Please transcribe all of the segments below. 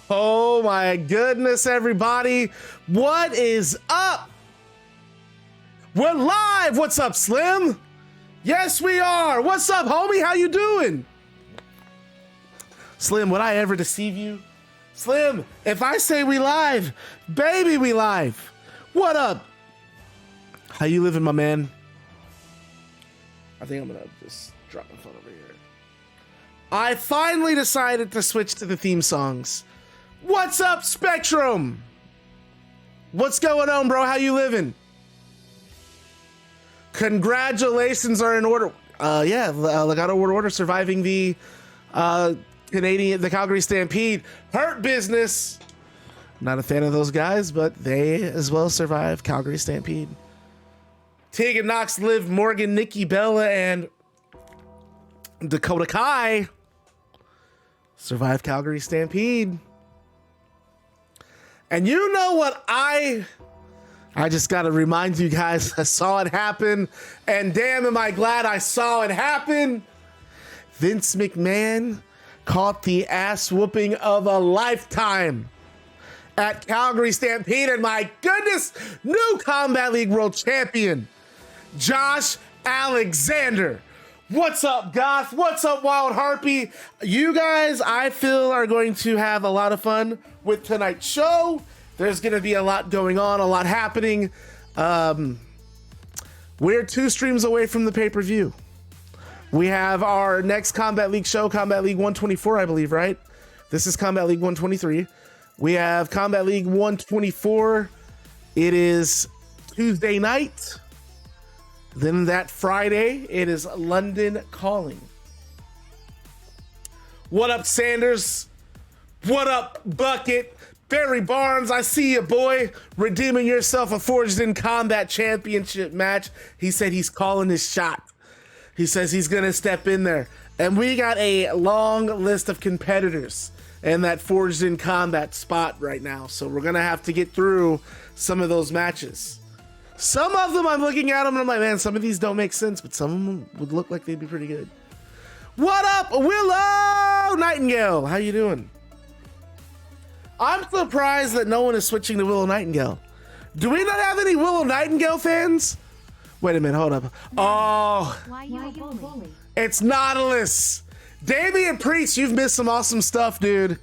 Oh my goodness, everybody. What is up? We're live. What's up, Slim? Yes, we are. What's up, homie? How you doing? Slim, would I ever deceive you? Slim, if I say we live, baby, we live. What up? How you living, my man? I think I'm gonna just drop my phone over here. I finally decided to switch to the theme songs. What's up, Spectrum? What's going on, bro? How you living? Congratulations are in order. Legado order surviving the Calgary Stampede. Hurt Business. Not a fan of those guys, but they as well survived Calgary Stampede. Tegan Nox, Liv Morgan, Nikki Bella, and Dakota Kai survived Calgary Stampede. And you know what I just got to remind you guys, I saw it happen, and damn am I glad I saw it happen. Vince McMahon caught the ass whooping of a lifetime at Calgary Stampede, and my goodness, new Combat League World Champion, Josh Alexander. What's up, Goth? What's up, Wild Harpy? You guys, I feel, are going to have a lot of fun with tonight's show. There's going to be a lot going on, a lot happening. We're 2 streams away from the pay-per-view. We have our next Combat League show, Combat League 124, I believe, right? This is Combat League 123. We have Combat League 124. It is Tuesday night. Then that Friday, it is London Calling. What up, Sanders? What up, Bucket? Barry Barnes, I see you, boy. Redeeming yourself a Forged in Combat Championship match. He said he's calling his shot. He says he's going to step in there. And we got a long list of competitors in that Forged in Combat spot right now. So we're going to have to get through some of those matches. Some of them I'm looking at them and I'm like, man, some of these don't make sense, but some of them would look like they'd be pretty good. What up, Willow Nightingale? How you doing? I'm surprised that no one is switching to Willow Nightingale. Do we not have any Willow Nightingale fans? Wait a minute, hold up. Oh, Why you a bully? It's Nautilus. Damian Priest, you've missed some awesome stuff, dude.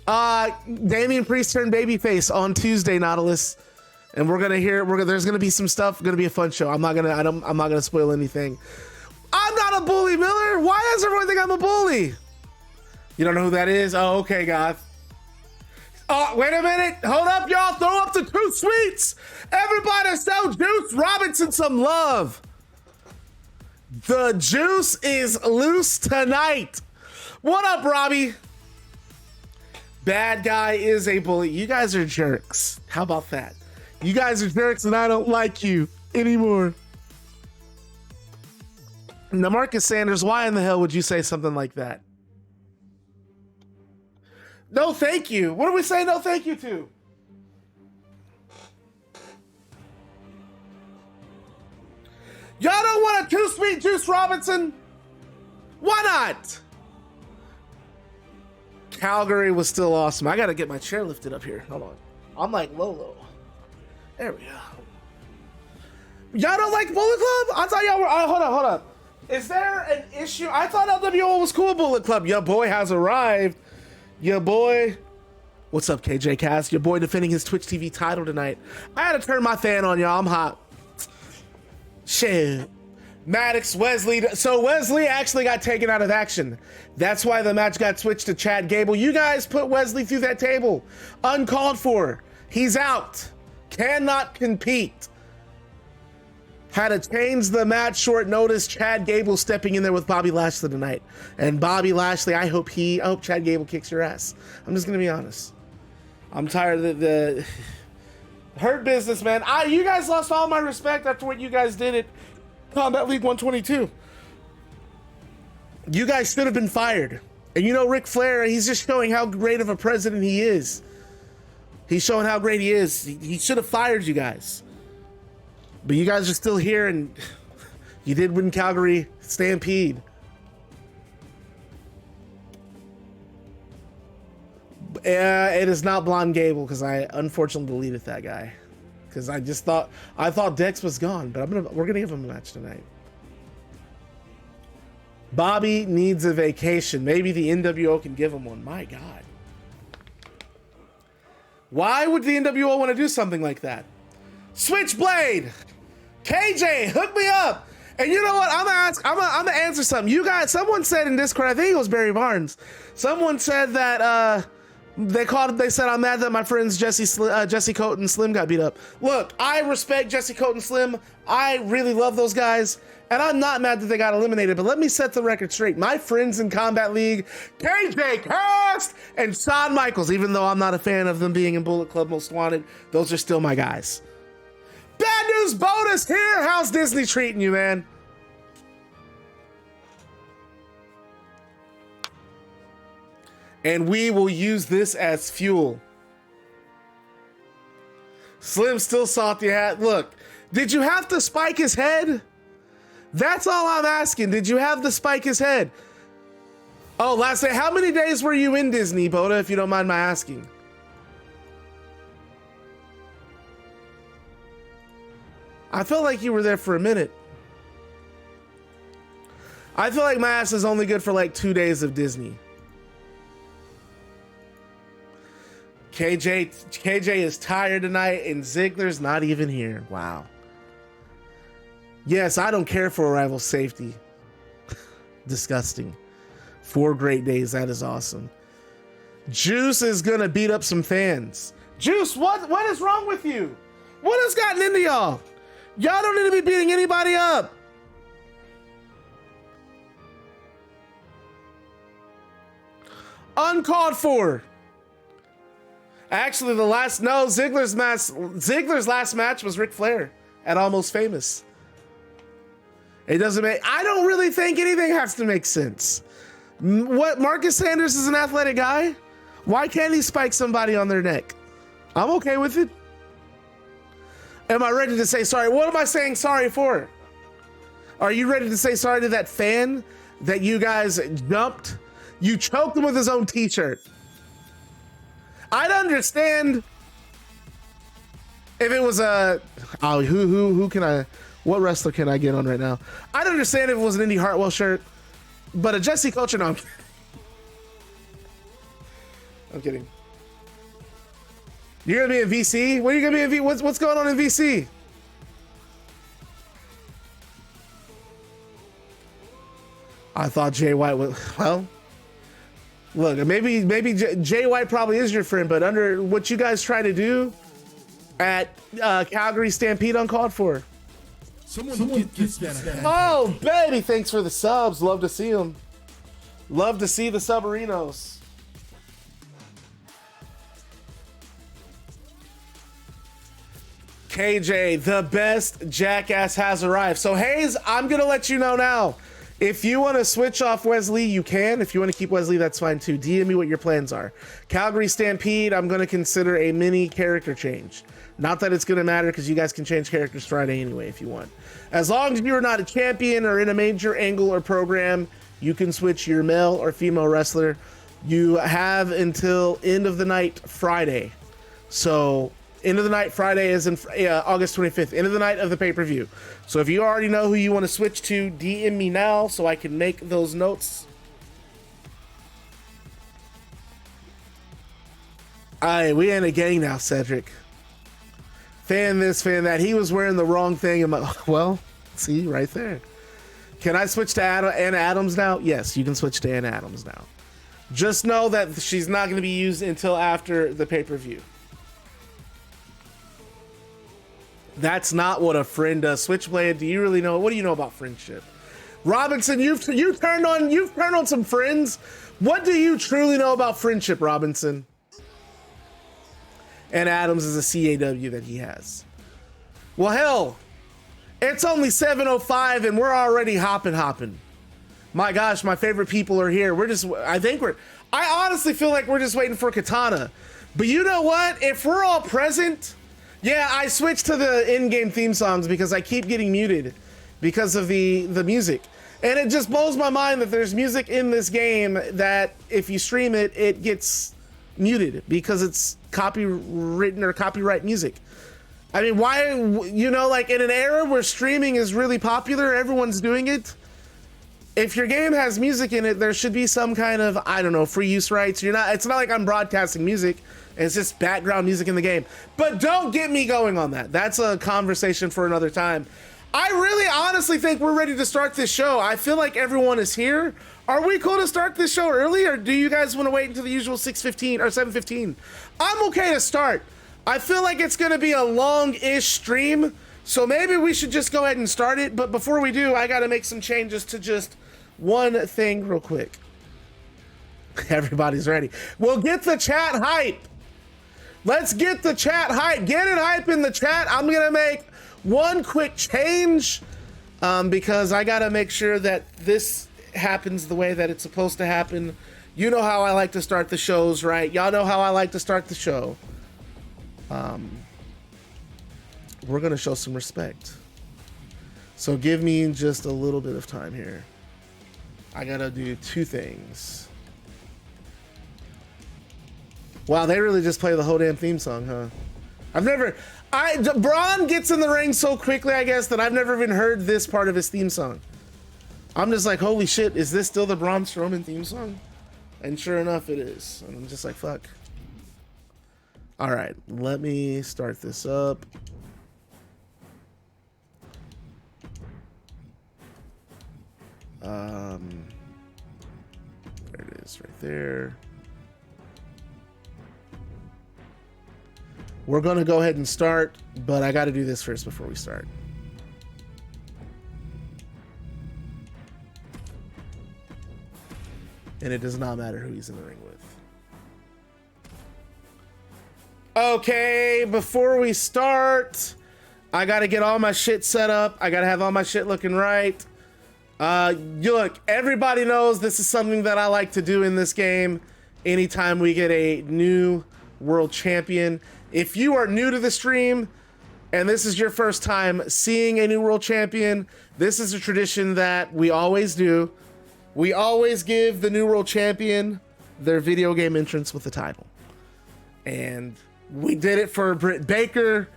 Damian Priest turned babyface on Tuesday, Nautilus. And we're gonna hear. There's gonna be some stuff. Gonna be a fun show. I'm not gonna spoil anything. I'm not a bully, Miller. Why does everyone think I'm a bully? You don't know who that is? Oh, okay, Goth. Oh, wait a minute. Hold up, y'all. Throw up the 2 sweets. Everybody sell Juice Robinson some love. The juice is loose tonight. What up, Robbie? Bad guy is a bully. You guys are jerks. How about that? You guys are jerks and I don't like you anymore. Now, Marcus Sanders, why in the hell would you say something like that? No, thank you. What do we say no thank you to? Y'all don't want a 2 sweet Juice Robinson? Why not? Calgary was still awesome. I got to get my chair lifted up here. Hold on. I'm like Lolo. There we go. Y'all don't like Bullet Club? I thought y'all were. Hold up. Is there an issue? I thought LWO was cool, Bullet Club. Your boy has arrived. Your boy. What's up, KJ Cass? Your boy defending his Twitch TV title tonight. I had to turn my fan on, y'all. I'm hot. Shit. Maddox, Wesley. So Wesley actually got taken out of action. That's why the match got switched to Chad Gable. You guys put Wesley through that table. Uncalled for. He's out. Cannot compete. Had to change the match short notice. Chad Gable stepping in there with Bobby Lashley tonight. And Bobby Lashley, I hope Chad Gable kicks your ass. I'm just gonna be honest. I'm tired of the Hurt Business, man. You guys lost all my respect after what you guys did at Combat League 122. You guys should have been fired. And you know Ric Flair, he's just showing how great of a president he is. He's showing how great he is. He should have fired you guys. But you guys are still here and you did win Calgary Stampede. It is not Blonde Gable because I unfortunately deleted that guy because I thought Dex was gone, but we're gonna give him a match tonight. Bobby needs a vacation. Maybe the NWO can give him one. My God. Why would the NWO want to do something like that? Switchblade, KJ, hook me up. And you know what? I'm gonna answer something. You guys, someone said in Discord, I think it was Barry Barnes. Someone said that they said I'm mad that my friends Jesse Coat and Slim got beat up. Look, I respect Jesse Coat and Slim. I really love those guys. And I'm not mad that they got eliminated, but let me set the record straight. My friends in Combat League, KJ Cast and Shawn Michaels, even though I'm not a fan of them being in Bullet Club Most Wanted, those are still my guys. Bad news bonus here. How's Disney treating you, man? And we will use this as fuel. Slim still salty hat. Look, did you have to spike his head? That's all I'm asking. Did you have to spike his head? Oh, last day. How many days were you in Disney, Boda, if you don't mind my asking? I felt like you were there for a minute. I feel like my ass is only good for like 2 days of Disney. KJ is tired tonight and Ziggler's not even here. Wow. Yes, I don't care for Arrival safety. Disgusting. 4 great days. That is awesome. Juice is gonna beat up some fans. Juice, what is wrong with you? What has gotten into y'all? Y'all don't need to be beating anybody up. Uncalled for. Actually, Ziggler's last match was Ric Flair at Almost Famous. It doesn't make, I don't really think anything has to make sense. What, Marcus Sanders is an athletic guy? Why can't he spike somebody on their neck? I'm okay with it. Am I ready to say sorry? What am I saying sorry for? Are you ready to say sorry to that fan that you guys jumped? You choked him with his own t-shirt. I'd understand if it was a, oh, who can I, what wrestler can I get on right now? I'd understand if it was an Indy Hartwell shirt, but a Jesse Coach, no. I'm kidding. You're gonna be in VC? What are you gonna be in VC? What's going on in VC? I thought Jay White was, well, look, maybe Jay White probably is your friend, but under what you guys try to do at Calgary Stampede Uncalled For. Someone gets that. Oh, baby, thanks for the subs. Love to see them. Love to see the Submarinos. KJ, the best jackass has arrived. So, Hayes, I'm going to let you know now. If you want to switch off Wesley, you can. If you want to keep Wesley, that's fine too. DM me what your plans are. Calgary Stampede, I'm going to consider a mini character change. Not that it's going to matter because you guys can change characters Friday anyway if you want. As long as you're not a champion or in a major angle or program, you can switch your male or female wrestler. You have until end of the night Friday. So end of the night Friday is in August 25th, end of the night of the pay-per-view. So if you already know who you want to switch to, DM me now so I can make those notes. Alright, we in a gang now, Cedric. Fan this, fan that. He was wearing the wrong thing. Well, see, right there. Can I switch to Anna Adams now? Yes, you can switch to Anna Adams now. Just know that she's not going to be used until after the pay-per-view. That's not what a friend does. Switchblade, do you really know? What do you know about friendship? Robinson, you've turned on some friends. What do you truly know about friendship, Robinson? And Adams is a CAW that he has. Well, hell, it's only 7:05 and we're already hopping. My gosh, my favorite people are here. I honestly feel like we're just waiting for Katana. But you know what? If we're all present, yeah, I switched to the in-game theme songs because I keep getting muted because of the music. And it just blows my mind that there's music in this game that if you stream it, it gets muted because it's copywritten or copyright music. I mean, why, you know, like in an era where streaming is really popular, everyone's doing it. If your game has music in it, there should be some kind of, I don't know, free use rights. It's not like I'm broadcasting music. It's just background music in the game. But don't get me going on that. That's a conversation for another time. I really honestly think we're ready to start this show. I feel like everyone is here. Are we cool to start this show early, or do you guys want to wait until the usual 6:15 or 7:15? I'm okay to start. I feel like it's going to be a long-ish stream, so maybe we should just go ahead and start it. But before we do, I got to make some changes to just one thing real quick. Everybody's ready. We'll get the chat hype. Let's get the chat hype. Get it hype in the chat. I'm going to make one quick change because I got to make sure that this happens the way that it's supposed to happen. You know how I like to start the shows, right? Y'all know how I like to start the show. We're gonna show some respect, so give me just a little bit of time here. I gotta do two things. Wow, they really just play the whole damn theme song, huh? Braun gets in the ring so quickly, I guess, that I've never even heard this part of his theme song. I'm just like, holy shit, is this still the Braun Strowman theme song? And sure enough, it is. And I'm just like, fuck. All right, let me start this up. There it is, right there. We're gonna go ahead and start, but I gotta do this first before we start. And it does not matter who he's in the ring with. Okay, before we start, I gotta get all my shit set up. I gotta have all my shit looking right. Look, everybody knows this is something that I like to do in this game anytime we get a new world champion. If you are new to the stream and this is your first time seeing a new world champion, this is a tradition that we always do. We always give the new world champion their video game entrance with the title. And we did it for Britt Baker.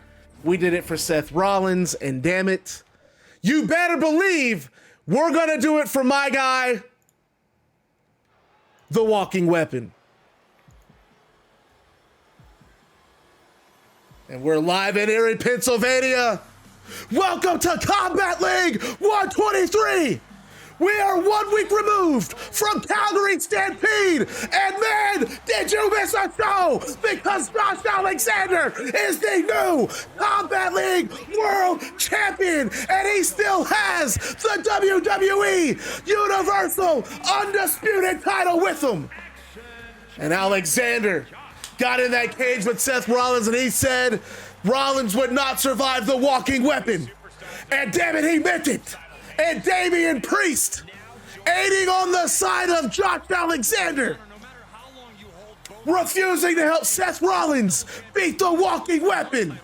We did it for Seth Rollins. And damn it, you better believe we're going to do it for my guy, the Walking Weapon. And we're live in Erie, Pennsylvania. Welcome to Combat League 123. We are 1 week removed from Calgary Stampede. And man, did you miss a show? Because Josh Alexander is the new Combat League World Champion. And he still has the WWE Universal Undisputed title with him. And Alexander got in that cage with Seth Rollins and he said Rollins would not survive the Walking Weapon. And damn it, he meant it. And Damian Priest aiding on the side of Josh Alexander, refusing to help Seth Rollins beat the Walking Weapon.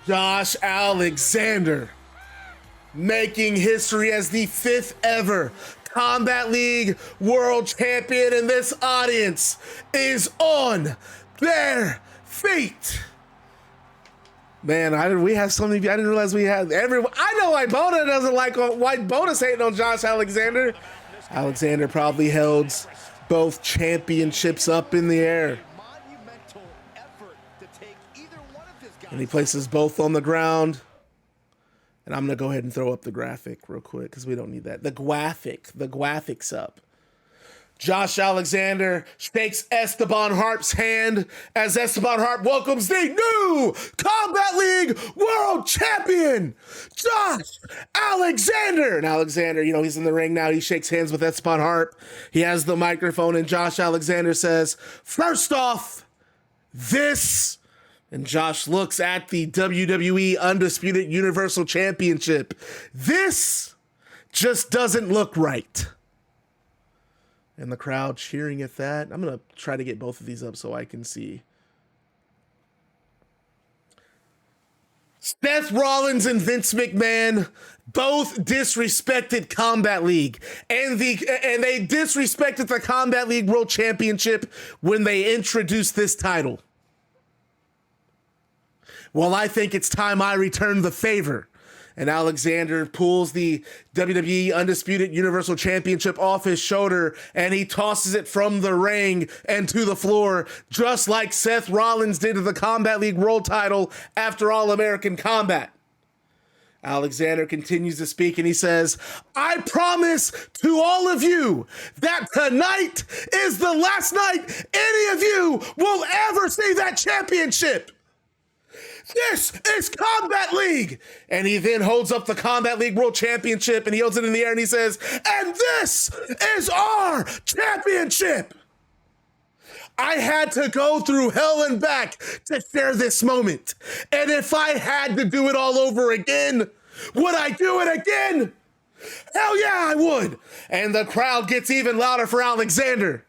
Josh Alexander making history as the 5th ever Combat League World Champion, and this audience is on their feet. Man, we have so many. I didn't realize we had everyone. I know why Bona doesn't like. Why Bona's hating on Josh Alexander. Alexander probably held both championships up in the air, and he places both on the ground. And I'm gonna go ahead and throw up the graphic real quick because we don't need that. The graphics up. Josh Alexander shakes Esteban Harp's hand as Esteban Harp welcomes the new Combat League World Champion, Josh Alexander. And Alexander, you know, he's in the ring now. He shakes hands with Esteban Harp. He has the microphone, and Josh Alexander says, first off, this. And Josh looks at the WWE Undisputed Universal Championship. This just doesn't look right. And the crowd cheering at that. I'm going to try to get both of these up so I can see. Seth Rollins and Vince McMahon both disrespected Combat League, and they disrespected the Combat League World Championship when they introduced this title. Well, I think it's time I return the favor. And Alexander pulls the WWE Undisputed Universal Championship off his shoulder, and he tosses it from the ring and to the floor, just like Seth Rollins did to the Combat League World title after All-American Combat. Alexander continues to speak, and he says, I promise to all of you that tonight is the last night any of you will ever see that championship. This is Combat League. And he then holds up the Combat League World Championship, and he holds it in the air, and he says, and this is our championship. I had to go through hell and back to share this moment. And if I had to do it all over again, would I do it again? Hell yeah, I would. And the crowd gets even louder for Alexander.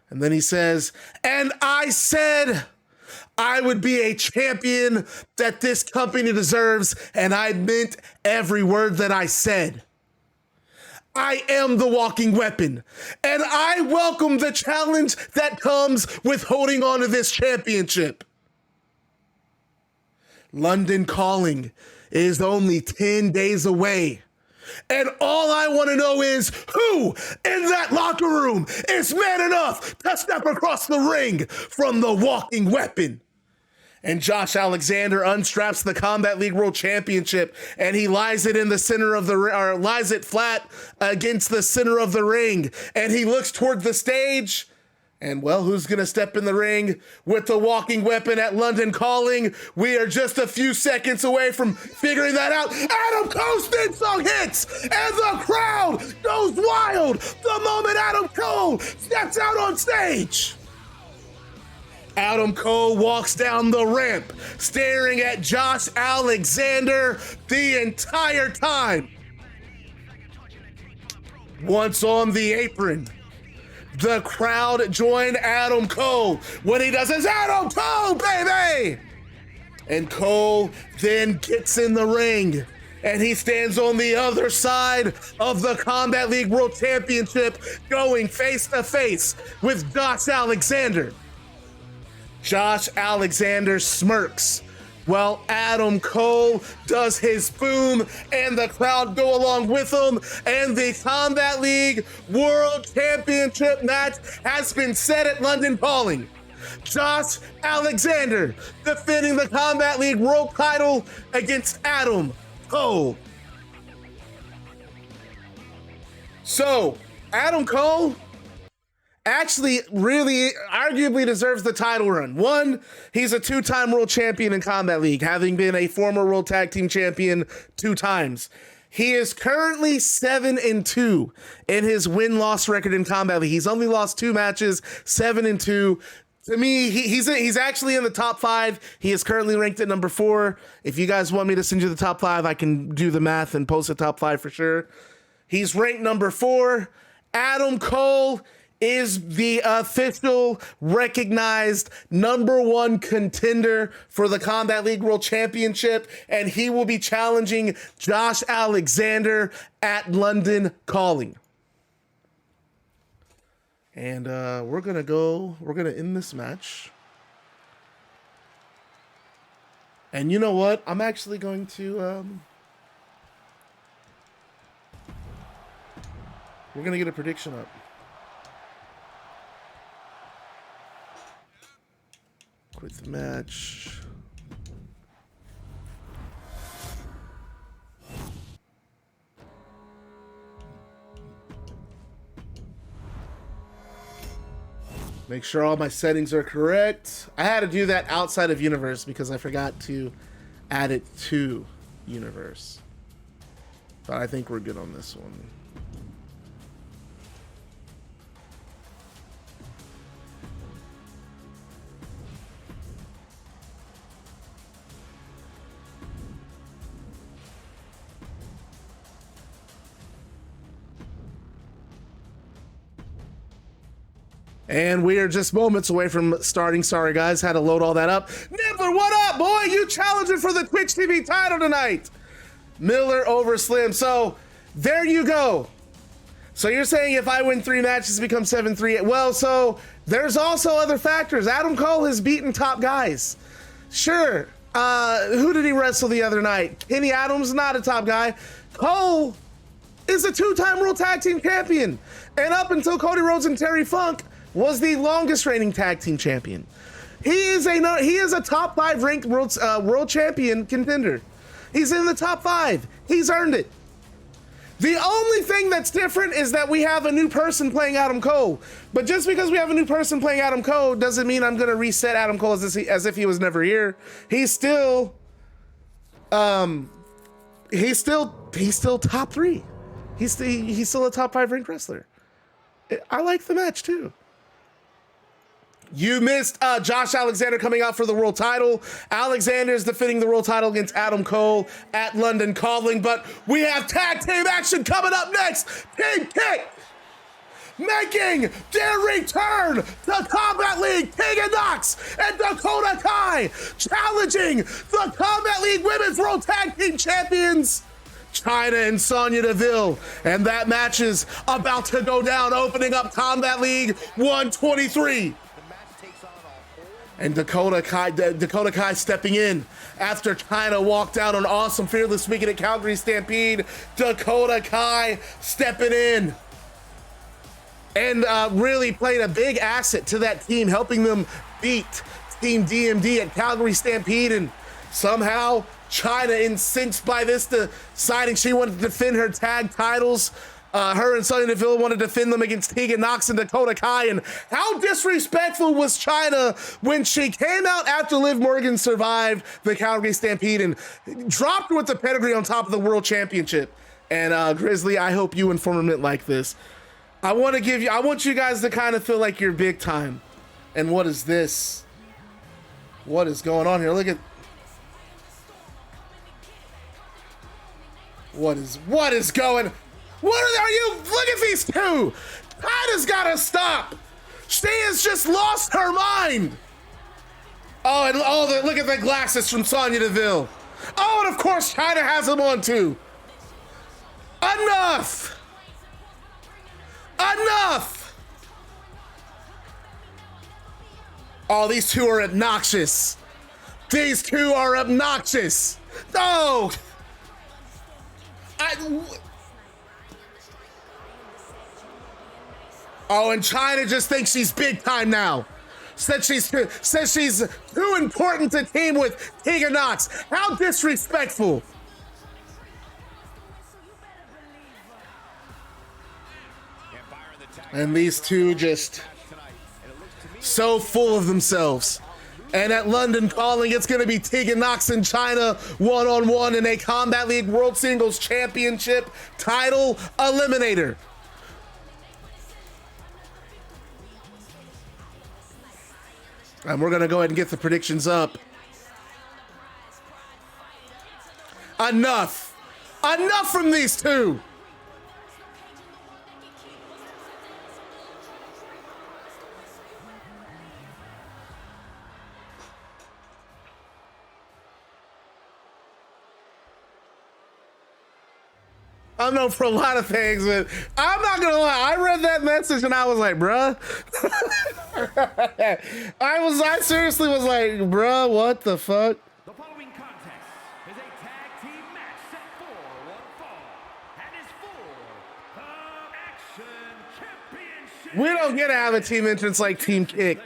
And then he says, and I said I would be a champion that this company deserves, and I meant every word that I said. I am the walking weapon, and I welcome the challenge that comes with holding on to this championship. London Calling is only 10 days away. And all I want to know is who in that locker room is man enough to step across the ring from the walking weapon. And Josh Alexander unstraps the Combat League World Championship, and he lies it in the center of the or lies it flat against the center of the ring. And he looks toward the stage. And well, who's going to step in the ring with the walking weapon at London Calling? We are just a few seconds away from figuring that out. Adam Cole's theme song hits, and the crowd goes wild the moment Adam Cole steps out on stage. Adam Cole walks down the ramp, staring at Josh Alexander the entire time. Once on the apron, the crowd join Adam Cole. When he does his Adam Cole, baby! And Cole then gets in the ring, and he stands on the other side of the Combat League World Championship, going face to face with Josh Alexander. Josh Alexander smirks while Adam Cole does his boom, and the crowd go along with him, and the Combat League World Championship match has been set at London Calling. Josh Alexander defending the Combat League World title against Adam Cole. So, Adam Cole actually really arguably deserves the title run. One, he's a two-time world champion in Combat League, having been a former world tag team champion 2 times. He is currently 7-2 in his win-loss record in Combat League. He's only lost 2 matches, 7-2. To me, he's actually in the top 5. He is currently ranked at number 4. If you guys want me to send you the top 5, I can do the math and post the top 5 for sure. He's ranked number 4. Adam Cole is the official recognized number 1 contender for the Combat League World Championship, and he will be challenging Josh Alexander at London Calling. And we're gonna end this match. And you know what? I'm actually going to we're gonna get a prediction up. Quit the match. Make sure all my settings are correct. I had to do that outside of Universe because I forgot to add it to Universe. But I think we're good on this one. And we are just moments away from starting. Sorry, guys. Had to load all that up. Nibbler, what up? up, boy? You challenging for the Twitch TV title tonight. Miller over Slim. So there you go. So you're saying if I win 3 matches, it becomes 7-3. Well, so there's also other factors. Adam Cole has beaten top guys. Sure. Who did he wrestle the other night? Kenny Adams, not a top guy. Cole is a 2-time World Tag Team Champion. And up until Cody Rhodes and Terry Funk was the longest reigning tag team champion. He is a top 5 ranked world champion contender. He's in the top 5. He's earned it. The only thing that's different is that we have a new person playing Adam Cole. But just because we have a new person playing Adam Cole doesn't mean I'm gonna reset Adam Cole as if he was never here. He's still top 3. He's still a top 5 ranked wrestler. I like the match too. You missed Josh Alexander coming out for the world title. Alexander's defending the world title against Adam Cole at London Calling, but we have tag team action coming up next. Team Kick making their return to Combat League. Tegan Nox and Dakota Kai challenging the Combat League Women's World Tag Team Champions, Chyna and Sonya Deville. And that match is about to go down, opening up Combat League 123. And Dakota Kai stepping in after Chyna walked out on Awesome Fearless Weekend at Calgary Stampede. Dakota Kai stepping in and really played a big asset to that team, helping them beat Team DMD at Calgary Stampede. And somehow Chyna, incensed by this, deciding she wanted to defend her tag titles. Her and Sonya Deville wanted to defend them against Tegan Nox and Dakota Kai. And how disrespectful was Chyna when she came out after Liv Morgan survived the Calgary Stampede and dropped her with the pedigree on top of the World Championship. And Grizzly, I hope you and Former Mint like this. I want you guys to kind of feel like you're big time. And what is this? What is going on here? Look at what is going? What are you? Look at these two. Chyna's gotta stop. She has just lost her mind. Oh, and look at the glasses from Sonya Deville. Oh, and of course Chyna has them on too. Enough. Enough. Oh, these two are obnoxious. These two are obnoxious. No. Oh, and Chyna just thinks she's big time now. Says she's too important to team with Tegan Nox. How disrespectful. And these two just so full of themselves. And at London Calling, it's going to be Tegan Nox and Chyna one-on-one in a Combat League World Singles Championship title eliminator. And we're going to go ahead and get the predictions up. Enough. Enough from these two. I know for a lot of things, but I'm not gonna lie. I read that message and I was like, bruh. I seriously was like, bruh, what the fuck? The following contest is a tag team match set for one fall and is for the Action Championship. We don't get to have a team entrance like Team Kick.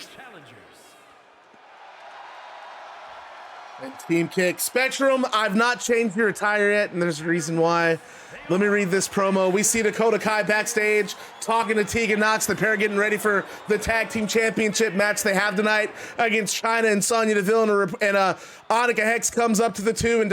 And Team Kick. Spectrum, I've not changed your attire yet, and there's a reason why. Let me read this promo. We see Dakota Kai backstage talking to Tegan Nox. The pair getting ready for the tag team championship match they have tonight against Chyna and Sonya Deville. And Annika Hex comes up to the two, and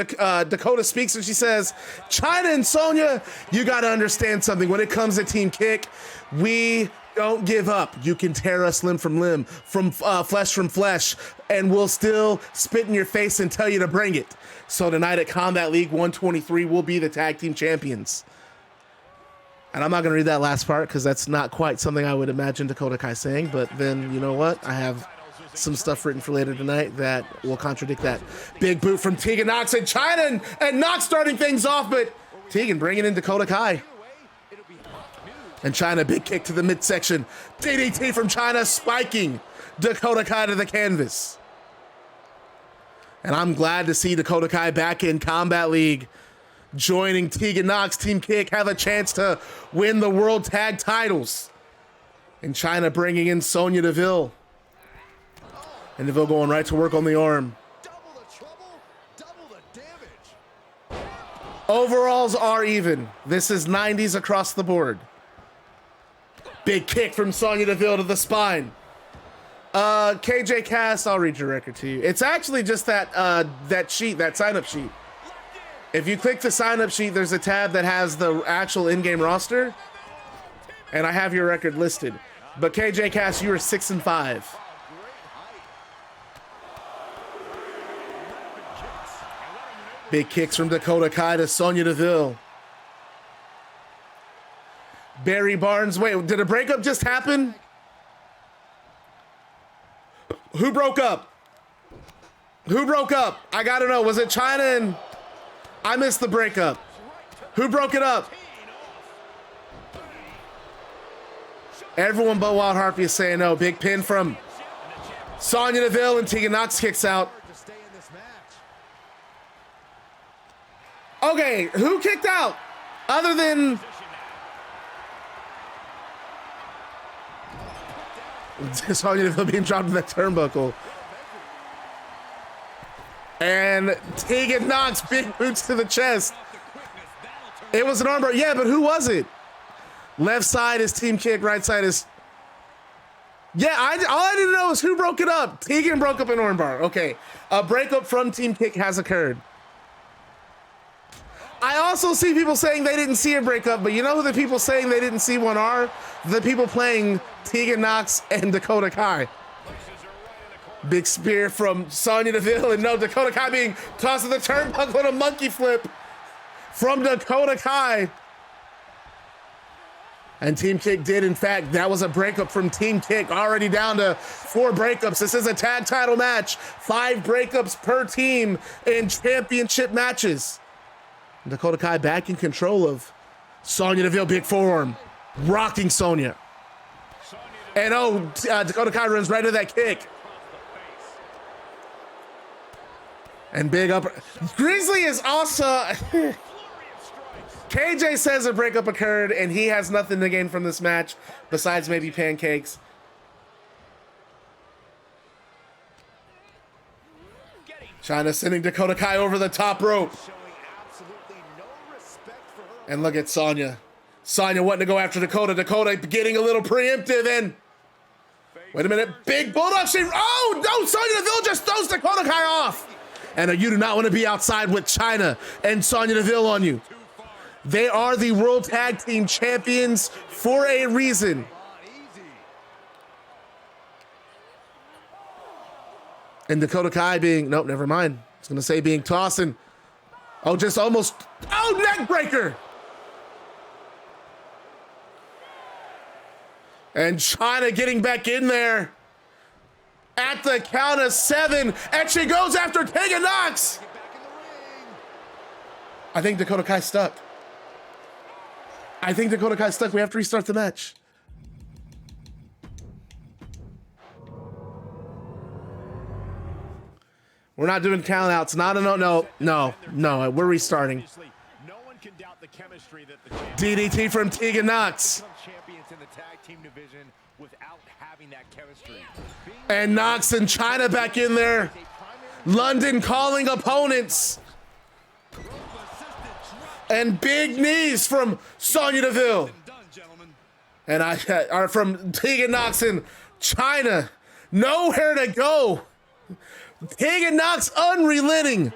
Dakota speaks, and she says, Chyna and Sonya, you got to understand something. When it comes to Team Kick, we don't give up. You can tear us limb from limb, flesh from flesh, and we'll still spit in your face and tell you to bring it. So tonight at Combat League 123, we'll be the tag team champions. And I'm not going to read that last part because that's not quite something I would imagine Dakota Kai saying. But then, you know what? I have some stuff written for later tonight that will contradict that. Big boot from Tegan Nox and Chyna, and Nox starting things off, but Tegan bringing in Dakota Kai. And Chyna, big kick to the midsection. DDT from Chyna, spiking Dakota Kai to the canvas. And I'm glad to see Dakota Kai back in Combat League, joining Tegan Nox. Team Kick have a chance to win the World Tag titles. And Chyna bringing in Sonya Deville. And Deville going right to work on the arm. Double the trouble, double the damage. Overalls are even. This is 90s across the board. Big kick from Sonya Deville to the spine. KJ Cass, I'll read your record to you. It's actually just that that sheet, that sign-up sheet. If you click the sign-up sheet, there's a tab that has the actual in-game roster, and I have your record listed. But KJ Cass, you were 6-5. Big kicks from Dakota Kai to Sonya Deville. Barry Barnes, wait, did a breakup just happen? Who broke up? Who broke up? I gotta know, was it Chyna and... I missed the breakup. Who broke it up? Everyone but Wild Harpy is saying no. Big pin from Sonya Deville, and Tegan Nox kicks out. Okay, who kicked out? Other than... Sonya Deville being dropped in that turnbuckle. And Tegan Nox, big boots to the chest. It was an armbar. Yeah, but who was it? Left side is Team Kick, right side is... Yeah, all I need to know is who broke it up. Tegan broke up an armbar. Okay, a breakup from Team Kick has occurred. I also see people saying they didn't see a breakup, but you know who the people saying they didn't see one are? The people playing Tegan Nox and Dakota Kai. Big spear from Sonya Deville, and no, Dakota Kai being tossed to the turnbuckle and a monkey flip from Dakota Kai. And Team Kick did, in fact, that was a breakup from Team Kick, already down to 4 breakups. This is a tag title match, 5 breakups per team in championship matches. Dakota Kai back in control of Sonya Deville, big forearm, rocking Sonya. And Dakota Kai runs right to that kick. And big upper. Grizzly is also... KJ says a breakup occurred and he has nothing to gain from this match besides maybe pancakes. Chyna sending Dakota Kai over the top rope. And look at Sonya. Sonya wanting to go after Dakota. Dakota getting a little preemptive and... Wait a minute. Big bulldog. Oh, no. Sonya Deville just throws Dakota Kai off. And you do not want to be outside with Chyna and Sonya Deville on you. They are the World Tag Team Champions for a reason. And Dakota Kai being... Nope, never mind. I was going to say being tossed and... Oh, just almost... Oh, neck breaker. And Chyna getting back in there at the count of 7, and she goes after Tegan Nox. I think Dakota Kai stuck. We have to restart the match. We're not doing count outs. No, we're restarting. DDT from Tegan Nox. And Nox and Chyna back in there. London calling opponents. And big knees from Sonya Deville. And are from Tegan Nox and Chyna. Nowhere to go. Tegan Nox unrelenting.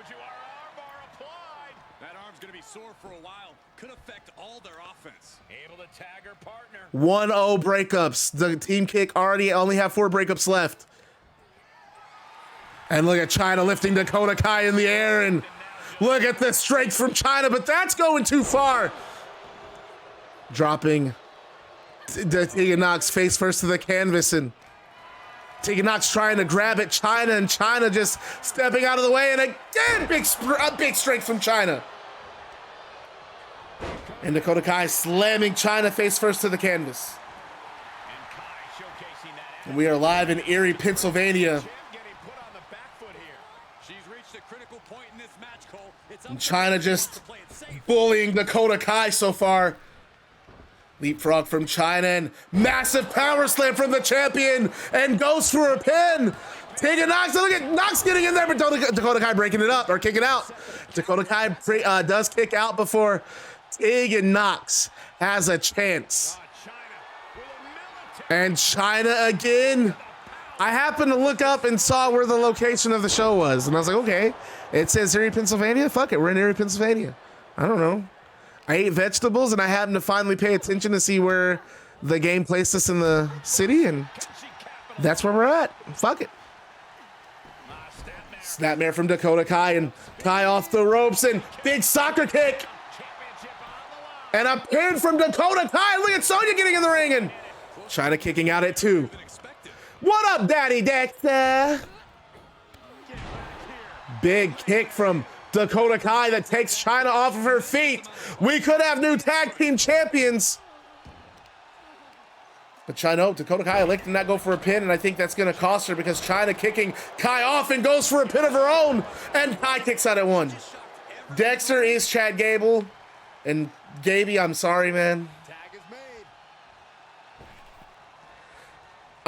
That arm's gonna be sore for a while. Could affect all their offense. Able to tag her partner. 1-0 breakups. The Team Kick only have 4 breakups left. And look at Chyna lifting Dakota Kai in the air, and look at the strength from Chyna, but that's going too far. Dropping Tegan Nox face first to the canvas, and Tegan Nox trying to grab at Chyna, and Chyna just stepping out of the way, and again, big strength from Chyna. And Dakota Kai slamming Chyna face first to the canvas. And we are live in Erie, Pennsylvania. And Chyna just bullying Dakota Kai so far. Leapfrog from Chyna and massive power slam from the champion and goes for a pin. Tegan Nox, look at Nox getting in there, but Dakota Kai breaking it up or kicking out. Dakota Kai does kick out before Tegan Nox has a chance. And Chyna again. I happened to look up and saw where the location of the show was, and I was like, okay, it says Erie, Pennsylvania. Fuck it, we're in Erie, Pennsylvania. I don't know. I ate vegetables, and I happened to finally pay attention to see where the game placed us in the city, and that's where we're at. Fuck it. Snapmare from Dakota Kai, and Kai off the ropes, and big soccer kick. And a pin from Dakota Kai. Look at Sonya getting in the ring, and Chyna kicking out at 2. What up, Daddy Dexter? Big kick from Dakota Kai that takes Chyna off of her feet. We could have new tag team champions. But Chyna, Dakota Kai elected not go for a pin, and I think that's going to cost her because Chyna kicking Kai off and goes for a pin of her own, and Kai kicks out at 1. Dexter is Chad Gable, and Gaby, I'm sorry, man.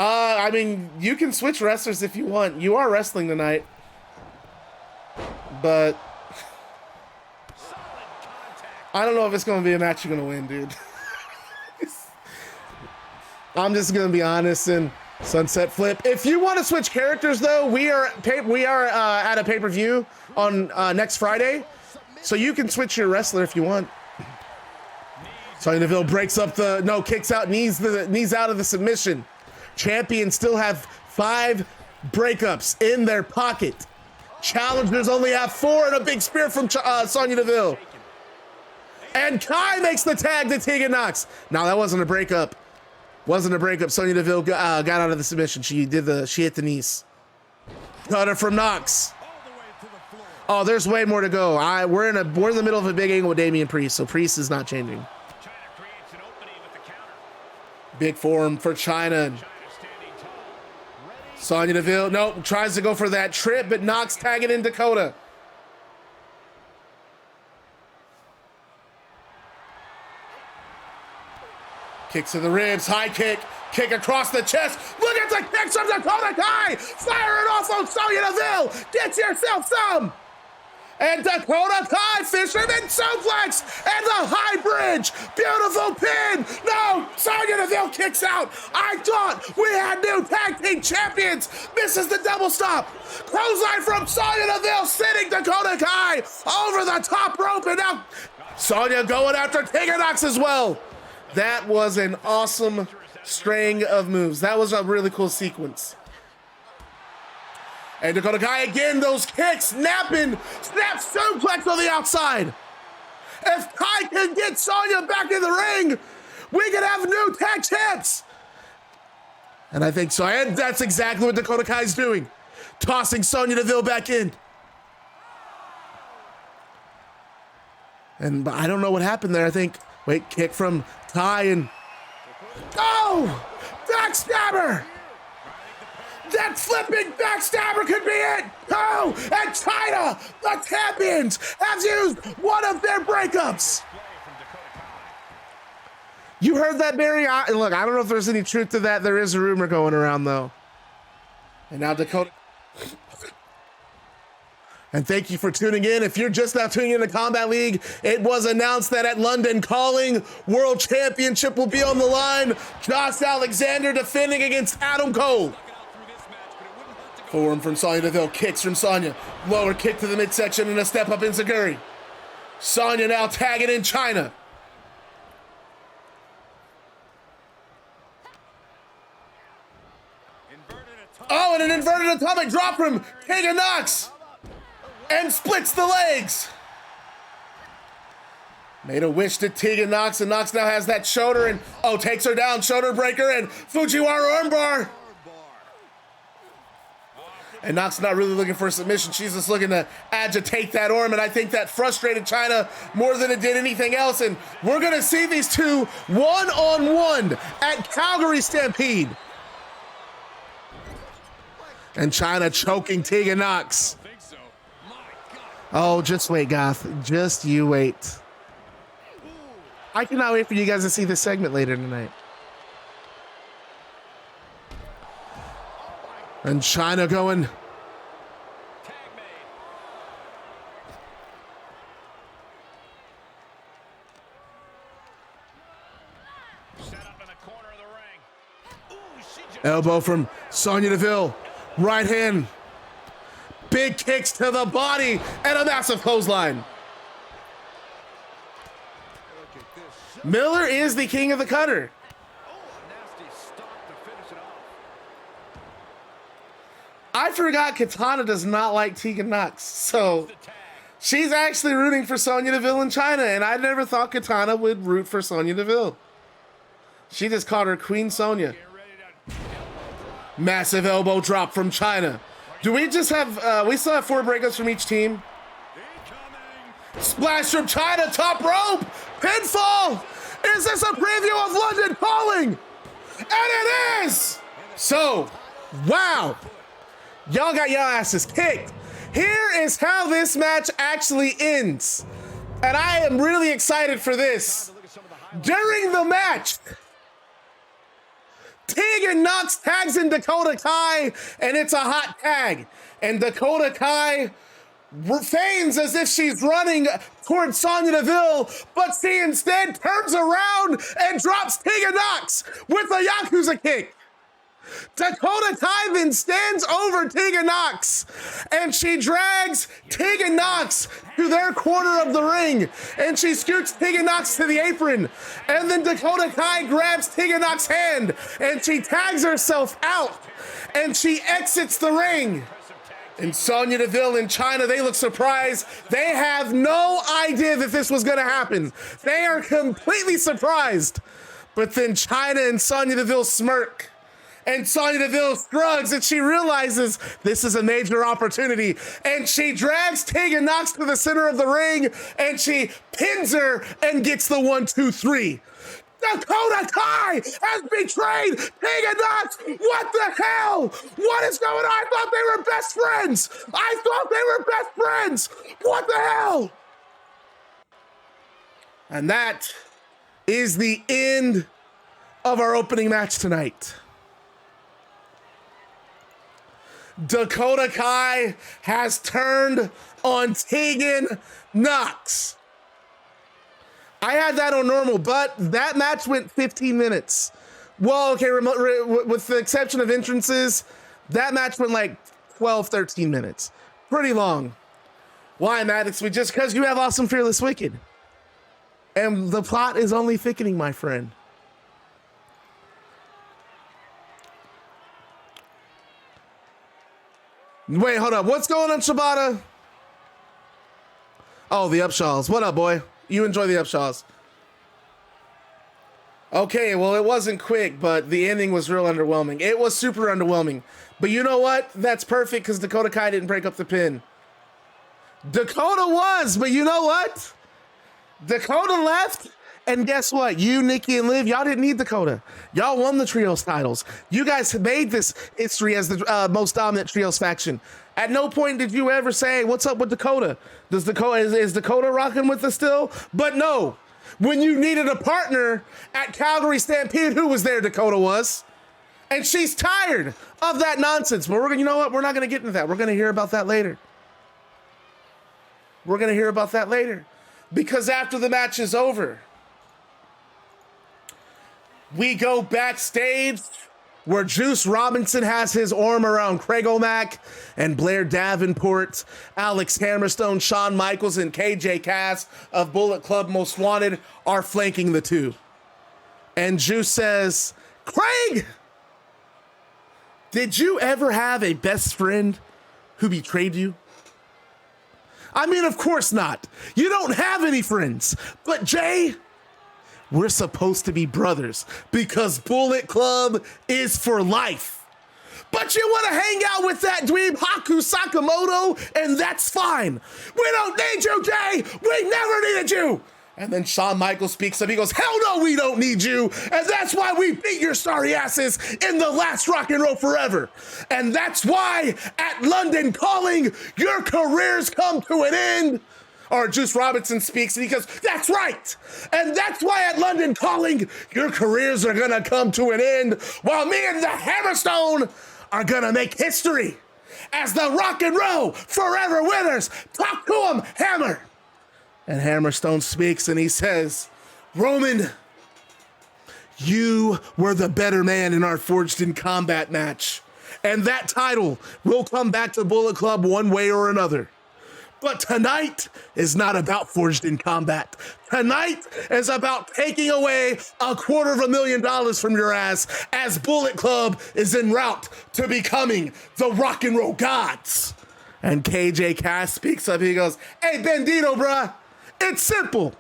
I mean, you can switch wrestlers if you want. You are wrestling tonight. But I don't know if it's going to be a match you're going to win, dude. I'm just going to be honest and sunset flip. If you want to switch characters, though, we are at a pay-per-view on next Friday. So you can switch your wrestler if you want. Sonya Deville breaks up kicks out, knees out of the submission. Champions still have 5 breakups in their pocket. Challengers only have 4 and a big spear from Sonya Deville. And Kai makes the tag to Tegan Nox. Now that wasn't a breakup. Wasn't a breakup. Sonya Deville got out of the submission. She hit the knees. Cutter from Nox. Oh, there's way more to go. We're in the middle of a big angle with Damian Priest, so Priest is not changing. Big forearm for Chyna. Sonya Deville, tries to go for that trip, but Nox tagging in Dakota. Kicks to the ribs, high kick across the chest. Look at the kicks from Dakota Kai. Firing off on Sonya Deville. Get yourself some. And Dakota Kai, fisherman suplex, and the high bridge. Beautiful pin. No, Sonya Deville kicks out. I thought we had new tag team champions. Misses the double stop. Clothesline from Sonya Deville, sitting Dakota Kai over the top rope, and now Sonya going after Tegan Nox as well. That was an awesome string of moves. That was a really cool sequence. And Dakota Kai again, those kicks, snap suplex on the outside. If Kai can get Sonya back in the ring, we could have new tag champs. And I think so. And that's exactly what Dakota Kai's doing. Tossing Sonya Deville back in. And I don't know what happened there. I think, kick from Kai and, backstabber! That flipping backstabber could be it! Oh, and Chyna, the champions, has used one of their breakups. You heard that, Barry? Look, I don't know if there's any truth to that. There is a rumor going around, though. And now Dakota. And thank you for tuning in. If you're just now tuning in to Combat League, it was announced that at London Calling, World Championship will be on the line. Josh Alexander defending against Adam Cole. Forearm from Sonya Deville, kicks from Sonya. Lower kick to the midsection and a step up enziguri. Sonya now tagging in Chyna. Oh, and an inverted atomic drop from Tegan Nox. And splits the legs. Made a wish to Tegan Nox, and Nox now has that shoulder and, takes her down, shoulder breaker, and Fujiwara armbar. And Nox not really looking for a submission. She's just looking to agitate that arm, and I think that frustrated Chyna more than it did anything else. And we're going to see these two one-on-one at Calgary Stampede. And Chyna choking Tegan Nox. Oh, just wait, Goth. Just you wait. I cannot wait for you guys to see this segment later tonight. And Chyna going. Elbow from Sonya Deville. Right hand. Big kicks to the body and a massive clothesline. Miller is the king of the cutter. I forgot Katana does not like Tegan Nox, so she's actually rooting for Sonya Deville and Chyna, and I never thought Katana would root for Sonya Deville. She just called her Queen Sonya. Massive elbow drop from Chyna. Do we just have, we still have 4 breakups from each team? Splash from Chyna, top rope, pinfall. Is this a preview of London Calling? And it is. So, wow. Y'all got y'all asses kicked. Here is how this match actually ends. And I am really excited for this. During the match, Tegan Nox tags in Dakota Kai, and it's a hot tag. And Dakota Kai feigns as if she's running towards Sonya Deville, but she instead turns around and drops Tegan Nox with a Yakuza kick. Dakota Kai then stands over Tegan Nox, and she drags Tegan Nox to their corner of the ring, and she scoots Tegan Nox to the apron, and then Dakota Kai grabs Tegan Nox's hand, and she tags herself out, and she exits the ring. And Sonya Deville and Chyna, they look surprised. They have no idea that this was gonna happen. They are completely surprised. But then Chyna and Sonya Deville smirk. And Sonya Deville shrugs, and she realizes this is a major opportunity. And she drags Tegan Nox to the center of the ring, and she pins her and gets the 1, 2, 3. Dakota Kai has betrayed Tegan Nox. What the hell? What is going on? I thought they were best friends. I thought they were best friends. What the hell? And that is the end of our opening match tonight. Dakota Kai has turned on Tegan Nox. I had that on normal, but that match went 15 minutes. Well, okay, with the exception of entrances, that match went like 12, 13 minutes. Pretty long. Why, Maddox? Just because you have Awesome Fearless Wicked. And the plot is only thickening, my friend. Wait, hold up. What's going on, Shibata? Oh, the Upshaws. What up, boy? You enjoy the Upshaws. Okay, well, it wasn't quick, but the ending was real underwhelming. It was super underwhelming. But you know what? That's perfect because Dakota Kai didn't break up the pin. Dakota was, but you know what? Dakota left, and guess what? You, Nikki, and Liv, y'all didn't need Dakota. Y'all won the Trios titles. You guys made this history as the most dominant Trios faction. At no point did you ever say, what's up with Dakota? Is Dakota rocking with us still? But no. When you needed a partner at Calgary Stampede, who was there? Dakota was. And she's tired of that nonsense. But you know what? We're not going to get into that. We're going to hear about that later. We're going to hear about that later. Because after the match is over, we go backstage where Juice Robinson has his arm around Craig O'Mac and Blair Davenport. Alex Hammerstone, Shawn Michaels, and KJ Cass of Bullet Club Most Wanted are flanking the two. And Juice says, Craig, did you ever have a best friend who betrayed you? I mean, of course not. You don't have any friends. But Jay, we're supposed to be brothers because Bullet Club is for life. But you want to hang out with that dweeb Haku Sakamoto, and that's fine. We don't need you, Jay. We never needed you. And then Shawn Michaels speaks up. He goes, hell no, we don't need you. And that's why we beat your sorry asses in the last Rock and Roll Forever. And that's why at London Calling, your careers come to an end. Or Juice Robinson speaks and he goes, that's right. And that's why at London Calling, your careers are going to come to an end while me and the Hammerstone are going to make history as the Rock and Roll Forever winners. Talk to him, Hammer. And Hammerstone speaks and he says, Roman, you were the better man in our Forged in Combat match. And that title will come back to Bullet Club one way or another. But tonight is not about Forged in Combat. Tonight is about taking away $250,000 from your ass as Bullet Club is en route to becoming the Rock and Roll Gods. And KJ Cass speaks up. He goes, hey, Bandido, bruh. It's simple.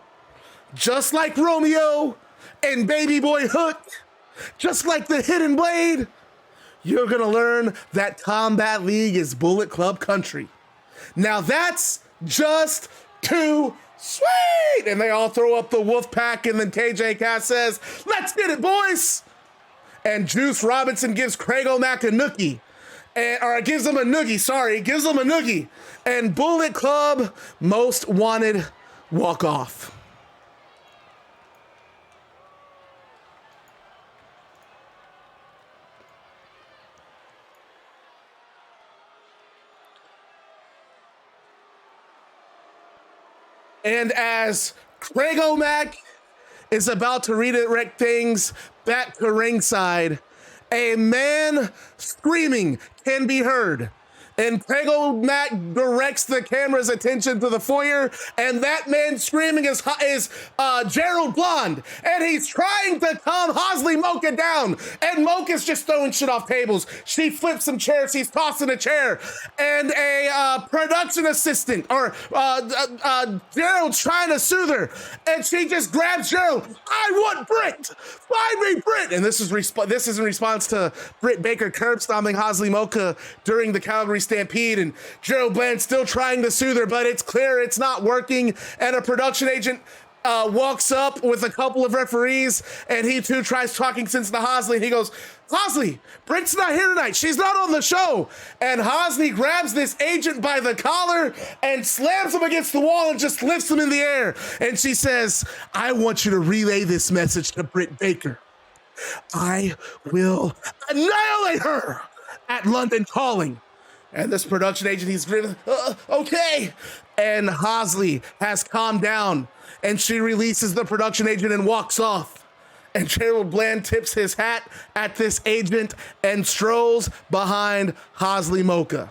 Just like Romeo and Baby Boy Hook, just like the Hidden Blade, you're going to learn that Combat League is Bullet Club country. Now that's just too sweet. And they all throw up the wolf pack, and then KJ Cass says, let's get it, boys. And Juice Robinson gives Craig O'Mac a noogie. Gives him a noogie. And Bullet Club Most Wanted walk off. And as Craig O'Mac is about to redirect things back to ringside, a man screaming can be heard. And Craig O'Mac directs the camera's attention to the foyer, and that man screaming is Gerald Blonde, and he's trying to calm Hosley Mocha down, and Mocha's just throwing shit off tables. She flips some chairs, he's tossing a chair, and a production assistant, Gerald's trying to soothe her, and she just grabs Gerald. I want Britt! Find me Britt! And this is in response to Britt Baker curb stomping Hosley Mocha during the Calgary Stampede, and Gerald Bland's still trying to soothe her, but it's clear it's not working, and a production agent walks up with a couple of referees, and he too tries talking sense to Hosley, and he goes, Hosley, Britt's not here tonight. She's not on the show. And Hosley grabs this agent by the collar and slams him against the wall and just lifts him in the air. And she says, I want you to relay this message to Britt Baker. I will annihilate her at London Calling. And this production agent, he's grinning, okay. And Hosley has calmed down, and she releases the production agent and walks off. And Gerald Bland tips his hat at this agent and strolls behind Hosley Mocha.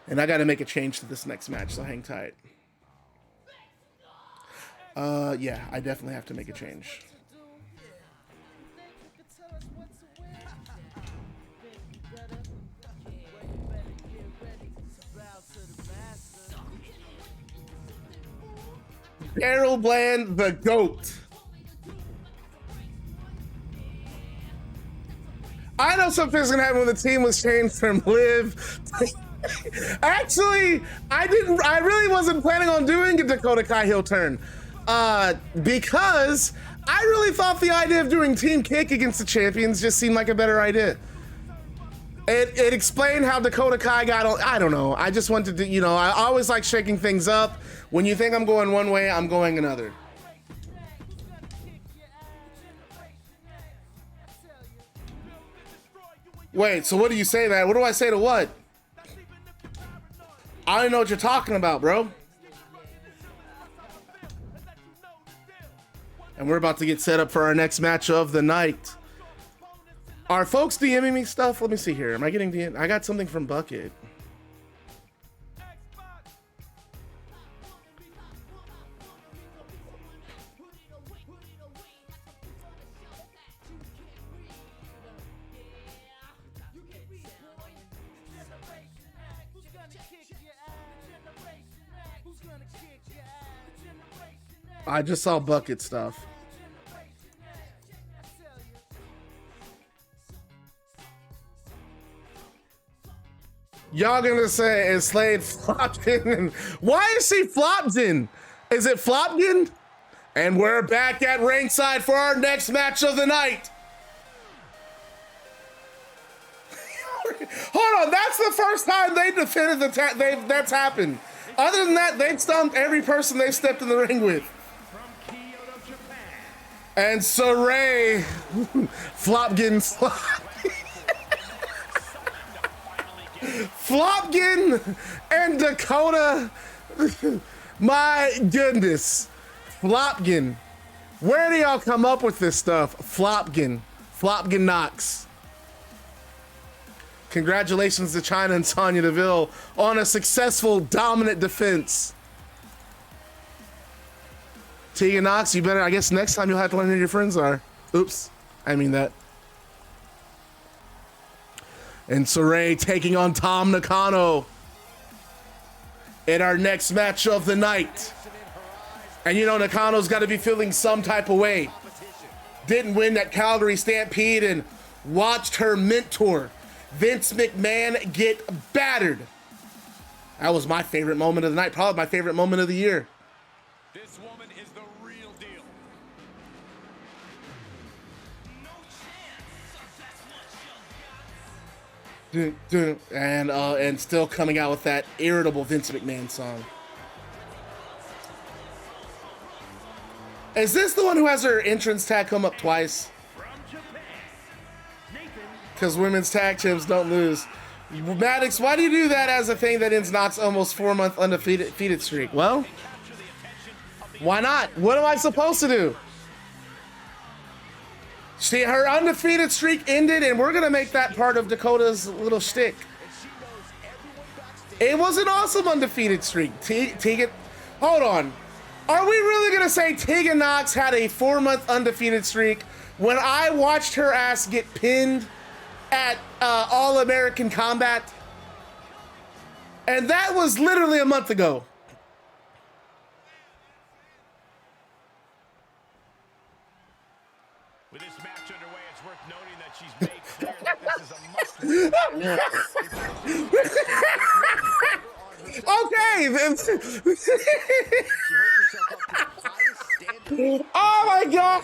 And I got to make a change to this next match, so hang tight. Yeah, I definitely have to make a change. Gerald Bland, the GOAT. I know something's gonna happen when the team was changed from Liv. Actually, I really wasn't planning on doing a Dakota Kai heel turn. Because I really thought the idea of doing Team Kick against the champions just seemed like a better idea. It explained how Dakota Kai got on. I don't know. I just wanted to, I always like shaking things up. When you think I'm going one way, I'm going another. Wait, so what do you say, man? What do I say to what? I don't know what you're talking about, bro. And we're about to get set up for our next match of the night. Are folks DMing me stuff? Let me see here. Am I getting DM? I got something from Bucket. I just saw Bucket stuff. Y'all gonna say is Slade Flopkin? Why is she Flopkin? Is it Flopkin? And we're back at ringside for our next match of the night. Hold on, that's the first time they defended that's happened. Other than that, they've stumped every person they've stepped in the ring with. And Sareee, Flopkin, Flopkin and Dakota. My goodness. Flopkin. Where do y'all come up with this stuff? Flopkin. Flopkin Nox. Congratulations to Chyna and Sonya Deville on a successful, dominant defense. Tegan Nox, you better, I guess next time you'll have to learn who your friends are. Oops, I mean that. And Sareee taking on Tam Nakano in our next match of the night. And you know Nakano's got to be feeling some type of way. Didn't win that Calgary Stampede and watched her mentor, Vince McMahon, get battered. That was my favorite moment of the night, probably my favorite moment of the year. This woman is the real deal. And still coming out with that irritable Vince McMahon song. Is this the one who has her entrance tag come up twice? Because women's tag teams don't lose. Maddox, why do you do that as a thing that ends Nox's almost 4-month undefeated streak? Well, why not? What am I supposed to do? See, her undefeated streak ended, and we're gonna make that part of Dakota's little shtick. It was an awesome undefeated streak. Tegan, hold on. Are we really gonna say Tegan Nox had a 4-month undefeated streak when I watched her ass get pinned at All-American Combat? And that was literally a month ago. With this match underway, it's worth noting that she's made clear that this is a must-win. Okay. Oh my God!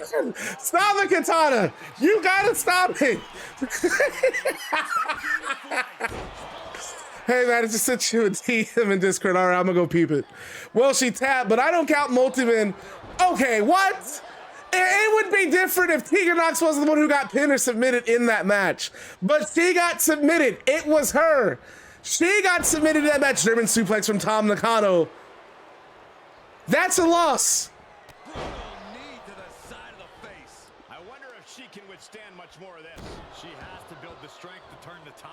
Stop the katana! You gotta stop it! Hey man, I just sent you a DM in Discord. All right, I'm gonna go peep it. Well, she tapped, but I don't count multi-man. Okay, what? It would be different if Tegan Nox wasn't the one who got pinned or submitted in that match. But she got submitted. It was her. She got submitted in that match. German suplex from Tam Nakano. That's a loss. Knee to the side of the face. I wonder if she can withstand much more of this. She has to build the strength to turn the tide.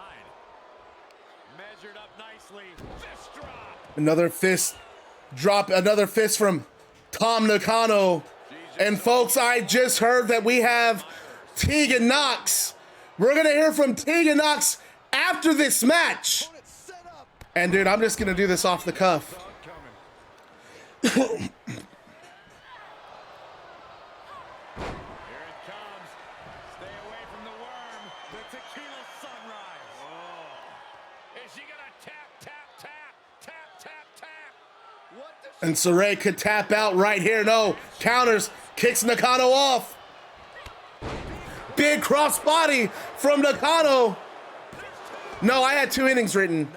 Measured up nicely. Fist drop. Another fist drop. Another fist from Tam Nakano. And folks, I just heard that we have Tegan Nox. We're gonna hear from Tegan Nox after this match. And dude, I'm just gonna do this off the cuff. Here it comes. Stay away from the worm. The tequila sunrise. Oh. Is she gonna tap, tap, tap, tap, tap, tap? What the And Sareee could tap out right here. No, counters, kicks Nakano off. Big cross body from Nakano. No, I had 2 innings written.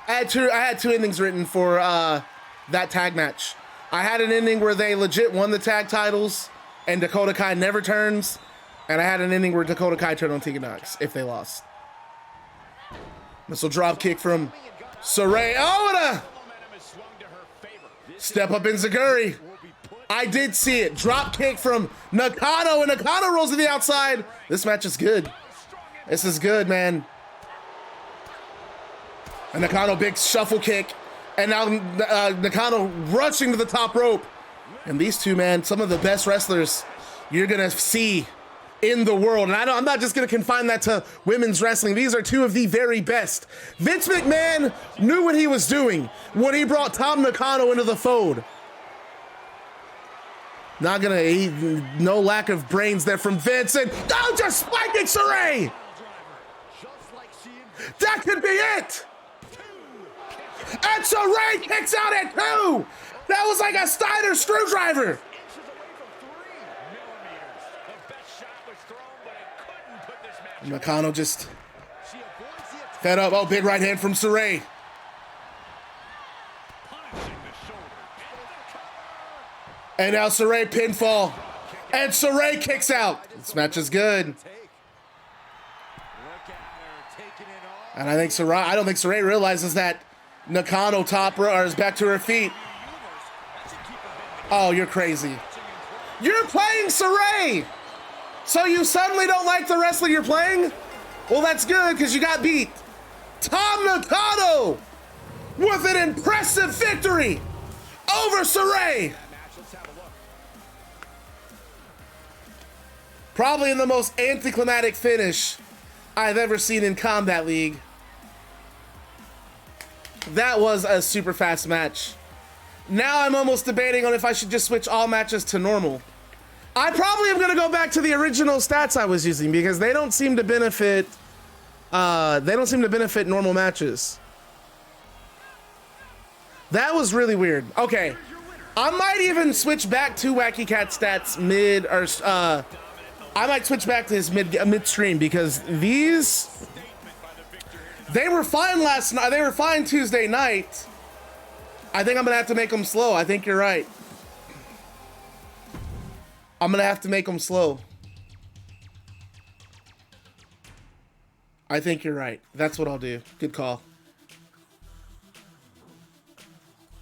I had two innings written for that tag match. I had an ending where they legit won the tag titles and Dakota Kai never turns. And I had an ending where Dakota Kai turned on Tegan Nox if they lost. Missile drop kick from Sareee. Oh, and a step up in Zaguri. I did see it. Drop kick from Nakano, and Nakano rolls to the outside. This match is good. This is good, man. And Nakano, big shuffle kick. And now Nakano rushing to the top rope. And these two, man, some of the best wrestlers you're going to see in the world. And I'm not just going to confine that to women's wrestling. These are two of the very best. Vince McMahon knew what he was doing when he brought Tam Nakano into the fold. Not going to eat, no lack of brains there from Vince. And just spiking Sareee. That could be it. And Sareee kicks out at 2. That was like a Steiner screwdriver. Nakano just fed up. Oh, big right hand from Sareee. And now Sareee pinfall. And Sareee kicks out. This match is good. And I don't think Sareee realizes that Nakano top row is back to her feet. Oh, you're crazy. You're playing Sareee. So you suddenly don't like the wrestler you're playing? Well, that's good because you got beat. Tam Nakano with an impressive victory over Sareee. Probably in the most anticlimactic finish I've ever seen in Combat League. That was a super fast match. Now I'm almost debating on if I should just switch all matches to normal. I probably am gonna go back to the original stats I was using because they don't seem to benefit normal matches. That was really weird. Okay, I might even switch back to Wacky Cat stats I might switch back to his midstream because these, they were fine last night. They were fine Tuesday night. I think I'm gonna have to make them slow. I think you're right. I'm gonna have to make them slow. I think you're right. That's what I'll do. Good call.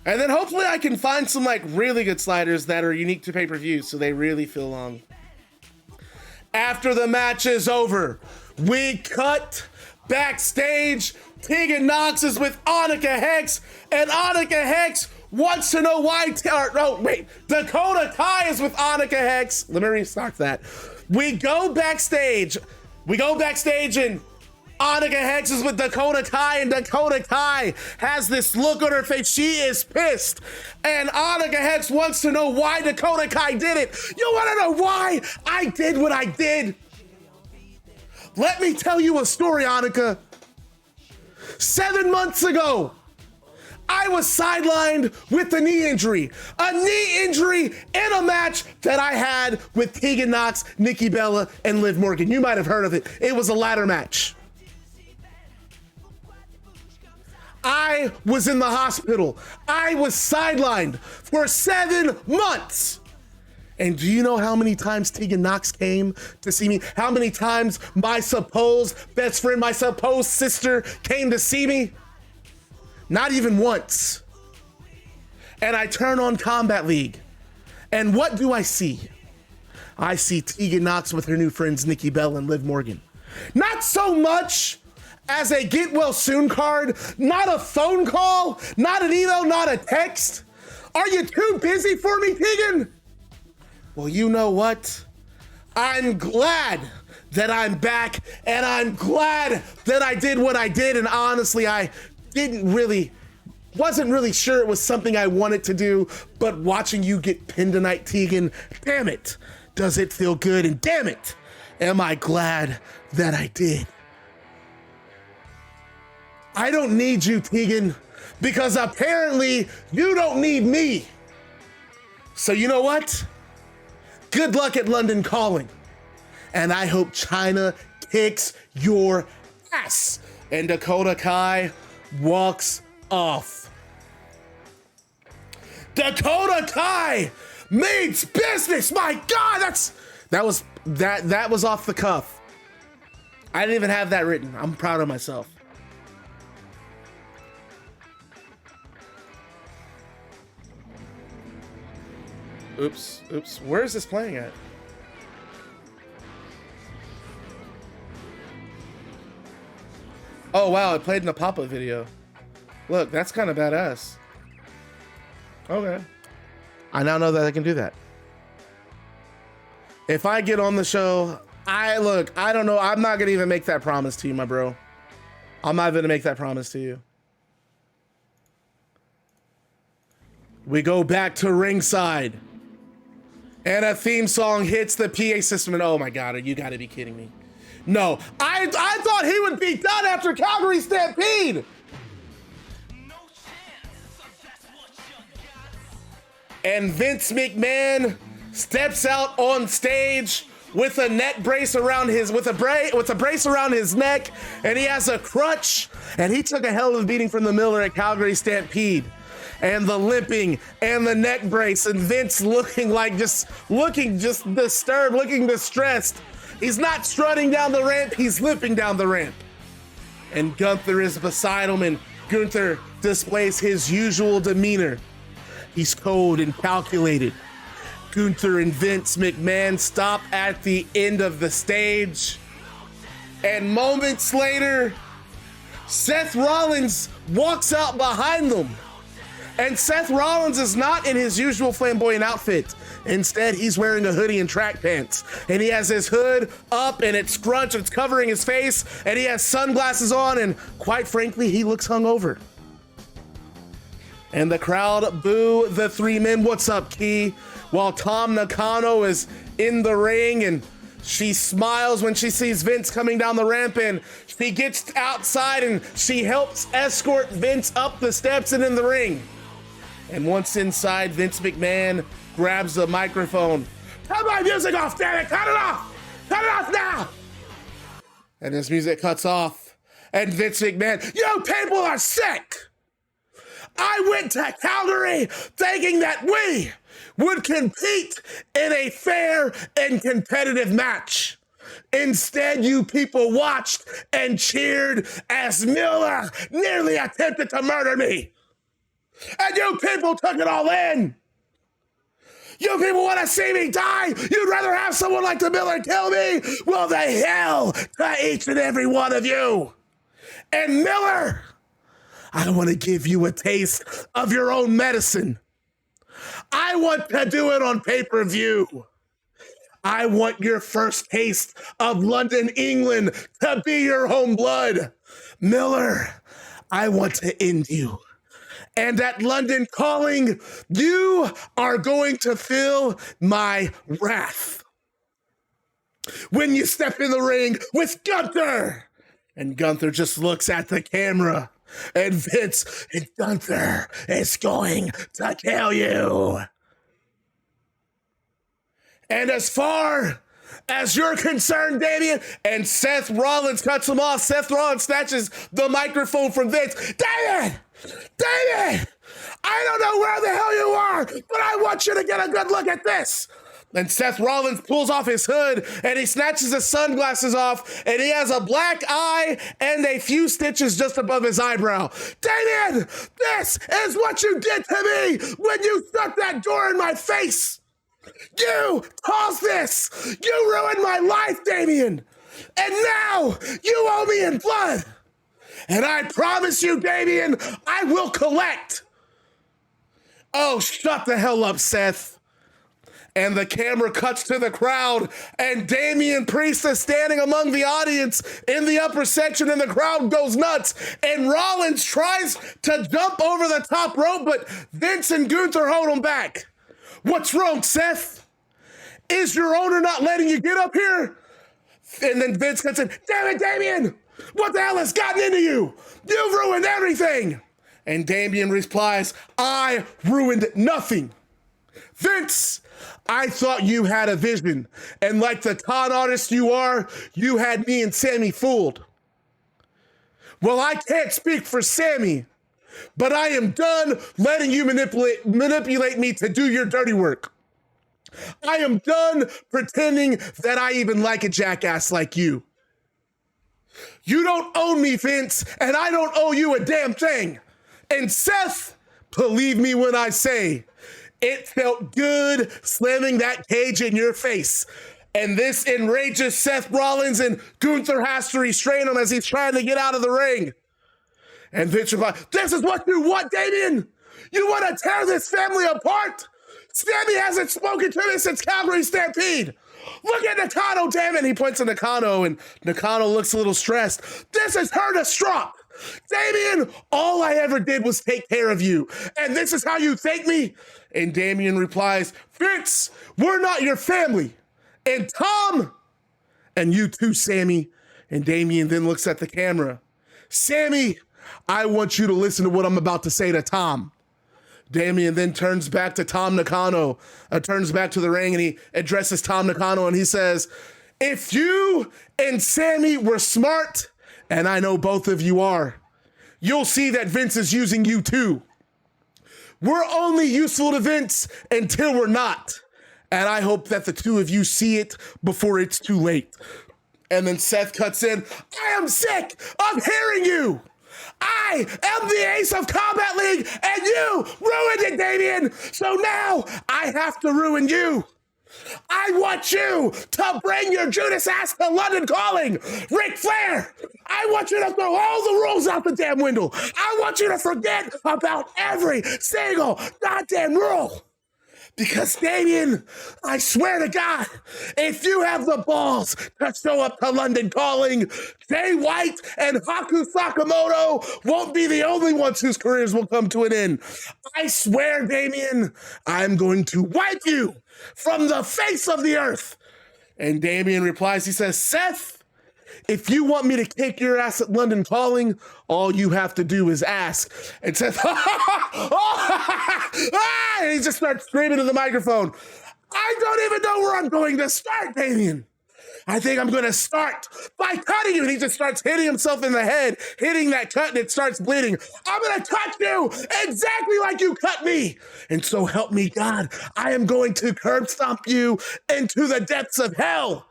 And then hopefully I can find some like really good sliders that are unique to pay-per-view so they really feel long. After the match is over, we cut backstage. Tegan Nox is with Annika Hex, and Annika Hex wants to know why. Dakota Kai is with Annika Hex. Let me restart that. We go backstage, and Annika Hex is with Dakota Kai, and Dakota Kai has this look on her face. She is pissed. And Annika Hex wants to know why Dakota Kai did it. You want to know why I did what I did? Let me tell you a story, Annika. 7 months ago, I was sidelined with a knee injury. A knee injury in a match that I had with Tegan Nox, Nikki Bella, and Liv Morgan. You might have heard of it. It was a ladder match. I was in the hospital. I was sidelined for 7 months. And do you know how many times Tegan Nox came to see me? How many times my supposed best friend, my supposed sister came to see me? Not even once. And I turn on Combat League. And what do I see? I see Tegan Nox with her new friends, Nikki Bella and Liv Morgan. Not so much as a get well soon card, not a phone call, not an email, not a text. Are you too busy for me, Tegan? Well, you know what? I'm glad that I'm back, and I'm glad that I did what I did, and honestly, I wasn't really sure it was something I wanted to do, but watching you get pinned tonight, Tegan, damn it, does it feel good, and damn it, am I glad that I did. I don't need you, Tegan, because apparently you don't need me. So you know what? Good luck at London Calling. And I hope Chyna kicks your ass. And Dakota Kai walks off. Dakota Kai means business. My God, that was off the cuff. I didn't even have that written. I'm proud of myself. Oops. Where is this playing at? Oh, wow, it played in a pop-up video. Look, that's kind of badass. Okay. I now know that I can do that. If I get on the show, I don't know. I'm not going to even make that promise to you, my bro. I'm not going to make that promise to you. We go back to ringside. And a theme song hits the PA system, and oh my God, you gotta be kidding me. No, I thought he would be done after Calgary Stampede. And Vince McMahon steps out on stage with a neck brace around his, with a brace around his neck, and he has a crutch, and he took a hell of a beating from the Miller at Calgary Stampede. And the limping and the neck brace, and Vince looking disturbed, looking distressed. He's not strutting down the ramp, he's limping down the ramp. And Gunther is beside him, and Gunther displays his usual demeanor. He's cold and calculated. Gunther and Vince McMahon stop at the end of the stage. And moments later, Seth Rollins walks out behind them. And Seth Rollins is not in his usual flamboyant outfit. Instead, he's wearing a hoodie and track pants. And he has his hood up and it's scrunched, it's covering his face, and he has sunglasses on, and quite frankly, he looks hungover. And the crowd boo the three men. What's up, Key? While Tam Nakano is in the ring, and she smiles when she sees Vince coming down the ramp, and she gets outside and she helps escort Vince up the steps and in the ring. And once inside, Vince McMahon grabs the microphone. Cut my music off, damn it! Cut it off! Cut it off now! And his music cuts off. And Vince McMahon, you people are sick! I went to Calgary thinking that we would compete in a fair and competitive match. Instead, you people watched and cheered as Miller nearly attempted to murder me. And you people took it all in. You people want to see me die? You'd rather have someone like the Miller kill me? Well, the hell to each and every one of you. And Miller, I want to give you a taste of your own medicine. I want to do it on pay-per-view. I want your first taste of London, England to be your home blood. Miller, I want to end you. And at London Calling, you are going to feel my wrath. When you step in the ring with Gunther. And Gunther just looks at the camera. And Vince, and Gunther is going to kill you. And as far as you're concerned, Damien, and Seth Rollins cuts him off. Seth Rollins snatches the microphone from Vince. Damien! Damien! I don't know where the hell you are, but I want you to get a good look at this. And Seth Rollins pulls off his hood and he snatches his sunglasses off and he has a black eye and a few stitches just above his eyebrow. Damien, this is what you did to me when you shut that door in my face. You caused this. You ruined my life, Damien. And now you owe me in blood. And I promise you, Damien, I will collect. Oh, shut the hell up, Seth. And the camera cuts to the crowd, and Damian Priest is standing among the audience in the upper section, and the crowd goes nuts. And Rollins tries to jump over the top rope, but Vince and Gunther hold him back. What's wrong, Seth? Is your owner not letting you get up here? And then Vince cuts in, damn it, Damian! What the hell has gotten into you? You've ruined everything! And Damian replies, I ruined nothing. Vince, I thought you had a vision, and like the con artist you are, you had me and Sammy fooled. Well, I can't speak for Sammy, but I am done letting you manipulate me to do your dirty work. I am done pretending that I even like a jackass like you. You don't own me, Vince, and I don't owe you a damn thing. And Seth, believe me when I say, it felt good slamming that cage in your face. And this enrages Seth Rollins, and Gunther has to restrain him as he's trying to get out of the ring. And Vince replies, this is what you want, Damien? You want to tear this family apart? Sammy hasn't spoken to me since Calgary Stampede. Look at Nakano, damn it. He points to Nakano, and Nakano looks a little stressed. This is her distraught. Damien, all I ever did was take care of you. And this is how you thank me? And Damien replies, Vince, we're not your family. And Tom, And you too, Sammy. And Damian then looks at the camera. Sammy, I want you to listen to what I'm about to say to Tom. Damian then turns back to Tam Nakano, turns back to the ring, and he addresses Tam Nakano, and he says, if you and Sammy were smart, and I know both of you are, you'll see that Vince is using you too. We're only useful to Vince until we're not. And I hope that the two of you see it before it's too late. And then Seth cuts in, I am sick of hearing you. I am the ace of Combat League, and you ruined it, Damian. So now I have to ruin you. I want you to bring your Judas ass to London Calling. Ric Flair, I want you to throw all the rules out the damn window. I want you to forget about every single goddamn rule. Because, Damian, I swear to God, if you have the balls to show up to London Calling, Jay White and Haku Sakamoto won't be the only ones whose careers will come to an end. I swear, Damian, I'm going to wipe you from the face of the earth. And Damian replies, he says, Seth, if you want me to kick your ass at London Calling, all you have to do is ask. And Seth, and he just starts screaming to the microphone. I don't even know where I'm going to start, Damian. I think I'm going to start by cutting you. And he just starts hitting himself in the head, hitting that cut, and it starts bleeding. I'm going to cut you exactly like you cut me. And so help me God, I am going to curb stomp you into the depths of hell.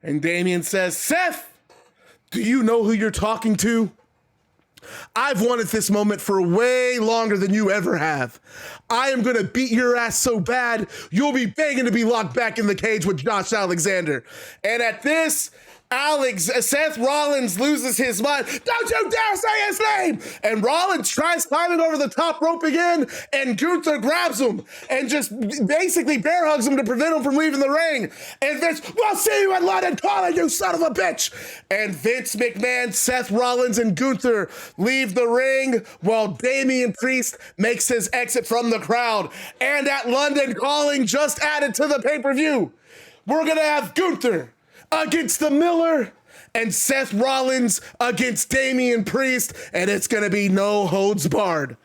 And Damian says, Seth, do you know who you're talking to? I've wanted this moment for way longer than you ever have. I am going to beat your ass so bad, you'll be begging to be locked back in the cage with Josh Alexander. And at this, Seth Rollins loses his mind. Don't you dare say his name! And Rollins tries climbing over the top rope again, and Gunther grabs him and just basically bear hugs him to prevent him from leaving the ring. And Vince, we'll see you in London Calling, you son of a bitch! And Vince McMahon, Seth Rollins, and Gunther leave the ring while Damian Priest makes his exit from the crowd. And at London Calling, just added to the pay-per-view, we're gonna have Gunther against the Miller and Seth Rollins against Damian Priest, and it's going to be no holds barred.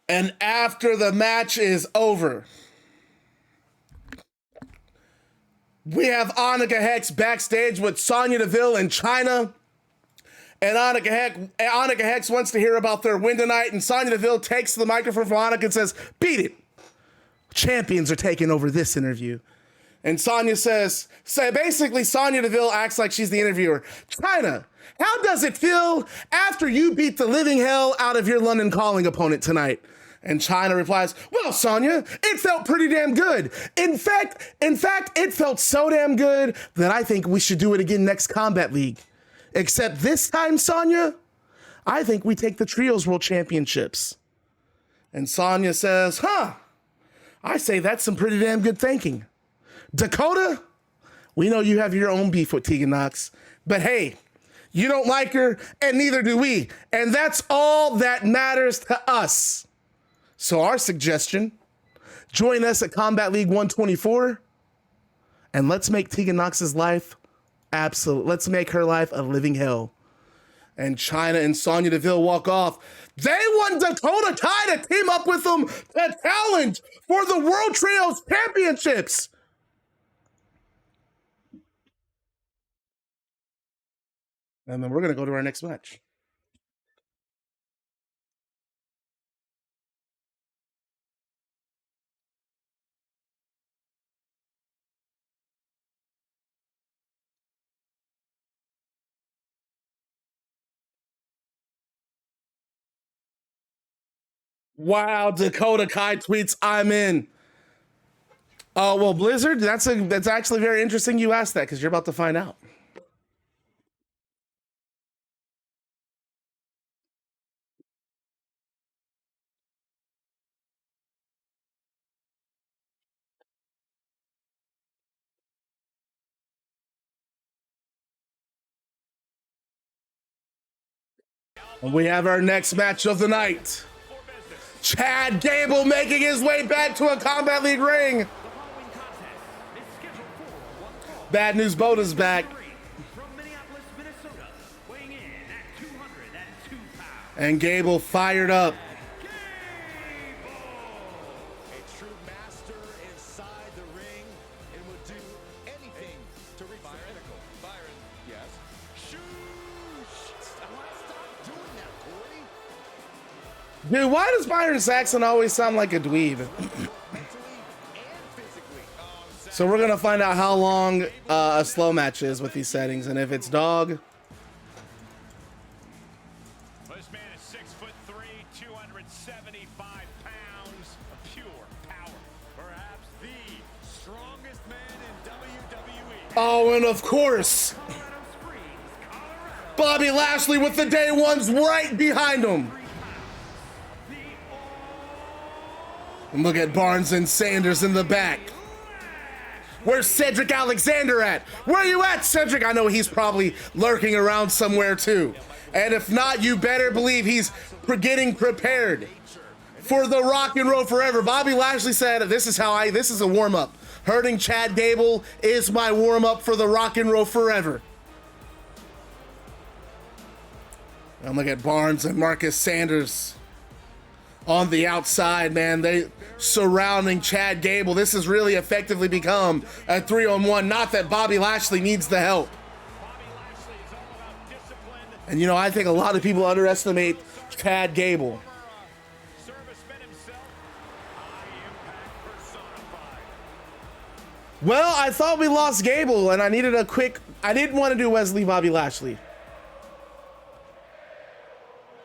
And after the match is over, we have Annika Hex backstage with Sonya Deville and Chyna. And Annika Hex wants to hear about their win tonight, and Sonya Deville takes the microphone from Annika and says, beat it. Champions are taking over this interview. And Sonya says, basically Sonya Deville acts like she's the interviewer. Chyna, how does it feel after you beat the living hell out of your London Calling opponent tonight? And Chyna replies, well, Sonya, it felt pretty damn good. In fact, it felt so damn good that I think we should do it again next Combat League. Except this time, Sonya, I think we take the Trios World Championships. And Sonya says, I say that's some pretty damn good thinking. Dakota, we know you have your own beef with Tegan Nox, but hey, you don't like her, and neither do we. And that's all that matters to us. So our suggestion, join us at Combat League 124, and let's make Tegan Nox's life absolute. Let's make her life a living hell. And Chyna and Sonya Deville walk off. They want Dakota Kai to team up with them to challenge for the World Trios Championships. And then we're going to go to our next match. Wow, Dakota Kai tweets, I'm in. Oh, well, Blizzard, that's actually very interesting you asked that, because you're about to find out. And we have our next match of the night. Chad Gable making his way back to a Combat League ring. Bad News Boda's back. And Gable fired up. A true master inside the ring and would do anything to reach the pinnacle. Byron, yes. Shoosh! I want to stop doing that, Corey. Dude, why does Byron Saxon always sound like a dweeb? Mentally and physically. So we're gonna find out how long a slow match is with these settings, and if it's dog. This man is 6'3", 275 pounds of pure power. Perhaps the strongest man in WWE. Oh, and of course, Bobby Lashley with the day ones right behind him. And look at Barnes and Sanders in the back. Where's Cedric Alexander at? Where are you at, Cedric? I know he's probably lurking around somewhere too. And if not, you better believe he's getting prepared for the Rock and Roll Forever. Bobby Lashley said, this is a warm-up. Hurting Chad Gable is my warm-up for the Rock and Roll Forever. And look at Barnes and Marcus Sanders on the outside, man. They surrounding Chad Gable. This has really effectively become a 3-on-1. Not that Bobby Lashley needs the help. And you know, I think a lot of people underestimate Chad Gable. Well, I thought we lost Gable, and I needed a quick. I didn't want to do Wesley Bobby Lashley.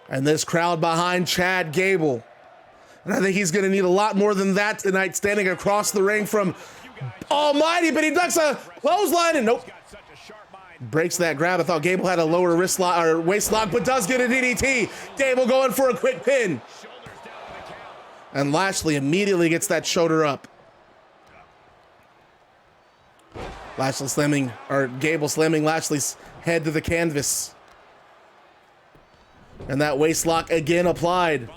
And this crowd behind Chad Gable. And I think he's going to need a lot more than that tonight, standing across the ring from Almighty, but he ducks a clothesline and nope. Breaks that grab. I thought Gable had a lower wrist lock or waist lock, but does get a DDT. Gable going for a quick pin. And Lashley immediately gets that shoulder up. Lashley slamming, or Gable slamming Lashley's head to the canvas. And that waist lock again applied.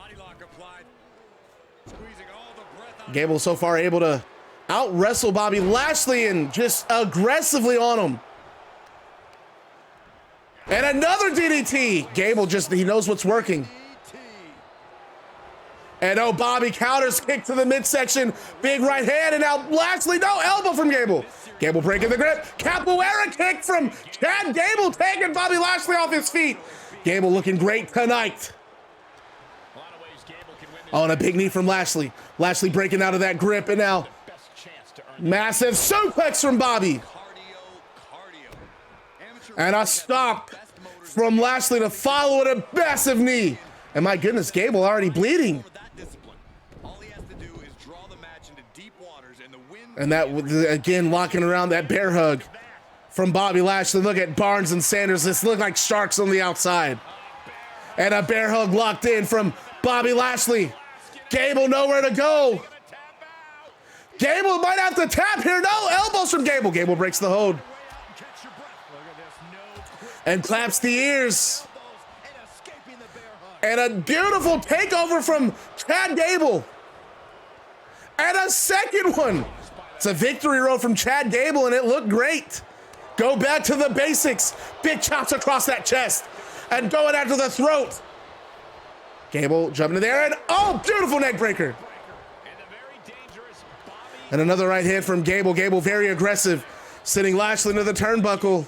Gable so far able to out wrestle Bobby Lashley and just aggressively on him. And another DDT. Gable he knows what's working. And oh, Bobby counters kick to the midsection. Big right hand, and now Lashley, no elbow from Gable. Gable breaking the grip. Capoeira kick from Chad Gable, taking Bobby Lashley off his feet. Gable looking great tonight. Oh, and a big knee from Lashley. Lashley breaking out of that grip, and now massive suplex from Bobby. And a stop from Lashley to follow it, a massive knee. And my goodness, Gable already bleeding. And that, again, locking around that bear hug from Bobby Lashley. Look at Barnes and Sanders. This look like sharks on the outside. And a bear hug locked in from Bobby Lashley. Gable nowhere to go. Gable might have to tap here. No, elbows from Gable. Gable breaks the hold. And claps the ears. And a beautiful takeover from Chad Gable. And a second one. It's a victory roll from Chad Gable, and it looked great. Go back to the basics. Big chops across that chest. And going after the throat. Gable jumping in there, and oh, beautiful neck breaker. And another right hand from Gable. Gable very aggressive, sending Lashley into the turnbuckle.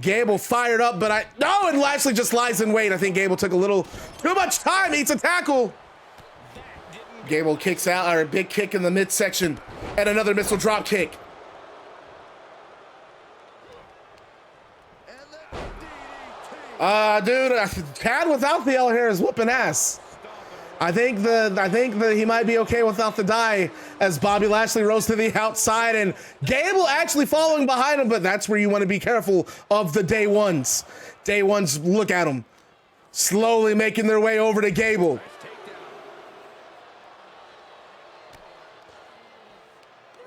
Gable fired up, but and Lashley just lies in wait. I think Gable took a little too much time, eats a tackle. Gable kicks out, or a big kick in the midsection, and another missile drop kick. Dude, Chad without the L hair is whooping ass. I think that he might be okay without the dye, as Bobby Lashley rose to the outside and Gable actually following behind him, but that's where you want to be careful of the day ones. Day ones, look at them, slowly making their way over to Gable.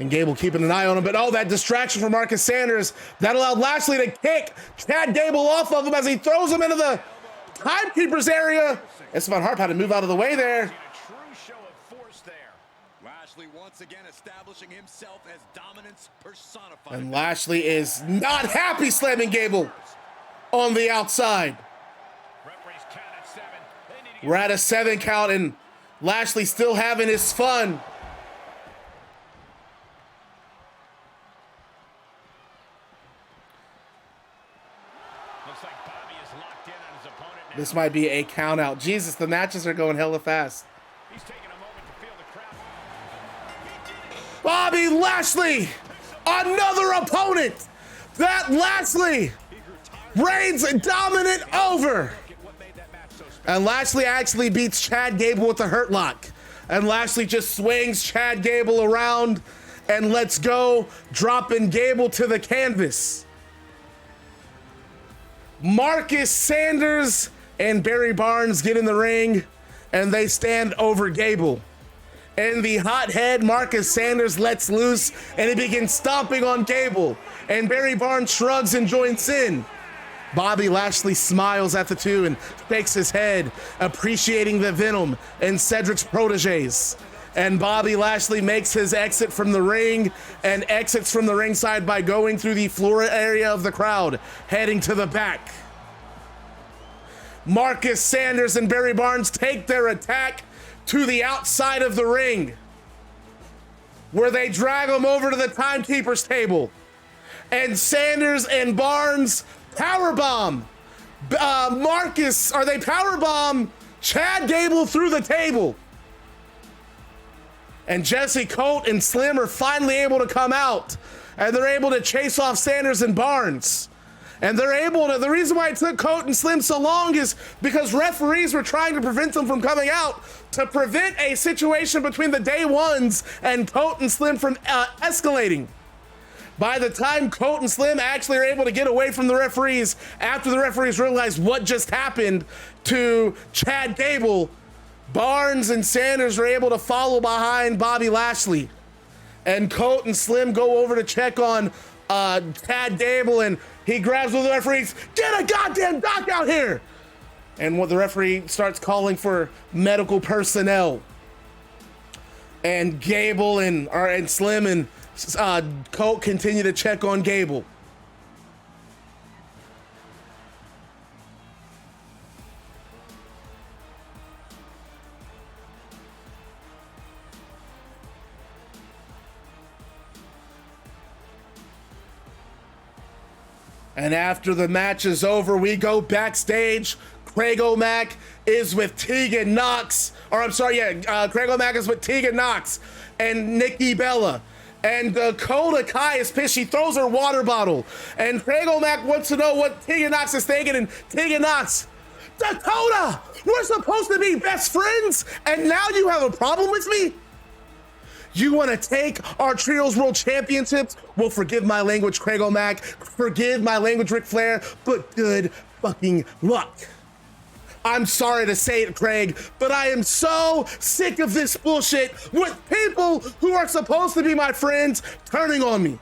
And Gable keeping an eye on him, but oh, that distraction from Marcus Sanders, that allowed Lashley to kick Chad Gable off of him as he throws him into the timekeeper's area. Esteban Harp had to move out of the way there. Lashley once again establishing himself as dominance personified. And Lashley is not happy slamming Gable on the outside. Referees count at 7. They need to We're at a 7 count and Lashley still having his fun. Looks like Bobby is locked in on his opponent now. This might be a count out. Jesus, the matches are going hella fast. He's taking a moment to feel the crowd. Bobby Lashley, another opponent that Lashley reigns dominant over. And Lashley actually beats Chad Gable with the Hurt Lock. And Lashley just swings Chad Gable around and lets go, dropping Gable to the canvas. Marcus Sanders and Barry Barnes get in the ring and they stand over Gable. And the hothead Marcus Sanders lets loose and he begins stomping on Gable. And Barry Barnes shrugs and joins in. Bobby Lashley smiles at the two and shakes his head, appreciating the venom in Cedric's proteges. And Bobby Lashley makes his exit from the ring and exits from the ringside by going through the floor area of the crowd, heading to the back. Marcus Sanders and Barry Barnes take their attack to the outside of the ring, where they drag him over to the timekeeper's table. And Sanders and Barnes powerbomb they powerbomb Chad Gable through the table. And Jesse Colt and Slim are finally able to come out, and they're able to chase off Sanders and Barnes. And they're able to, the reason why it took Colt and Slim so long is because referees were trying to prevent them from coming out to prevent a situation between the Day Ones and Colt and Slim from escalating. By the time Colt and Slim actually are able to get away from the referees, after the referees realized what just happened to Chad Gable, Barnes and Sanders are able to follow behind Bobby Lashley. And Colt and Slim go over to check on Chad Gable, and he grabs one of the referees, "Get a goddamn doc out here!" And what the referee starts calling for medical personnel. And Gable and Slim and Colt continue to check on Gable. And after the match is over, we go backstage. Craig O'Mac is with Tegan Nox. Craig O'Mac is with Tegan Nox and Nikki Bella. And Dakota Kai is pissed. She throws her water bottle. And Craig O'Mac wants to know what Tegan Nox is thinking. And Tegan Nox, "Dakota, we're supposed to be best friends, and now you have a problem with me? You want to take our Trios World Championships?" Well, forgive my language, Craig O'Mac. Forgive my language, Ric Flair. But good fucking luck. I'm sorry to say it, Craig, but I am so sick of this bullshit with people who are supposed to be my friends turning on me.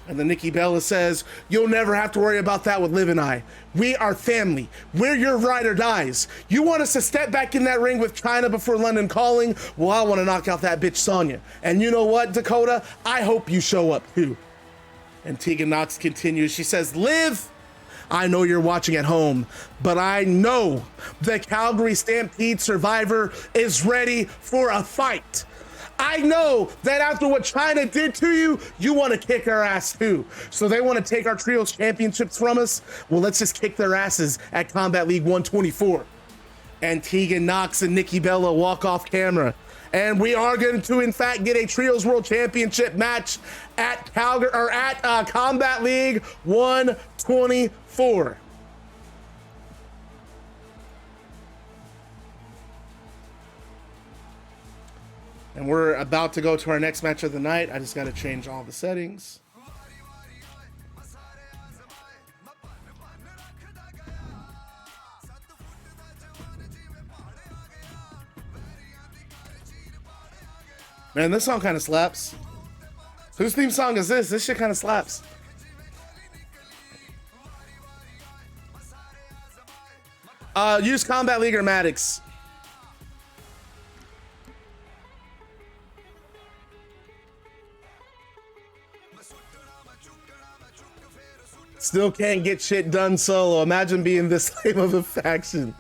And then Nikki Bella says, "You'll never have to worry about that with Liv and I. We are family. We're your ride or dies. You want us to step back in that ring with Chyna before London Calling? Well, I want to knock out that bitch Sonya. And you know what, Dakota? I hope you show up too." And Tegan Nox continues. She says, "Liv, I know you're watching at home, but I know the Calgary Stampede survivor is ready for a fight. I know that after what Chyna did to you, you want to kick our ass too. So they want to take our Trios Championships from us? Well, let's just kick their asses at Combat League 124. And Tegan Nox and Nikki Bella walk off camera. And we are going to, in fact, get a Trios World Championship match at Combat League 124. And we're about to go to our next match of the night. I just got to change all the settings. Man, this song kind of slaps. Whose theme song is this? This shit kind of slaps. Use Combat League or Maddox. Still can't get shit done solo. Imagine being this lame of a faction.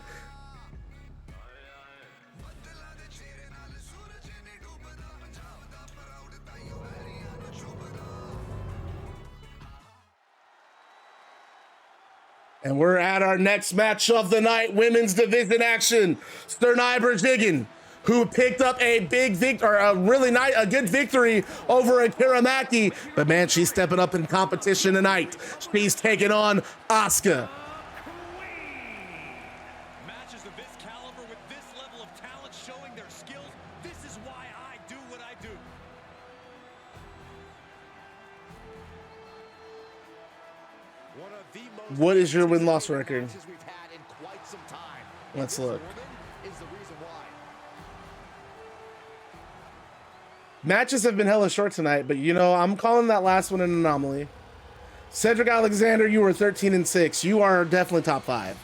And we're at our next match of the night, women's division action. Sarnai Borjigin, who picked up a big victory, or a good victory over Akira Maki. But man, she's stepping up in competition tonight. She's taking on Asuka. Matches of this caliber with this level of talent showing their skills. This is why I do what I do. One of the most What is your win-loss record? matches we've had in quite some time. Let's This look. woman is the reason why. Matches have been hella short tonight, but you know, I'm calling that last one an anomaly. Cedric Alexander, you were 13-6. You are definitely top 5.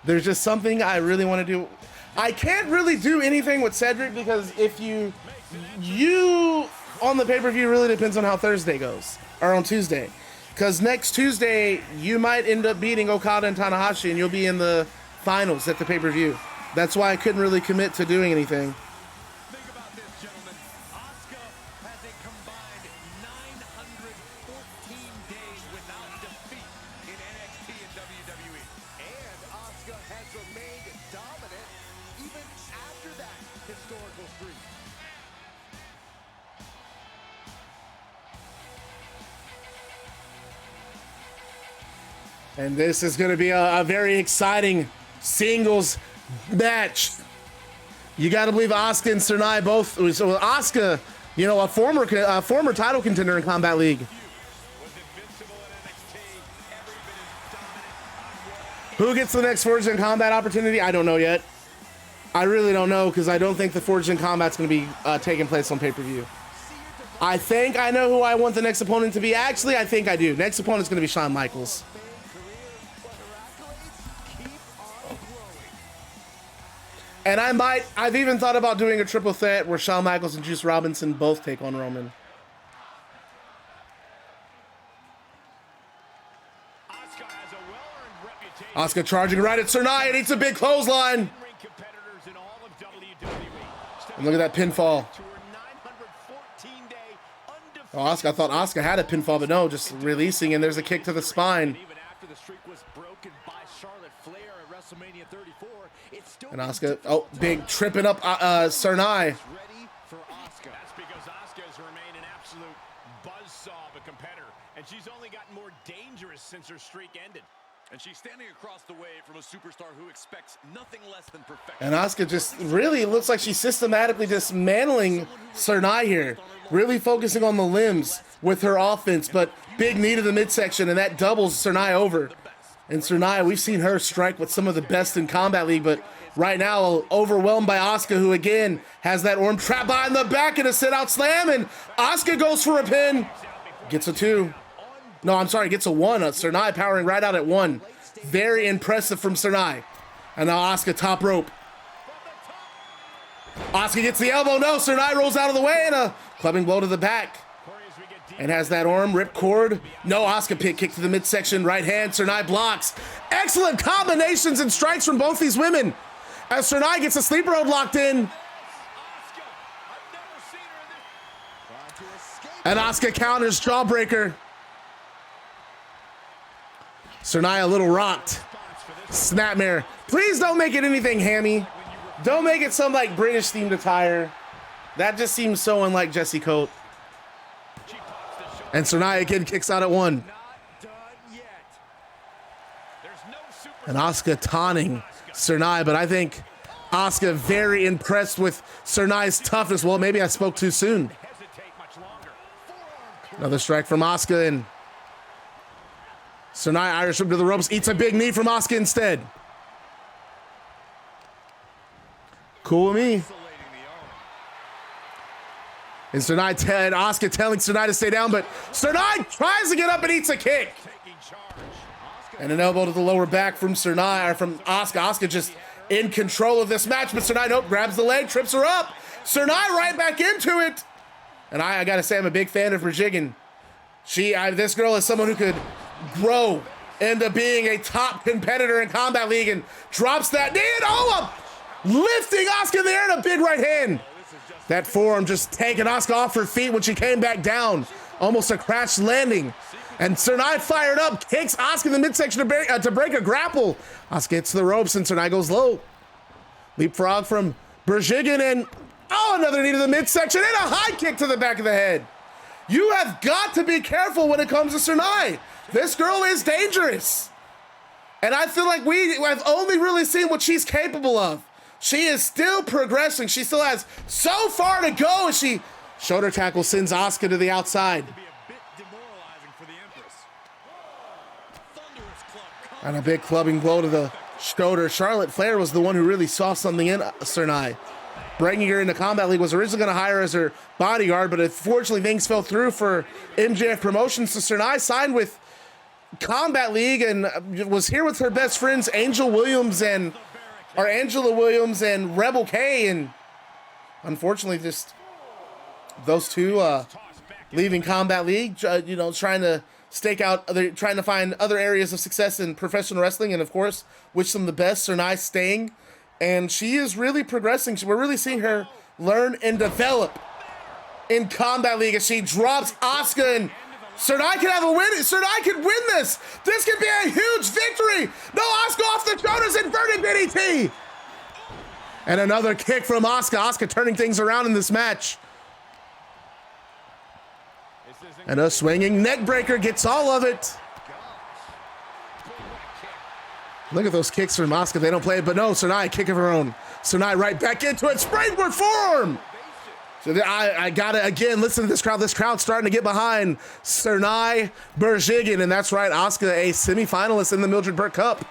There's just something I really want to do. I can't really do anything with Cedric because if you on the pay-per-view really depends on how Thursday goes, or on Tuesday. Because next Tuesday, you might end up beating Okada and Tanahashi, and you'll be in the finals at the pay-per-view. That's why I couldn't really commit to doing anything. Think about this, gentlemen. Asuka has a combined 914 days without defeat in NXT and WWE. And Asuka has remained dominant even after that historical streak. And this is going to be a very exciting singles match. You got to believe Asuka and Sarnai both. So Asuka, you know, a former title contender in Combat League. Was invincible in NXT. Every bit as dominant on Raw. Who gets the next Forged in Combat opportunity? I don't know yet. I really don't know because I don't think the Forged in Combat's going to be taking place on pay-per-view. I think I know who I want the next opponent to be. Actually, I think I do. Next opponent's going to be Shawn Michaels. And I've even thought about doing a triple threat where Shawn Michaels and Juice Robinson both take on Roman. Asuka has a well-earned reputation. Asuka charging right at Sarnai, and it's a big clothesline. Ring competitors in all of WWE. And look at that pinfall. To her 914-day undefeated. Oh, Asuka, I thought Asuka had a pinfall, but no, just releasing, and there's a kick to the spine. Even after the streak was broken by Charlotte Flair at WrestleMania 34, it still And Asuka, oh, big tripping up Sarnai. ready for Asuka. That's because Asuka has remained an absolute buzzsaw of a competitor, and she's only gotten more dangerous since her streak ended. And she's standing across the way from a superstar who expects nothing less than perfection. And Asuka just really looks like she's systematically dismantling Sarnai here. Really focusing on the limbs with her offense, but big knee to the midsection, and that doubles Sarnai over. And Sarnai, we've seen her strike with some of the best in Combat League, but right now overwhelmed by Asuka, who again has that arm trap behind the back and a sit-out slam, and Asuka goes for a pin. Gets a 2. No, I'm sorry, gets a 1. Sarnai powering right out at 1. Very impressive from Sarnai. And now Asuka top rope. Asuka gets the elbow. No, Sarnai rolls out of the way and a clubbing blow to the back. And has that arm ripcord. No, Asuka kick to the midsection. Right hand, Sarnai blocks. Excellent combinations and strikes from both these women. As Sarnai gets a sleeper hold locked in. And Asuka counters jawbreaker. Sarnai a little rocked. Snapmare. Please don't make it anything hammy. Don't make it some like British themed attire. That just seems so unlike Jesse Coate. And Sarnai again kicks out at 1. And Asuka taunting Sarnai, but I think Asuka very impressed with Sarnai's toughness. Well, maybe I spoke too soon. Another strike from Asuka, and Sarnai Irish whip to the ropes, eats a big knee from Asuka instead. Cool with me. And Asuka telling Sarnai to stay down, but Sarnai tries to get up and eats a kick. And an elbow to the lower back from Sarnai, or from Asuka. Asuka just in control of this match, but Sarnai, nope, grabs the leg, trips her up. Sarnai right back into it. And I gotta say, I'm a big fan of Borjigin. This girl is someone who could grow into being a top competitor in Combat League, and drops that knee, and lifting Asuka in the air in a big right hand. That forearm just taking Asuka off her feet when she came back down. Almost a crash landing. And Sarnai fired up, kicks Asuka in the midsection to break a grapple. Asuka hits the ropes and Sarnai goes low. Leapfrog from Borjigin, and another knee to the midsection and a high kick to the back of the head. You have got to be careful when it comes to Sarnai. This girl is dangerous. And I feel like we have only really seen what she's capable of. She is still progressing. She still has so far to go as she shoulder tackle sends Asuka to the outside. And a big clubbing blow to the shoulder. Charlotte Flair was the one who really saw something in Sarnai. Bringing her into Combat League, was originally going to hire her as her bodyguard, but unfortunately things fell through for MJF Promotions. So Sarnai signed with Combat League and was here with her best friends Angela Williams and Rebel K, and unfortunately just those two leaving Combat League, trying to trying to find other areas of success in professional wrestling, and of course wish them the best. Sarnai staying, and she is really progressing. We're really seeing her learn and develop in Combat League as she drops Asuka, and Sarnai can have a win. Sarnai can win this. This could be a huge victory. No, Asuka off the shoulders, inverted DDT. And another kick from Asuka. Asuka turning things around in this match. And a swinging neck breaker gets all of it. Look at those kicks from Asuka. They don't play it, but no, Sarnai, kick of her own. Sarnai right back into it. Springboard forearm. So I gotta, again, listen to this crowd. This crowd's starting to get behind Sarnai Borjigin, and that's right, Asuka, a semifinalist in the Mildred Burke Cup,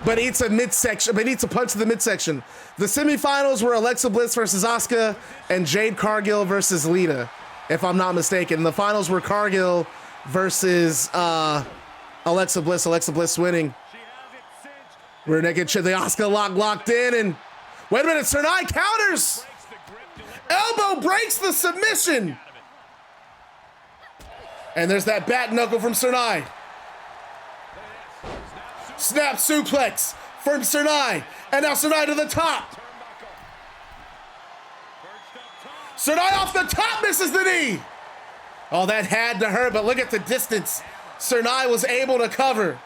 but eats a punch to the midsection. The semifinals were Alexa Bliss versus Asuka and Jade Cargill versus Lita, if I'm not mistaken. The finals were Cargill versus Alexa Bliss. Alexa Bliss winning. We're naked. The Asuka locked in, and wait a minute, Sarnai counters. Elbow breaks the submission. And there's that back knuckle from Sarnai. Snap suplex from Sarnai. And now Sarnai to the top. Sarnai off the top, misses the knee. Oh, that had to hurt, but look at the distance Sarnai was able to cover.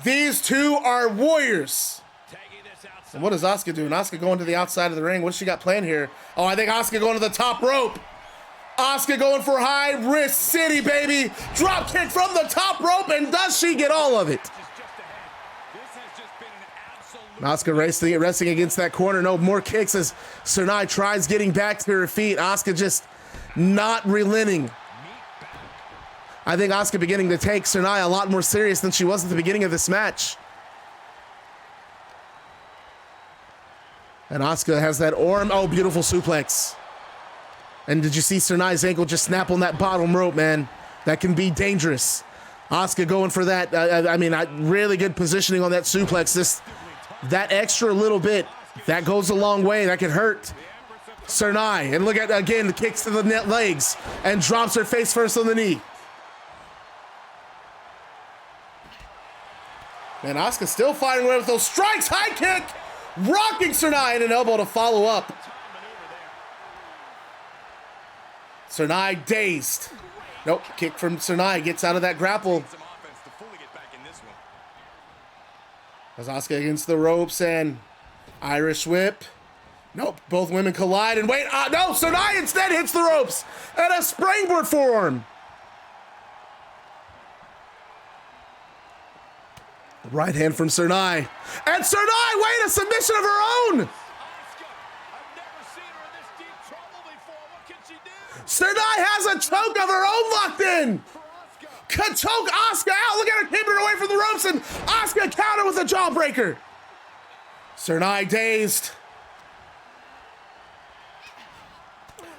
These two are warriors. And what is Asuka doing? Asuka going to the outside of the ring. What does she got planned here? Oh, I think Asuka going to the top rope. Asuka going for high risk city, baby. Drop kick from the top rope, and does she get all of it? Asuka resting against that corner. No more kicks as Sarnai tries getting back to her feet. Asuka just not relenting. I think Asuka beginning to take Sarnai a lot more serious than she was at the beginning of this match. And Asuka has that arm. Oh, beautiful suplex. And did you see Sarnai's ankle just snap on that bottom rope, man? That can be dangerous. Asuka going for that. Really good positioning on that suplex. That extra little bit, that goes a long way. That could hurt Sarnai. And look at, again, the kicks to the net legs and drops her face first on the knee. And Asuka still fighting away with those strikes. High kick. Rocking Sarnai and an elbow to follow up. Sarnai dazed. Nope, kick from Sarnai gets out of that grapple. As Asuka against the ropes and Irish whip. Nope, both women collide and wait. No, Sarnai instead hits the ropes and a springboard forearm. Right hand from Sarnai. And Sarnai, wait, a submission of her own. Sarnai has a choke of her own locked in. Could choke Asuka out. Look at her keeping her away from the ropes, and Asuka counter with a jawbreaker. Sarnai dazed.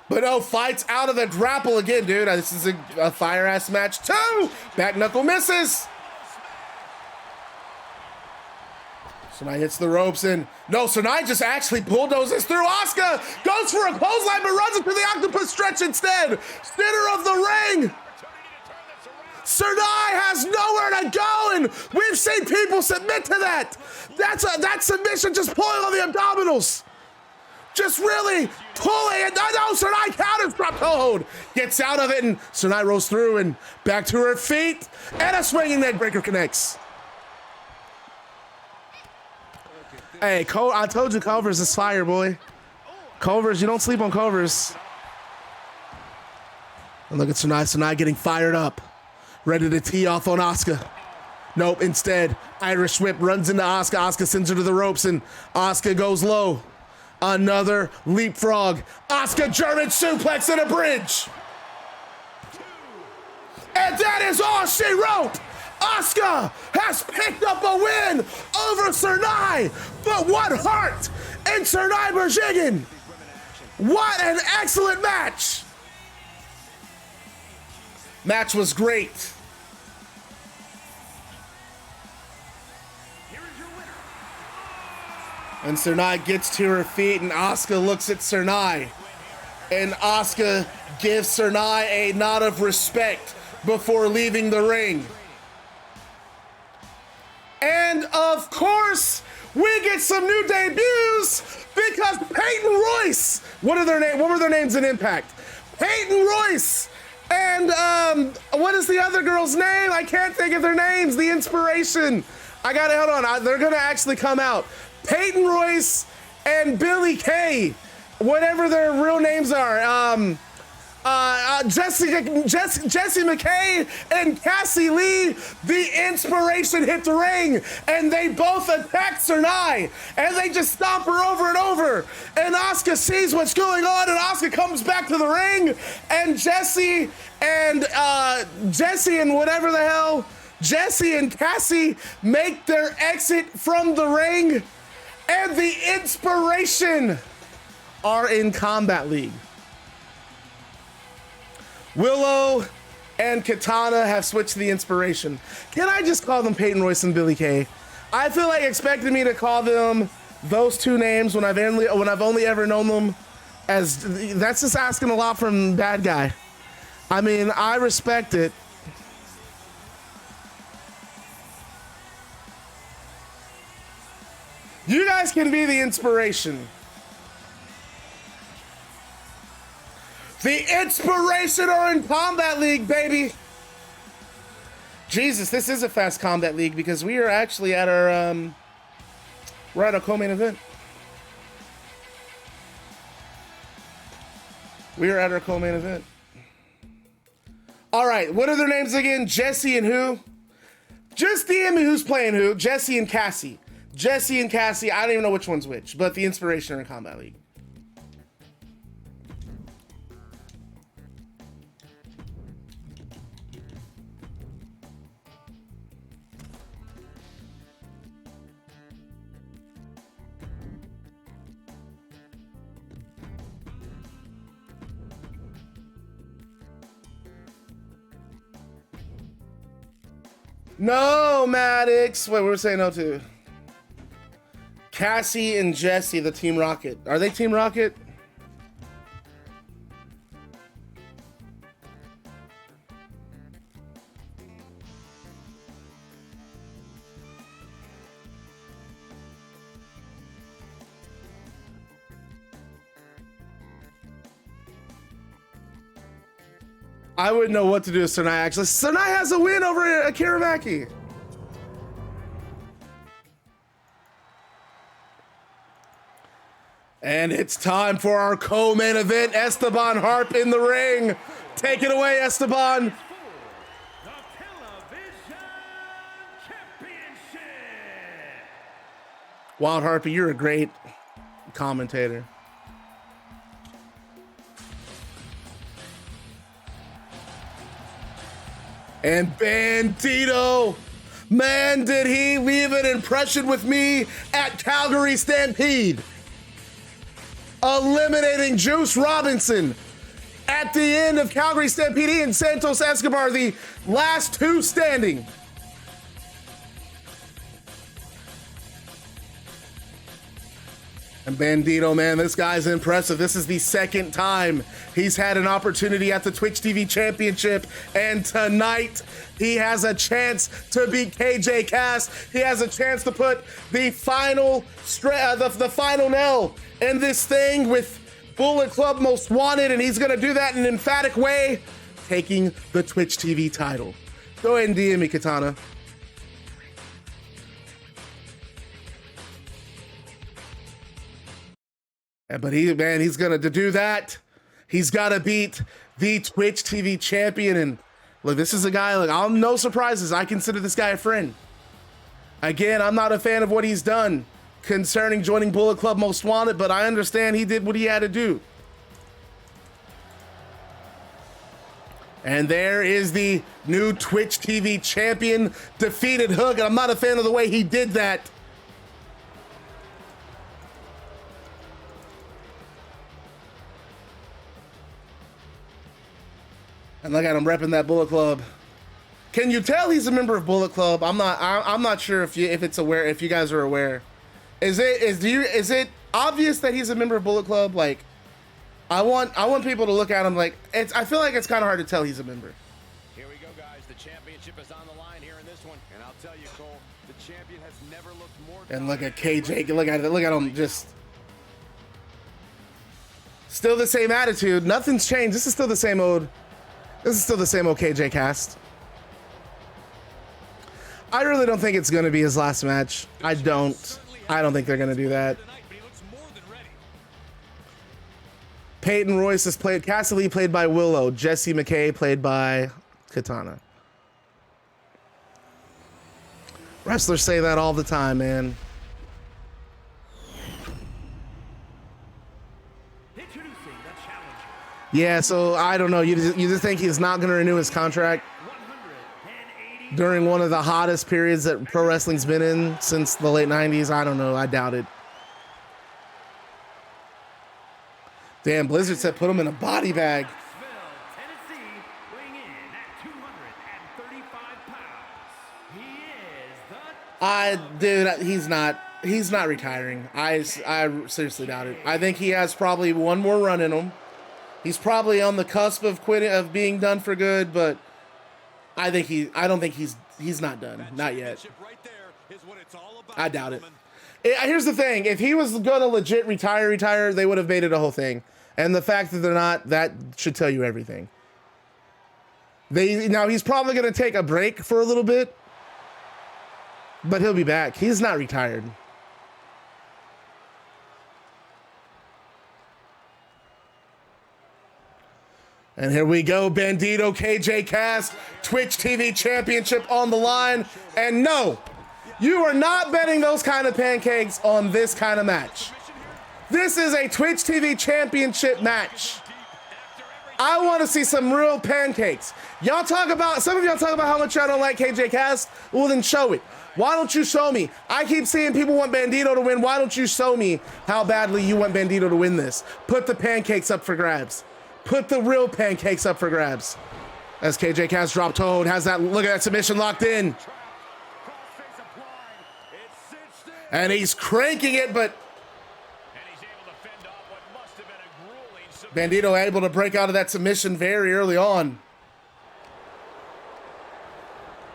But no, fights out of the grapple again, dude. This is a fire-ass match too. Back knuckle misses. Sarnai hits the ropes and no, Sarnai just actually bulldozes through. Asuka goes for a clothesline but runs into the octopus stretch instead. Center of the ring. Sarnai has nowhere to go, and we've seen people submit to that. That submission just pulling on the abdominals. Just really pulling it. No, Sarnai counters, drop toe hold. Gets out of it, and Sarnai rolls through and back to her feet. And a swinging neck breaker connects. Hey, I told you Culver's is fire, boy. Culver's, you don't sleep on Culver's. And look at Sarnai getting fired up. Ready to tee off on Asuka. Nope, instead, Irish whip runs into Asuka. Asuka sends her to the ropes, and Asuka goes low. Another leapfrog. Asuka German suplex and a bridge. And that is all she wrote. Asuka has picked up a win over Sarnai. But what heart in Sarnai Borjigin. What an excellent match. Match was great. And Sarnai gets to her feet, and Asuka looks at Sarnai. And Asuka gives Sarnai a nod of respect before leaving the ring. And of course, we get some new debuts because Peyton Royce, what were their names in Impact? Peyton Royce and what is the other girl's name? I can't think of their names. The Inspiration. Hold on. They're gonna actually come out. Peyton Royce and Billy Kay, whatever their real names are. Jesse McKay and Cassie Lee, the Inspiration hit the ring, and they both attack Sarnai, and they just stomp her over and over. And Asuka sees what's going on, and Asuka comes back to the ring, and Jesse and Cassie make their exit from the ring, and the Inspiration are in Combat League. Willow and Katana have switched to the Inspiration. Can I just call them Peyton Royce and Billy Kay? I feel like expecting me to call them those two names when I've only ever known them as, that's just asking a lot from Bad Guy. I mean, I respect it. You guys can be the Inspiration. The Inspiration are in Combat League, baby. Jesus, this is a fast Combat League because we are actually at our we're at our co-main event. We are at our co-main event. All right, what are their names again? Jesse and who? Just DM me who's playing who. Jesse and Cassie. Jesse and Cassie, I don't even know which one's which, but the Inspiration are in Combat League. No, Maddox. Wait, what were we saying no to? Cassie and Jesse, the Team Rocket. Are they Team Rocket? I wouldn't know what to do with Sarnai, actually. Sarnai has a win over Akira Maki. And it's time for our co-main event. Esteban Harp in the ring. Take it away, Esteban. The Television Championship. Wild Harpy, you're a great commentator. And Bandido, man, did he leave an impression with me at Calgary Stampede. Eliminating Juice Robinson at the end of Calgary Stampede and Santos Escobar, the last two standing. Bandido, man, this guy's impressive. This is the second time he's had an opportunity at the Twitch TV Championship, and tonight he has a chance to beat KJ Cass. He has a chance to put the final the final nail in this thing with Bullet Club Most Wanted, and he's gonna do that in an emphatic way, taking the Twitch TV title. Go ahead and DM me, Katana. But he's gonna do that. He's gotta beat the Twitch TV champion. And look, this is a guy, like, I'm no surprises. I consider this guy a friend. Again, I'm not a fan of what he's done concerning joining Bullet Club Most Wanted, but I understand he did what he had to do. And there is the new Twitch TV champion, defeated Hook. And I'm not a fan of the way he did that. And look at him repping that Bullet Club. Can you tell he's a member of Bullet Club? I'm not sure if you guys are aware. Is it obvious that he's a member of Bullet Club? Like, I want people to look at him like I feel like it's kind of hard to tell he's a member. Here we go, guys. The championship is on the line here in this one, and I'll tell you, Cole, the champion has never looked more. And look at KJ. Look at him, just still the same attitude. Nothing's changed. This is still the same old. This is still the same old KJ cast. I really don't think it's going to be his last match. I don't think they're going to do that. Peyton Royce is played, Cassidy played by Willow, Jesse McKay played by Katana. Wrestlers say that all the time, man. Yeah, so I don't know. You just think he's not going to renew his contract during one of the hottest periods that pro wrestling's been in since the late 90s? I don't know. I doubt it. Damn, Blizzard said put him in a body bag. Dude, he's not retiring. I seriously doubt it. I think he has probably one more run in him. He's probably on the cusp of quitting, of being done for good, but I don't think he's not done. Not yet. I doubt it. Here's the thing. If he was going to legit retire, they would have made it a whole thing. And the fact that they're not, that should tell you everything. Now he's probably going to take a break for a little bit, but he'll be back. He's not retired. And here we go, Bandido, KJ Cass, Twitch TV Championship on the line. And no, you are not betting those kind of pancakes on this kind of match. This is a Twitch TV Championship match. I want to see some real pancakes. Some of y'all talk about how much y'all don't like KJ Cass. Well, then show it. Why don't you show me? I keep seeing people want Bandido to win. Why don't you show me how badly you want Bandido to win this? Put the pancakes up for grabs. Put the real pancakes up for grabs. As KJ Cass drop toe has that, look at that submission locked in. And he's cranking it, but Bandido able to break out of that submission very early on.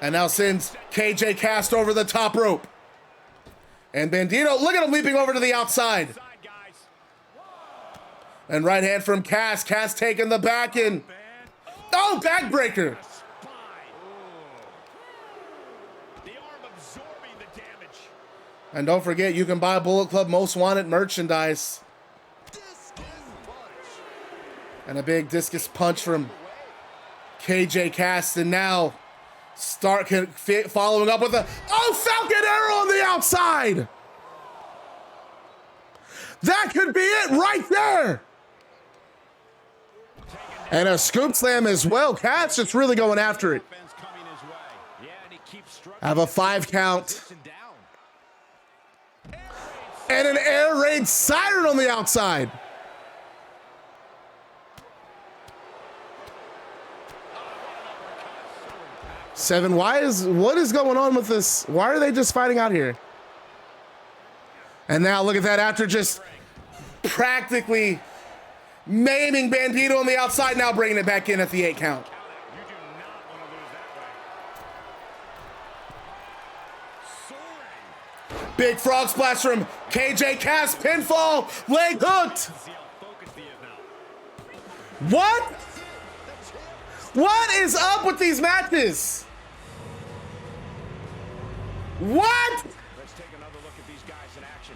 And now sends KJ Cass over the top rope. And Bandido, look at him leaping over to the outside. And right hand from Cass. Cass taking the back in. Oh, backbreaker. And don't forget, you can buy Bullet Club Most Wanted merchandise. And a big discus punch from KJ Cass. And now following up with a Falcon Arrow on the outside. That could be it right there. And a scoop slam as well. Cass just really going after it. Have a 5 count. And an air raid siren on the outside. Seven, what is going on with this? Why are they just fighting out here? And now look at that, after just practically maiming Bandido on the outside, now bringing it back in at the 8 count. You do not want to lose that way. Soaring. Big frog splash from KJ Cass, pinfall, leg hooked. See how focused he is now. What? What is up with these matches? What? Let's take another look at these guys in action.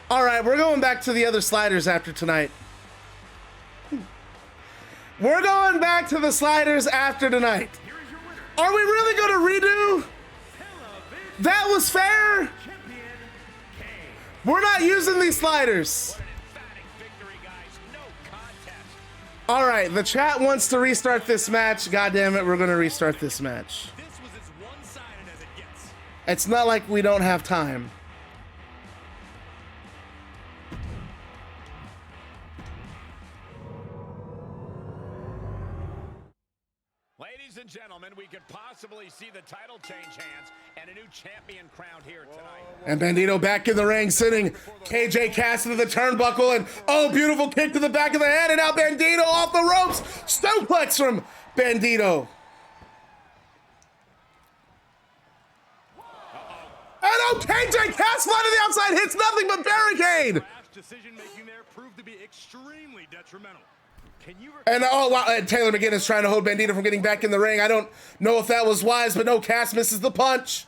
All right, we're going back to the other sliders after tonight. We're going back to the sliders after tonight. Are we really going to redo? That was fair. We're not using these sliders. Emphatic victory, guys. No contest. All right, the chat wants to restart this match. God damn it, we're going to restart this match. This was as one-sided as it gets. It's not like we don't have time. Ladies and gentlemen, we could possibly see the title change hands and a new champion crowned here tonight. And Bandido back in the ring, sitting KJ Cass into the turnbuckle, and oh, beautiful kick to the back of the head, and now Bandido off the ropes. Suplex from Bandido. And oh, KJ Cass flying to the outside, hits nothing but barricade. Last decision making there proved to be extremely detrimental. Can you And oh, wow, Taylor McGinnis trying to hold Bandido from getting back in the ring. I don't know if that was wise, but no, Cass misses the punch.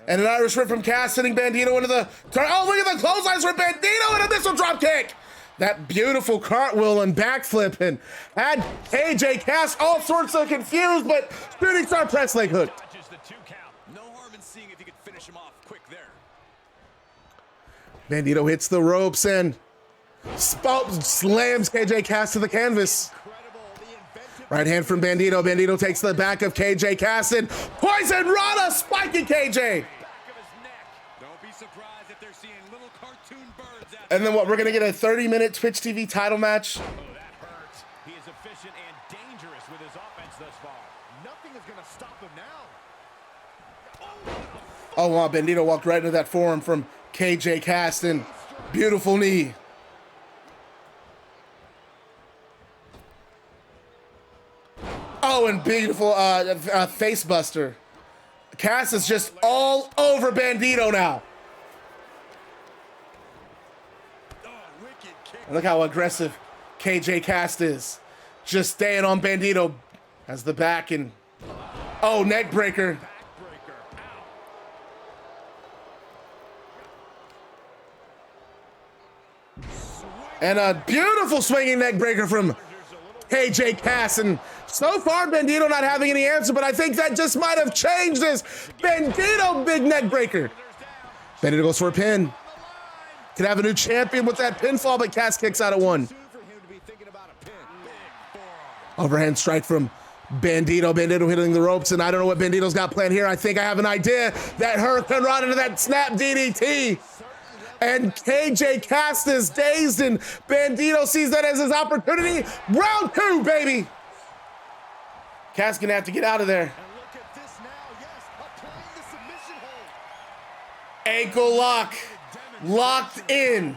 And an Irish whip from Cass, sending Bandido into the turn. Oh, look at the clotheslines from Bandido and a missile drop kick. That beautiful cartwheel and backflip and had KJ Cass all sorts of confused, but shooting star press leg hook. dodges the 2 count? No harm in seeing if you could finish him off quick there. Bandido hits the ropes and slams KJ Cass to the canvas. Right hand from Bandido. Bandido takes the back of KJ Cass and Poison Rana spiking KJ. Back of his neck. Don't be surprised if they're seeing little cartoon birds out And then what? We're gonna get a 30-minute Twitch TV title match. Oh, that hurts. He is efficient and dangerous with his offense thus far. Nothing is going to stop him now. Oh wow, Bandido walked right into that forearm from KJ Cass and beautiful knee. Oh, and beautiful face buster. Cass is just all over Bandido now. Look how aggressive KJ Cass is. Just staying on Bandido as the back and oh, neck breaker. And a beautiful swinging neck breaker from KJ Cass. And so far, Bandido not having any answer, but I think that just might have changed this. Bandido, big neck breaker. Bandido goes for a pin. Could have a new champion with that pinfall, but Cass kicks out at 1. Overhand strike from Bandido. Bandido hitting the ropes, and I don't know what Bandido's got planned here. I think I have an idea. That Hurricane Run into that snap DDT. And KJ Cass is dazed, and Bandido sees that as his opportunity. Round 2, baby. Cass gonna have to get out of there. Ankle lock. Locked in.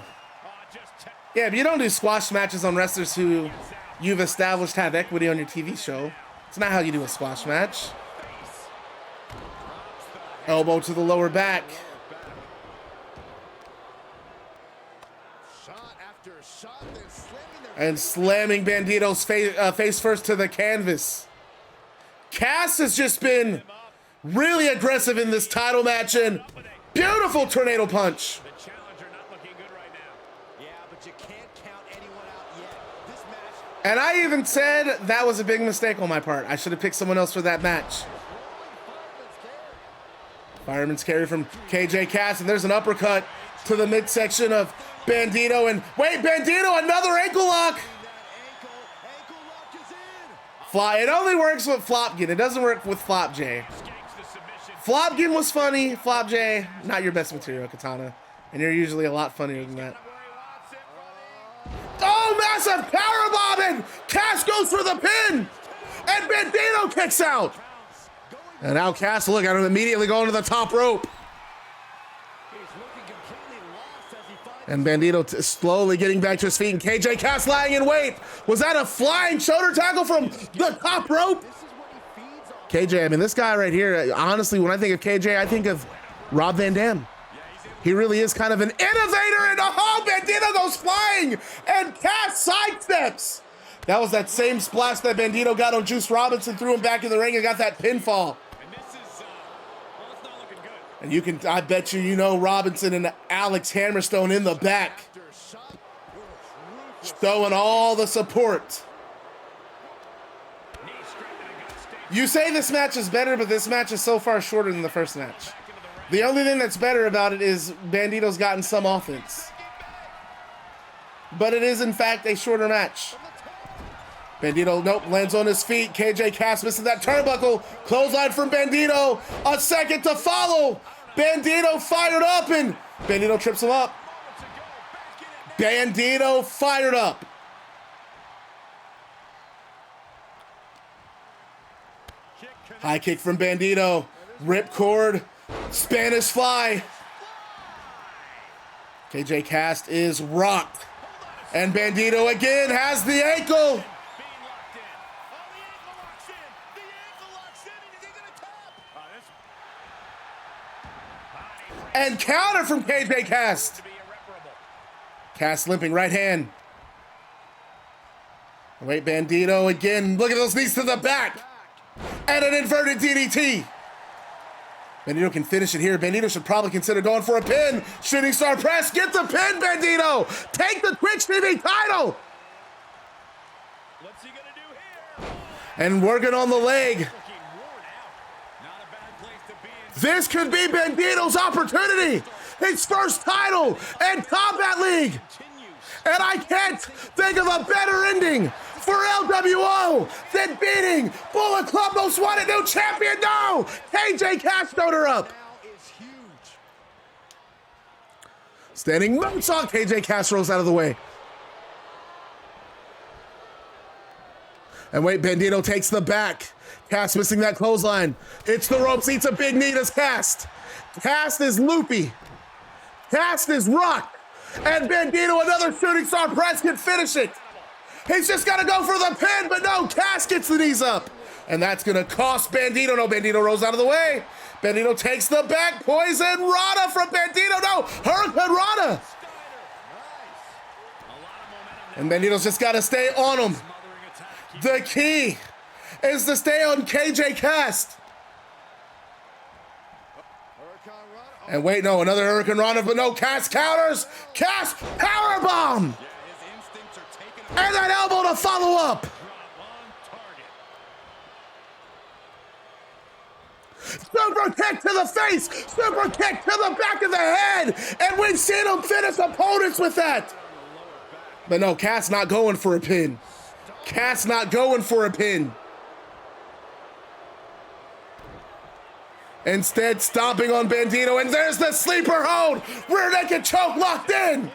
Yeah, but you don't do squash matches on wrestlers who you've established have equity on your TV show. It's not how you do a squash match. Elbow to the lower back. And slamming Bandido's face first to the canvas. Cass has just been really aggressive in this title match, and beautiful tornado punch. The challenger not looking good right now. Yeah, but you can't count anyone out yet. This match. And I even said that was a big mistake on my part. I should have picked someone else for that match. Fireman's carry from KJ Cass, and there's an uppercut to the midsection of Bandido, and wait, Bandido, another ankle lock. It only works with Flopgin. It doesn't work with Flop J. Flopgin was funny. Flop J, not your best material, Katana. And you're usually a lot funnier than that. Oh, massive powerbomb, and Cass goes for the pin. And Bandido kicks out. And now Cass, look at him immediately going to the top rope. And Bandido slowly getting back to his feet, and KJ Cass lying in wait. Was that a flying shoulder tackle from the top rope? KJ, I mean, this guy right here, honestly, when I think of KJ, I think of Rob Van Dam. He really is kind of an innovator, and oh, Bandido goes flying, and Cass sidesteps. That was that same splash that Bandido got on Juice Robinson, threw him back in the ring and got that pinfall. And this is, well, it's not looking good. And you can, I bet you know Robinson and Alex Hammerstone in the back, showing all the support. You say this match is better, but this match is so far shorter than the first match. The only thing that's better about it is Bandido's gotten some offense. But it is, in fact, a shorter match. Bandido, nope, lands on his feet. KJ Cass misses that turnbuckle. Clothesline from Bandido. A second to follow. Bandido fired up, and Bandido trips him up. Bandido fired up. High kick from Bandido. Ripcord. Spanish fly. KJ Cass is rocked. And Bandido again has the ankle. And counter from KJ Cass. Cass limping right hand. Wait, Bandido again. Look at those knees to the back. And an inverted DDT. Bandido can finish it here. Bandido should probably consider going for a pin. Shooting star press. Get the pin, Bandido. Take the Twitch TV title. What's he gonna do here? And working on the leg. This could be Bandido's opportunity. His first title and Combat League. And I can't think of a better ending for LWO than beating Bullet Club Most Wanted new champion. No! KJ Cass showed her up. Standing moonsault. KJ Cass rolls out of the way. And wait, Bandido takes the back. Cass missing that clothesline. Hits the ropes, eats a big knee to Cass. Cass is loopy. Cass is rocked. And Bandido, another shooting star press, can finish it. He's just got to go for the pin, but no, Cass gets the knees up. And that's going to cost Bandido. No, Bandido rolls out of the way. Bandido takes the back. Poison Rana from Bandido. No, Hurricane Rana. And Bandido's just got to stay on him. The key is to stay on KJ Cass. And wait, no, another Hurricane Rana, but no, Cass counters. Cass powerbomb. And that elbow to follow up. Super kick to the face. Super kick to the back of the head. And we've seen him finish opponents with that. But no, Cass not going for a pin. Cass not going for a pin. Instead, stomping on Bandido, and there's the sleeper hold. Rear naked choke locked in.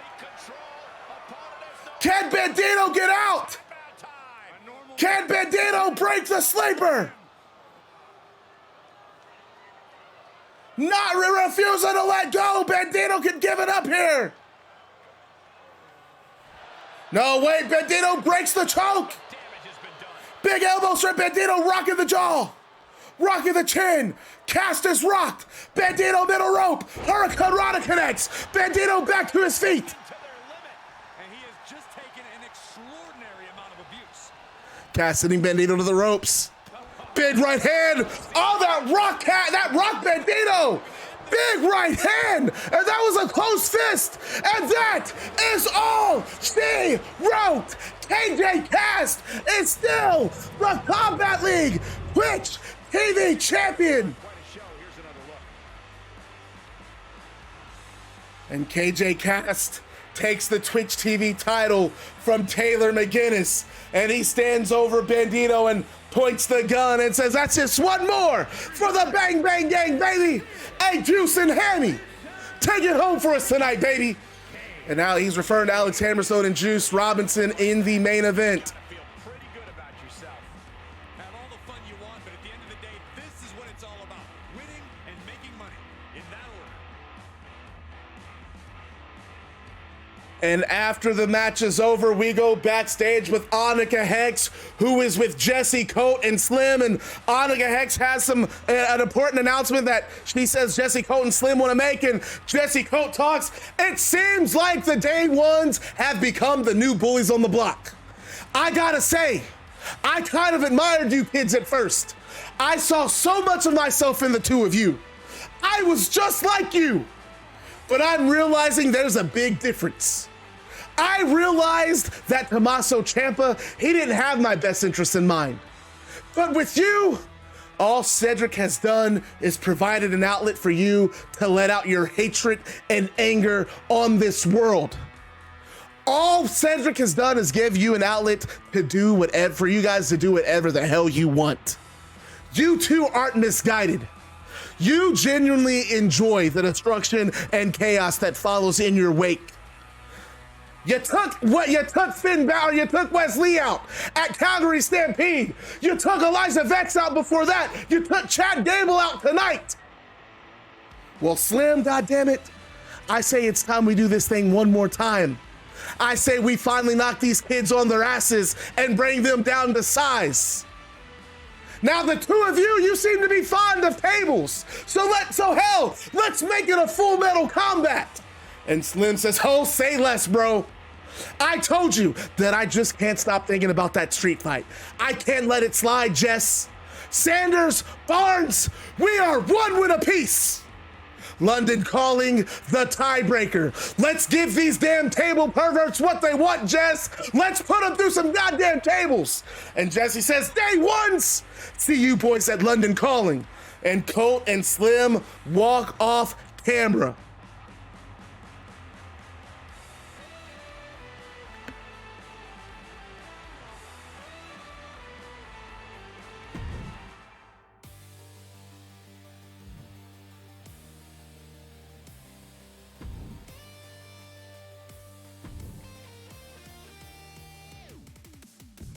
Can Bandido get out? Can Bandido break the sleeper? Not refusing to let go. Bandido can give it up here. No, wait, Bandido breaks the choke. Big elbows from Bandido, rocking the jaw. Rocking the chin. Cass is rocked. Bandido middle rope. Hurricane Rana connects. Bandido back to his feet. Cass sending Bandido to the ropes. Big right hand. Oh, that rock Bandido. Big right hand. And that was a close fist. And that is all she wrote. KJ Cass is still the Combat League Twitch TV champion. And KJ Cass takes the Twitch TV title from Taylor McGinnis, and he stands over Bandido and points the gun and says, that's just one more for the Bang Bang Gang, baby. Hey, Juice and Hammy, take it home for us tonight, baby. And now he's referring to Alex Hammerstone and Juice Robinson in the main event. And after the match is over, we go backstage with Annika Hex, who is with Jesse Coat and Slim. And Annika Hex has an important announcement that she says Jesse Coat and Slim want to make. And Jesse Coat talks. It seems like the day ones have become the new bullies on the block. I gotta say, I kind of admired you kids at first. I saw so much of myself in the two of you. I was just like you. But I'm realizing there's a big difference. I realized that Tommaso Ciampa, he didn't have my best interest in mind. But with you, all Cedric has done is provided an outlet for you to let out your hatred and anger on this world. All Cedric has done is give you an outlet to do whatever, for you guys to do whatever the hell you want. You two aren't misguided. You genuinely enjoy the destruction and chaos that follows in your wake. You took Finn Balor, you took Wesley out at Calgary Stampede. You took Eliza Vex out before that. You took Chad Gable out tonight. Well, Slim, goddammit, I say it's time we do this thing one more time. I say we finally knock these kids on their asses and bring them down to size. Now the two of you seem to be fond of tables. So hell, let's make it a full metal combat. And Slim says, oh, say less, bro. I told you that I just can't stop thinking about that street fight. I can't let it slide, Jess. Sanders, Barnes, we are one win apiece. London calling the tiebreaker. Let's give these damn table perverts what they want, Jess. Let's put them through some goddamn tables. And Jesse says, day ones. See you boys at London calling. And Colt and Slim walk off camera.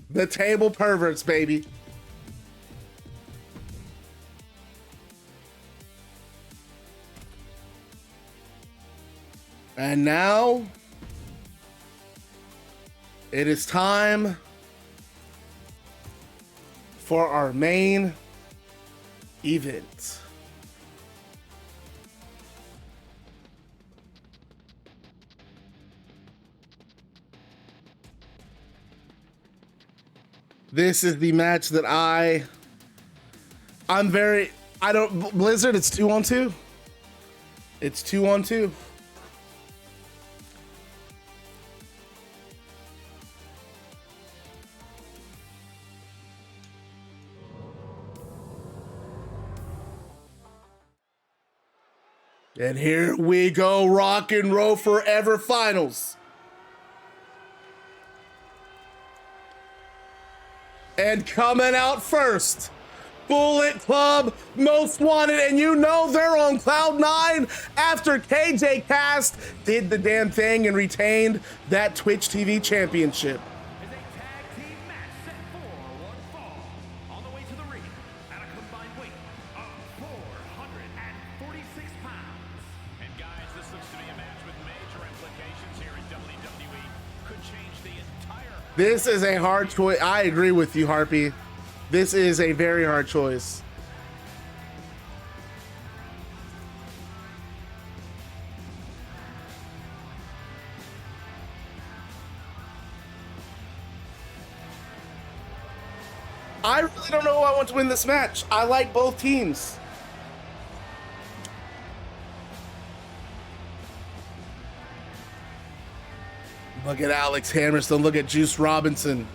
The table perverts, baby. And now it is time for our main event. This is the match that Blizzard, it's 2-on-2. It's 2-on-2. And here we go, Rock and Roll Forever Finals. And coming out first, Bullet Club Most Wanted, and you know they're on cloud nine after KJ Cast did the damn thing and retained that Twitch TV championship. Is a tag team match set for one fall. On the way to the ring at a combined weight of 446 pounds. And guys, this looks to be a match with major implications here in WWE. Could change the entire... This is a hard choice. I agree with you, Harpy. This is a very hard choice. I really don't know who I want to win this match. I like both teams. Look at Alex Hammerstone. Look at Juice Robinson.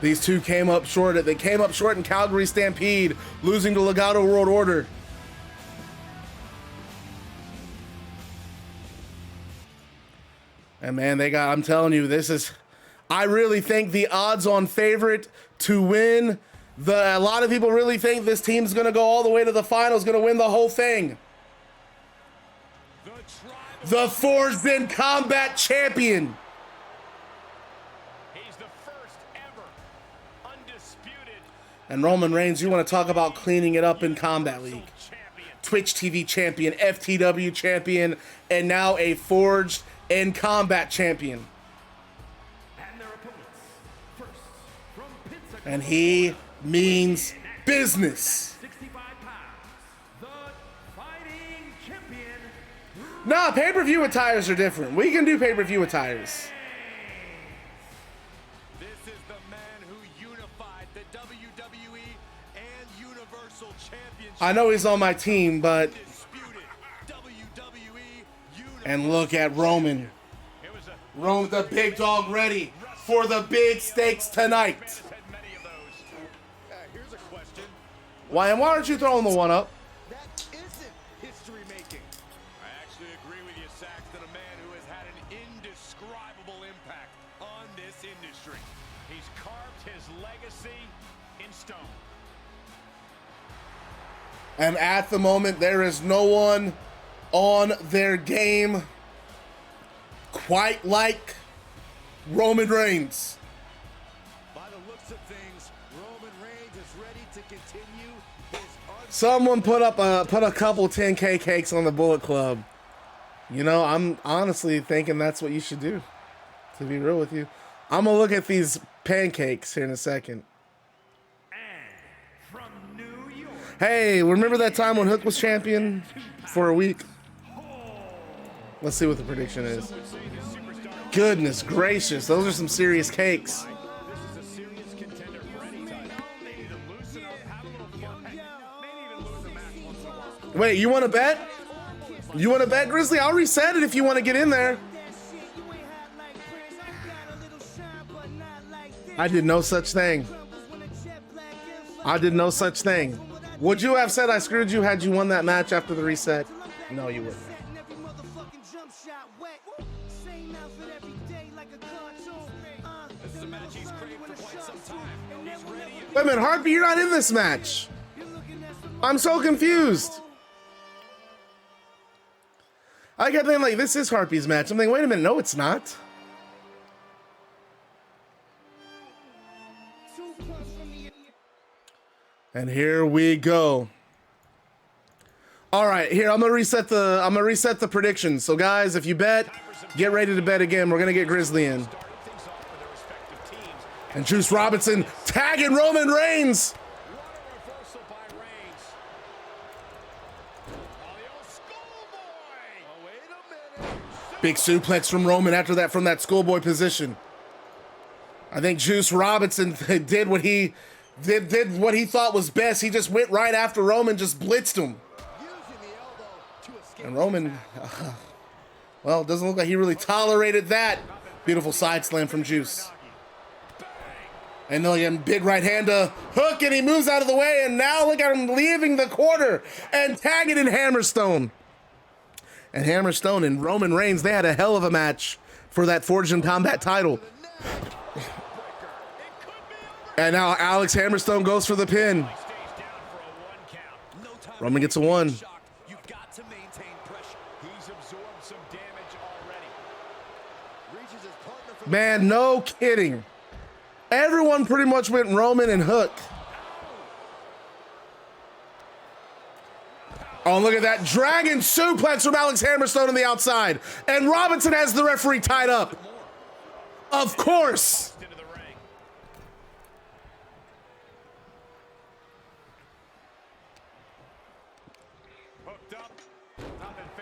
These two came up short. They came up short in Calgary Stampede, losing to Legado World Order. And man, I'm telling you, I really think the odds-on favorite to win. A lot of people really think this team's going to go all the way to the finals, going to win the whole thing. The Forged in Combat champion. And Roman Reigns, you want to talk about cleaning it up in Combat League. Twitch TV champion, FTW champion, and now a Forged in Combat champion. And their opponents, first from Pensacola, And he means business. 65 pounds, the fighting champion. Nah, pay-per-view attires are different. We can do pay-per-view attires. This is the man who unified the WWE and Universal Championship. I know he's on my team, but... Disputed WWE And look at Roman. It was a Roman, the big dog, ready for the big stakes tonight. had many of those. Here's a question. Why aren't you throwing the one up? That isn't history making. I actually agree with you, Saxton, a man who has had an indescribable impact on this industry. He's carved his legacy in stone. And at the moment, there is no one on their game quite like Roman Reigns. By the looks of things, Roman Reigns is ready to continue his Someone put a couple 10K cakes on the Bullet Club. You know, I'm honestly thinking that's what you should do, to be real with you. I'm gonna look at these pancakes here in a second. And from New York, Hey, remember that time when Hook was champion for a week? Let's see what the prediction is. Goodness gracious, those are some serious cakes. This is a serious contender for any title. They need to loosen up, have a little fun, maybe even lose a match once in a while. Wait, you want to bet? You want to bet, Grizzly? I'll reset it if you want to get in there. I did no such thing. I did no such thing. Would you have said I screwed you had you won that match after the reset? No, you wouldn't. This is a match he's craved for quite some time. He's ready. Wait a minute, Harpy, you're not in this match. I'm so confused. I kept thinking, like, this is Harpy's match. I'm thinking, wait a minute, no, it's not. And here we go. All right, here I'm gonna reset the predictions. So guys, if you bet, get ready to bet again. We're gonna get Grizzly in. And Juice Robinson tagging Roman Reigns. Reversal by Reigns. Oh, the old schoolboy. Oh, wait a minute. Big suplex from Roman after that from that schoolboy position. I think Juice Robinson did what he thought was best. He just went right after Roman, just blitzed him. Using the elbow to escape. And Roman, well, it doesn't look like he really tolerated that. Beautiful side slam from Juice. And then again, big right hand to Hook, and he moves out of the way, and now look at him leaving the corner and tagging in Hammerstone. And Hammerstone and Roman Reigns, they had a hell of a match for that Forged in Combat title. And now Alex Hammerstone goes for the pin. Roman gets a one. You've got to maintain pressure. He's absorbed some damage already. Reaches his partner for Man, no kidding. Everyone pretty much went Roman and Hook. Oh, look at that dragon suplex from Alex Hammerstone on the outside. And Robinson has the referee tied up. Of course. into the ring. Hooked up.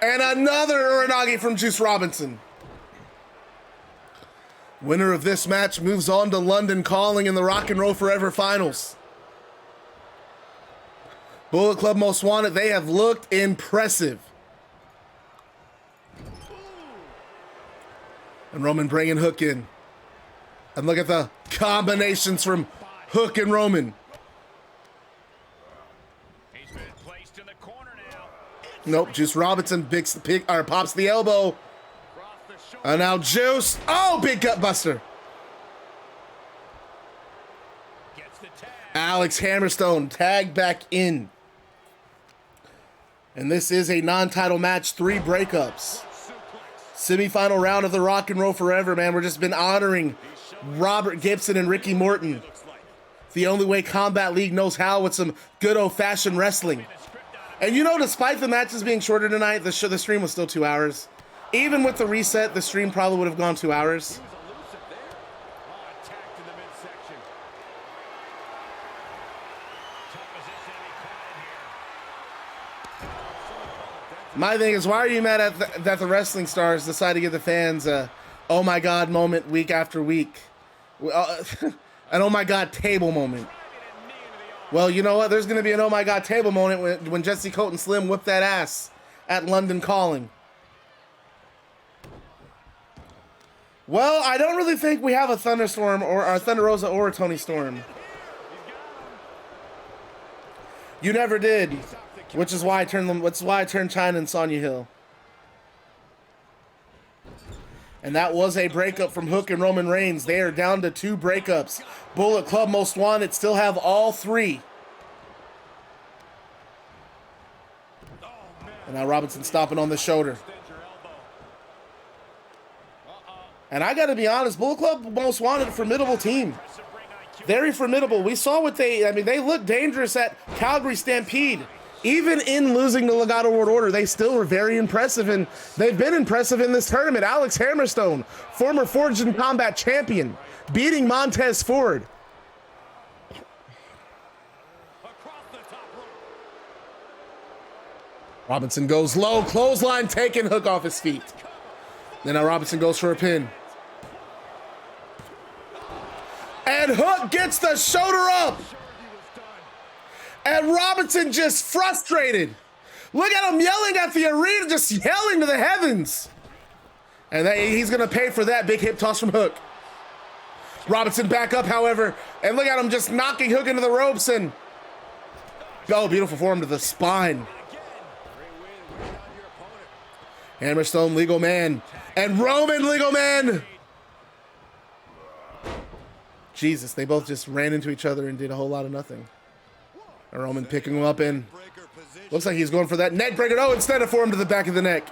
And another Uranagi from Juice Robinson. Winner of this match moves on to London Calling in the Rock and Roll Forever Finals. Bullet Club Most Wanted, they have looked impressive. And Roman bringing Hook in. And look at the combinations from Hook and Roman. He's been placed in the corner now. Nope, Juice Robinson pops the elbow. Across the shoulder. And now Juice, oh, big gut buster. Gets the tag. Alex Hammerstone tagged back in. And this is a non-title match, 3 breakups. Semi-final round of the Rock and Roll Forever, man. We've just been honoring Robert Gibson and Ricky Morton. The only way Combat League knows how, with some good old-fashioned wrestling. And you know, despite the matches being shorter tonight, the stream was still 2 hours. Even with the reset, the stream probably would have gone 2 hours. He was elusive there. Oh, attacked in the midsection. Tough position to be caught in here. My thing is, why are you mad at that the wrestling stars decide to give the fans a oh my god moment week after week? An oh my god table moment. Well, you know what? There's going to be an oh my god table moment when Jesse Colt and Slim whip that ass at London Calling. Well, I don't really think we have a Thunderstorm or a Thunder Rosa or a Tony Storm. You never did, which is why I turned them. Which is why I turned Chyna and Sonya Hill. And that was a breakup from Hook and Roman Reigns. They are down to 2 breakups. Bullet Club Most Wanted still have all 3. And now Robinson stomping on the shoulder. And I got to be honest, Bullet Club Most Wanted, a formidable team. Very formidable. We saw what they looked dangerous at Calgary Stampede. Even in losing the Legado World Order, they still were very impressive, and they've been impressive in this tournament. Alex Hammerstone, former Forged in Combat champion, beating Montez Ford. Robinson goes low, clothesline taking Hook off his feet. Then now Robinson goes for a pin. And Hook gets the shoulder up. And Robinson just frustrated. Look at him yelling at the arena, just yelling to the heavens. And he's going to pay for that big hip toss from Hook. Robinson back up, however. And look at him just knocking Hook into the ropes. And oh, beautiful form to the spine. Hammerstone, legal man. And Roman, legal man. Jesus, they both just ran into each other and did a whole lot of nothing. And Roman picking him up in. Looks like he's going for that neck breaker. Oh, instead of forearm to the back of the neck.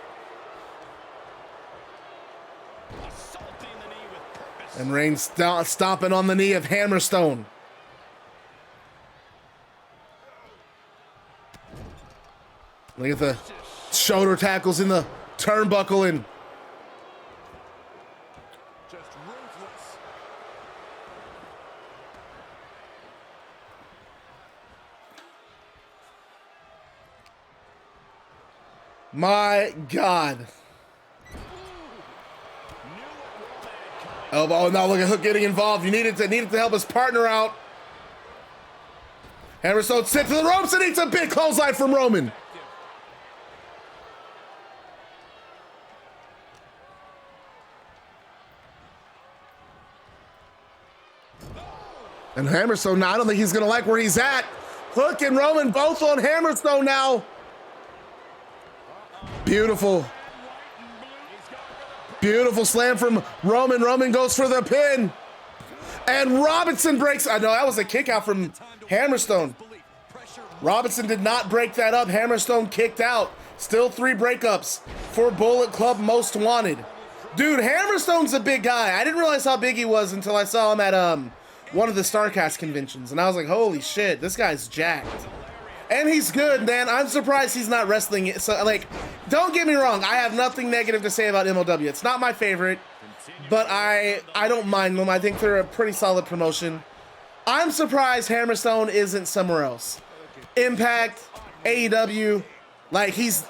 And Reigns stomping on the knee of Hammerstone. Look at the shoulder tackles in the turnbuckle and Just ruthless. my God. Oh, now look at Hook getting involved. You needed to help his partner out. Hammerstone sent to the ropes and eats a big clothesline from Roman. And Hammerstone, now I don't think he's gonna like where he's at. Hook and Roman both on Hammerstone now. Beautiful. Beautiful slam from Roman. Roman goes for the pin. And Robinson breaks. I know that was a kick out from Hammerstone. Robinson did not break that up. Hammerstone kicked out. Still 3 breakups for Bullet Club Most Wanted. Dude, Hammerstone's a big guy. I didn't realize how big he was until I saw him at one of the StarCast conventions. And I was like, holy shit, this guy's jacked. And he's good, man. I'm surprised he's not wrestling. So, like, don't get me wrong. I have nothing negative to say about MLW. It's not my favorite, but I don't mind them. I think they're a pretty solid promotion. I'm surprised Hammerstone isn't somewhere else. Impact, AEW, like he's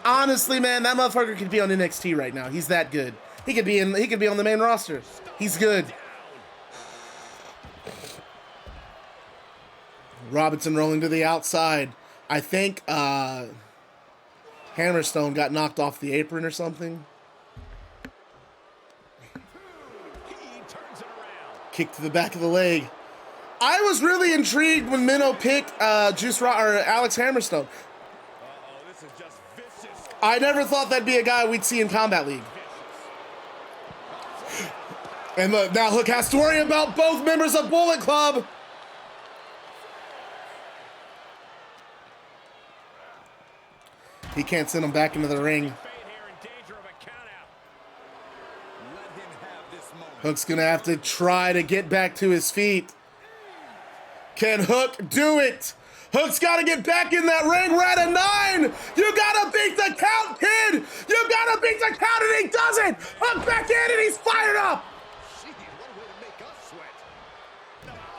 honestly, man, that motherfucker could be on NXT right now. He's that good. He could be on the main roster. He's good. Robinson rolling to the outside. I think Hammerstone got knocked off the apron or something. Kick to the back of the leg. I was really intrigued when Minnow picked Alex Hammerstone. I never thought that'd be a guy we'd see in Combat League. And look, now Hook has to worry about both members of Bullet Club. He can't send him back into the ring. Hook's gonna have to try to get back to his feet. Can Hook do it? Hook's got to get back in that ring. We're at a 9. You got to beat the count, kid. You got to beat the count, and he does it. Hook back in, and he's fired up.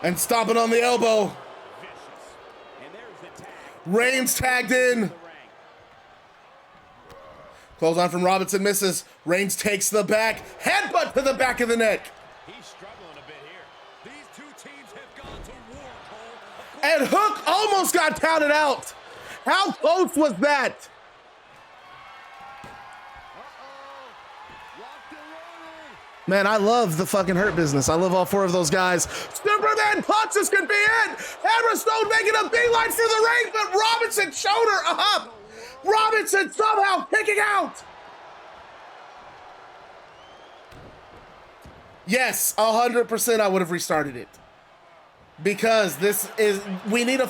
And stomping on the elbow. Reigns tagged in. Close on from Robinson, misses. Reigns takes the back. Headbutt to the back of the neck. He's struggling a bit here. These two teams have gone to war, Cole. And Hook almost got counted out. How close was that? Man, I love the fucking Hurt Business. I love all 4 of those guys. Superman punches can be it. Hammerstone making a beeline for the ring, but Robinson shoulder up. Robinson somehow kicking out. Yes, 100% I would have restarted it. Because we need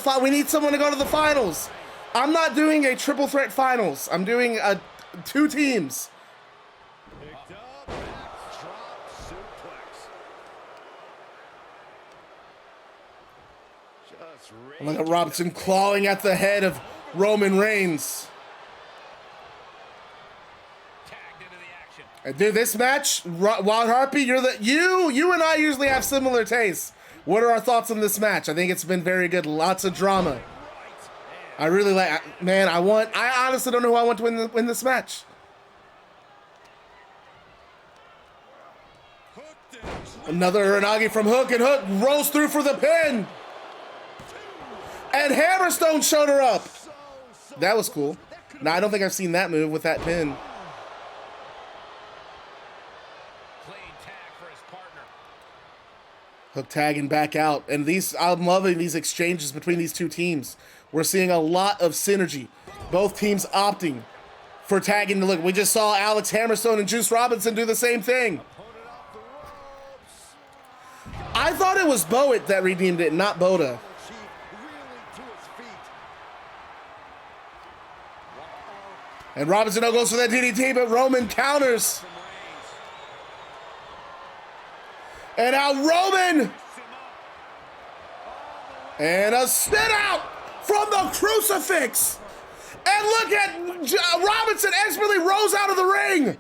someone to go to the finals. I'm not doing a triple threat finals. I'm doing 2 teams. Picked up, backdrop suplex. Just Look at Robinson clawing at the head of Roman Reigns. Dude, this match, Wild Harpy, you and I usually have similar tastes. What are our thoughts on this match? I think it's been very good. Lots of drama. I really like. Man, I honestly don't know who I want to win this match. Another Uranagi from Hook, and Hook rolls through for the pin. And Hammerstone showed her up. That was cool. No, I don't think I've seen that move with that pin. Hook tagging back out. And I'm loving these exchanges between these 2 teams. We're seeing a lot of synergy. Both teams opting for tagging. Look, we just saw Alex Hammerstone and Juice Robinson do the same thing. I thought it was Boet that redeemed it, not Boda. And Robinson goes for that DDT, but Roman counters. And now Roman. And a spin out from the crucifix. And look at Robinson expertly rolls out of the ring.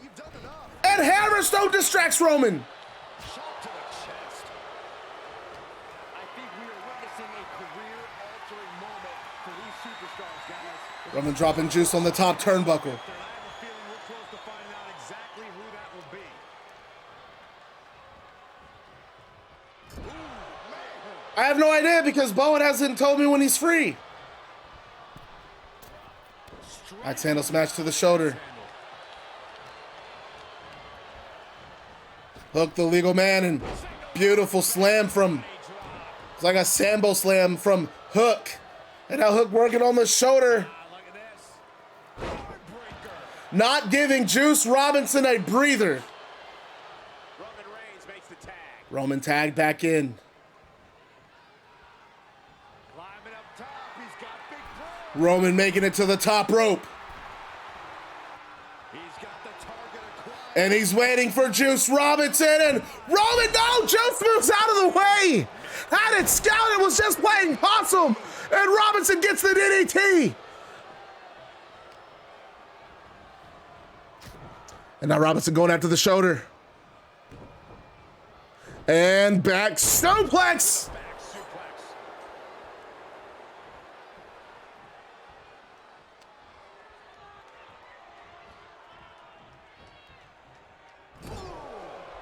And Hammerstone distracts Roman. Roman dropping Juice on the top turnbuckle. I have no idea because Bowen hasn't told me when he's free. Axe handle smash to the shoulder. Hook the legal man, and beautiful slam from, it's like a Sambo slam from Hook. And now Hook working on the shoulder. Not giving Juice Robinson a breather. Roman tag back in. Roman making it to the top rope. And he's waiting for Juice Robinson, and Roman, no, Juice moves out of the way. Had it scouted, was just playing possum, and Robinson gets the DDT. And now Robinson going after the shoulder. And back suplex.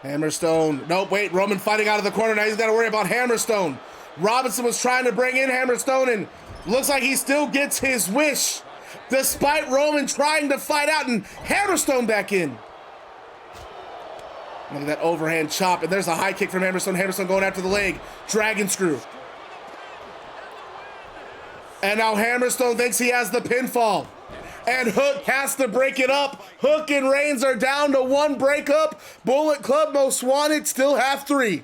Hammerstone. Nope, wait. Roman fighting out of the corner. Now he's got to worry about Hammerstone. Robinson was trying to bring in Hammerstone, and looks like he still gets his wish, despite Roman trying to fight out, and Hammerstone back in. Look at that overhand chop, and there's a high kick from Hammerstone. Hammerstone going after the leg. Dragon screw. And now Hammerstone thinks he has the pinfall. And Hook has to break it up. Hook and Reigns are down to 1 breakup. Bullet Club Most Wanted still have 3.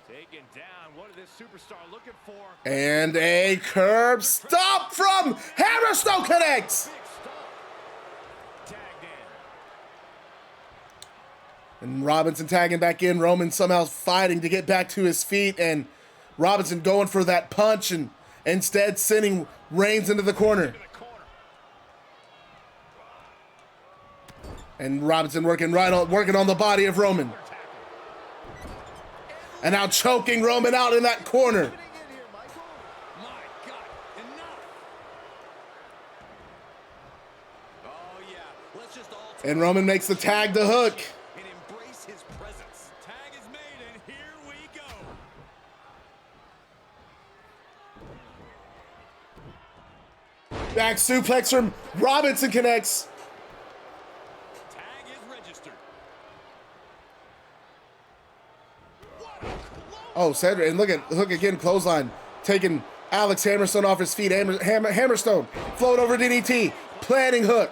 Taken down. What is this superstar looking for? And a curb stop from Hammerstone connects. And Robinson tagging back in. Roman somehow fighting to get back to his feet. And Robinson going for that punch. And instead sending Reigns into the corner. And Robinson working on the body of Roman. And now choking Roman out in that corner. And Roman makes the tag to Hook. And embrace his presence. Tag is made, and here we go. Back suplex from Robinson connects. Tag is registered. Oh, Cedric, and look at Hook again, clothesline. Taking Alex Hammerstone off his feet. Hammerstone floating over DDT, planting Hook.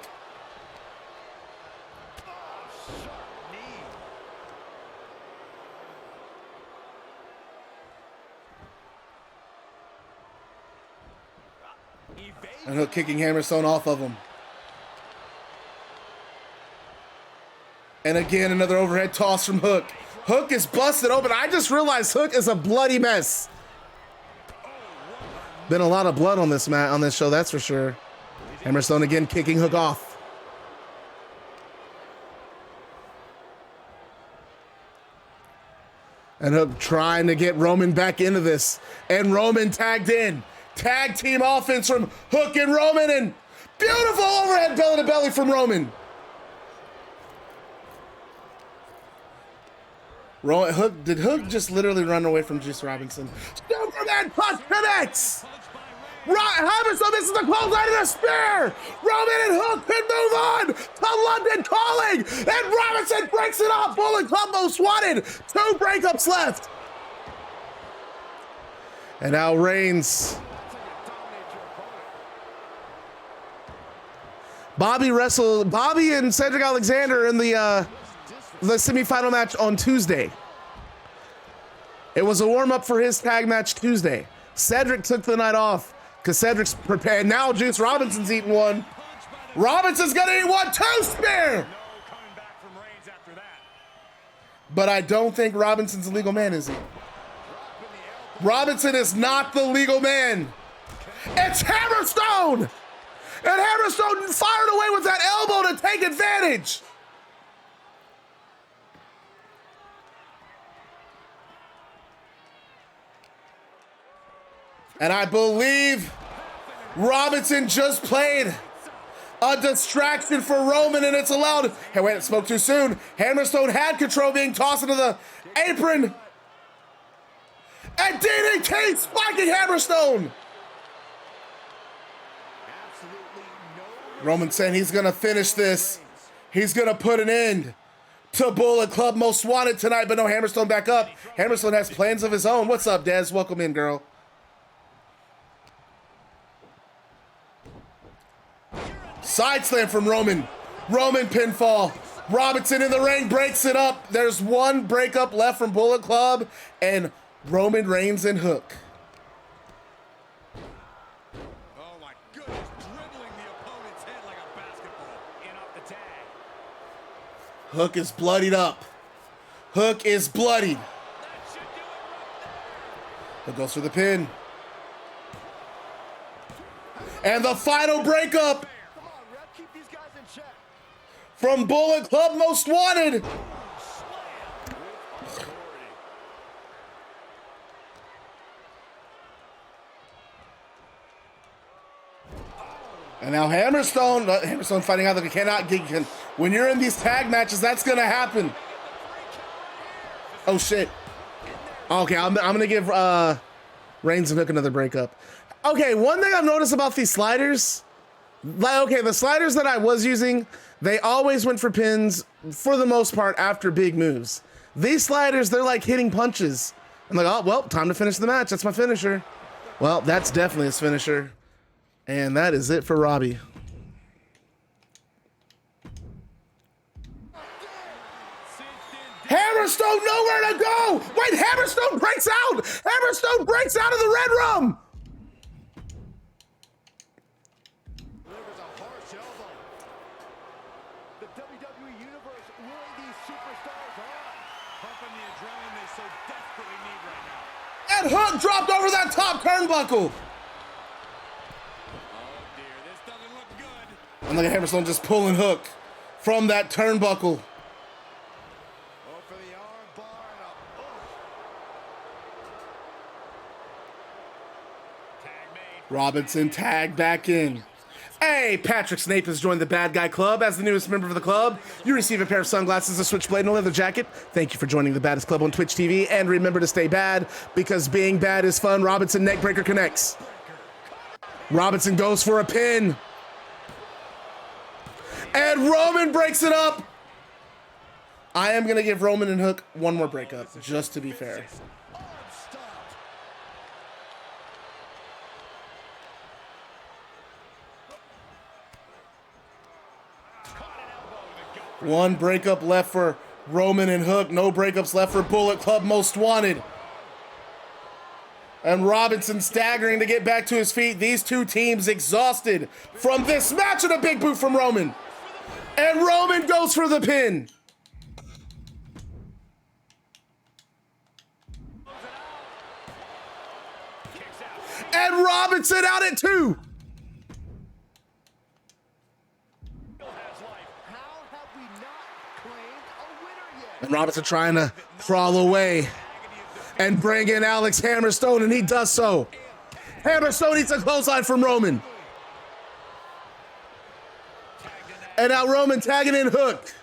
And Hook kicking Hammerstone off of him. And again, another overhead toss from Hook. Hook is busted open. I just realized Hook is a bloody mess. Been a lot of blood on this show, that's for sure. Hammerstone again kicking Hook off. And Hook trying to get Roman back into this. And Roman tagged in. Tag team offense from Hook and Roman, and beautiful overhead belly to belly from Roman. Did Hook just literally run away from Juice Robinson? Superman punch connects. Hammerstone misses the clothesline and a spear. Roman and Hook could move on to London Calling, and Robinson breaks it off. Bullet Club most wanted. 2 breakups left. And now Reigns. Bobby and Cedric Alexander in the semifinal match on Tuesday. It was a warm-up for his tag match Tuesday. Cedric took the night off because Cedric's prepared. Now Juice Robinson's eating one. Robinson's gonna eat one too, spear! But I don't think Robinson's a legal man, is he? Robinson is not the legal man. It's Hammerstone! And Hammerstone fired away with that elbow to take advantage. And I believe Robinson just played a distraction for Roman, and it's allowed. Hey, wait, it spoke too soon. Hammerstone had control, being tossed into the apron. And DDT spiking Hammerstone. Roman saying he's gonna finish this. He's gonna put an end to Bullet Club Most Wanted tonight, but no, Hammerstone back up. Hammerstone has plans of his own. What's up, Dez? Welcome in, girl. Side slam from Roman. Roman pinfall. Robinson in the ring breaks it up. There's 1 breakup left from Bullet Club, and Roman Reigns and Hook. Hook is bloodied up. Hook is bloodied. Hook goes for the pin. And the final breakup from Bullet Club Most Wanted. And now Hammerstone finding out that he cannot get. When you're in these tag matches, that's gonna happen. Oh shit. Okay, I'm gonna give Reigns and Hook another breakup. Okay, one thing I've noticed about these sliders, the sliders that I was using, they always went for pins for the most part after big moves. These sliders, they're like hitting punches. I'm like, oh well, time to finish the match. That's my finisher. Well, that's definitely his finisher. And that is it for Robbie. Hammerstone nowhere to go. Wait, Hammerstone breaks out. Hammerstone breaks out of the Red Room. Delivers a harsh elbow. The WWE Universe really these superstars on. Pumping the adrenaline they so desperately need right now. And Hook dropped over that top turnbuckle. look at Hammerstone just pulling Hook from that turnbuckle. Oh, for the arm bar and a Tag made. Robinson tagged back in. Hey, Patrick Snape has joined the Bad Guy Club. As the newest member of the club, you receive a pair of sunglasses, a switchblade, and a leather jacket. Thank you for joining the Baddest Club on Twitch TV. And remember to stay bad, because being bad is fun. Robinson neckbreaker connects. Robinson goes for a pin. And Roman breaks it up. I am going to give Roman and Hook one more breakup, just to be fair. One breakup left for Roman and Hook. No breakups left for Bullet Club Most Wanted. And Robinson staggering to get back to his feet. These two teams exhausted from this match, and a big boot from Roman. And Roman goes for the pin. And Robinson out at 2. And Robinson trying to crawl away and bring in Alex Hammerstone, and he does so. Hammerstone eats a clothesline from Roman. And now Roman tagging in Hook.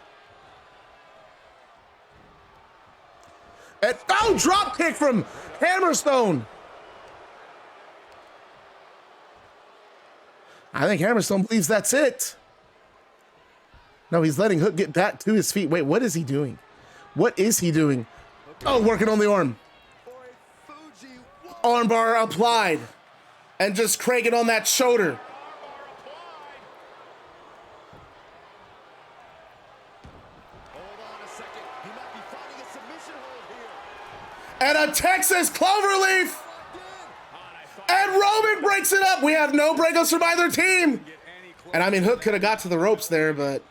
And drop kick from Hammerstone. I think Hammerstone believes that's it. No, he's letting Hook get back to his feet. Wait, what is he doing? What is he doing? Oh, working on the arm. Armbar applied. And just cranking on that shoulder. And a Texas Cloverleaf. And Roman breaks it up. We have no breakups from either team. And I mean, Hook could have got to the ropes there, but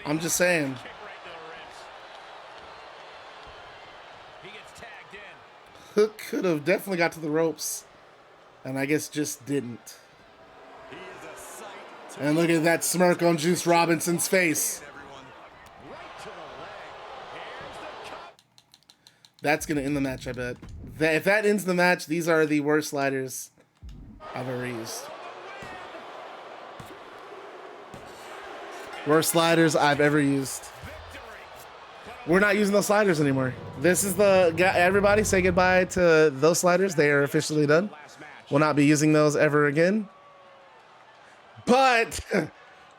I'm just saying. Hook could have definitely got to the ropes, and I guess just didn't. And look at that smirk on Juice Robinson's face. That's going to end the match, I bet. If that ends the match, these are the worst sliders I've ever used. Worst sliders I've ever used. We're not using those sliders anymore. This is the... Everybody say goodbye to those sliders. They are officially done. We'll not be using those ever again. But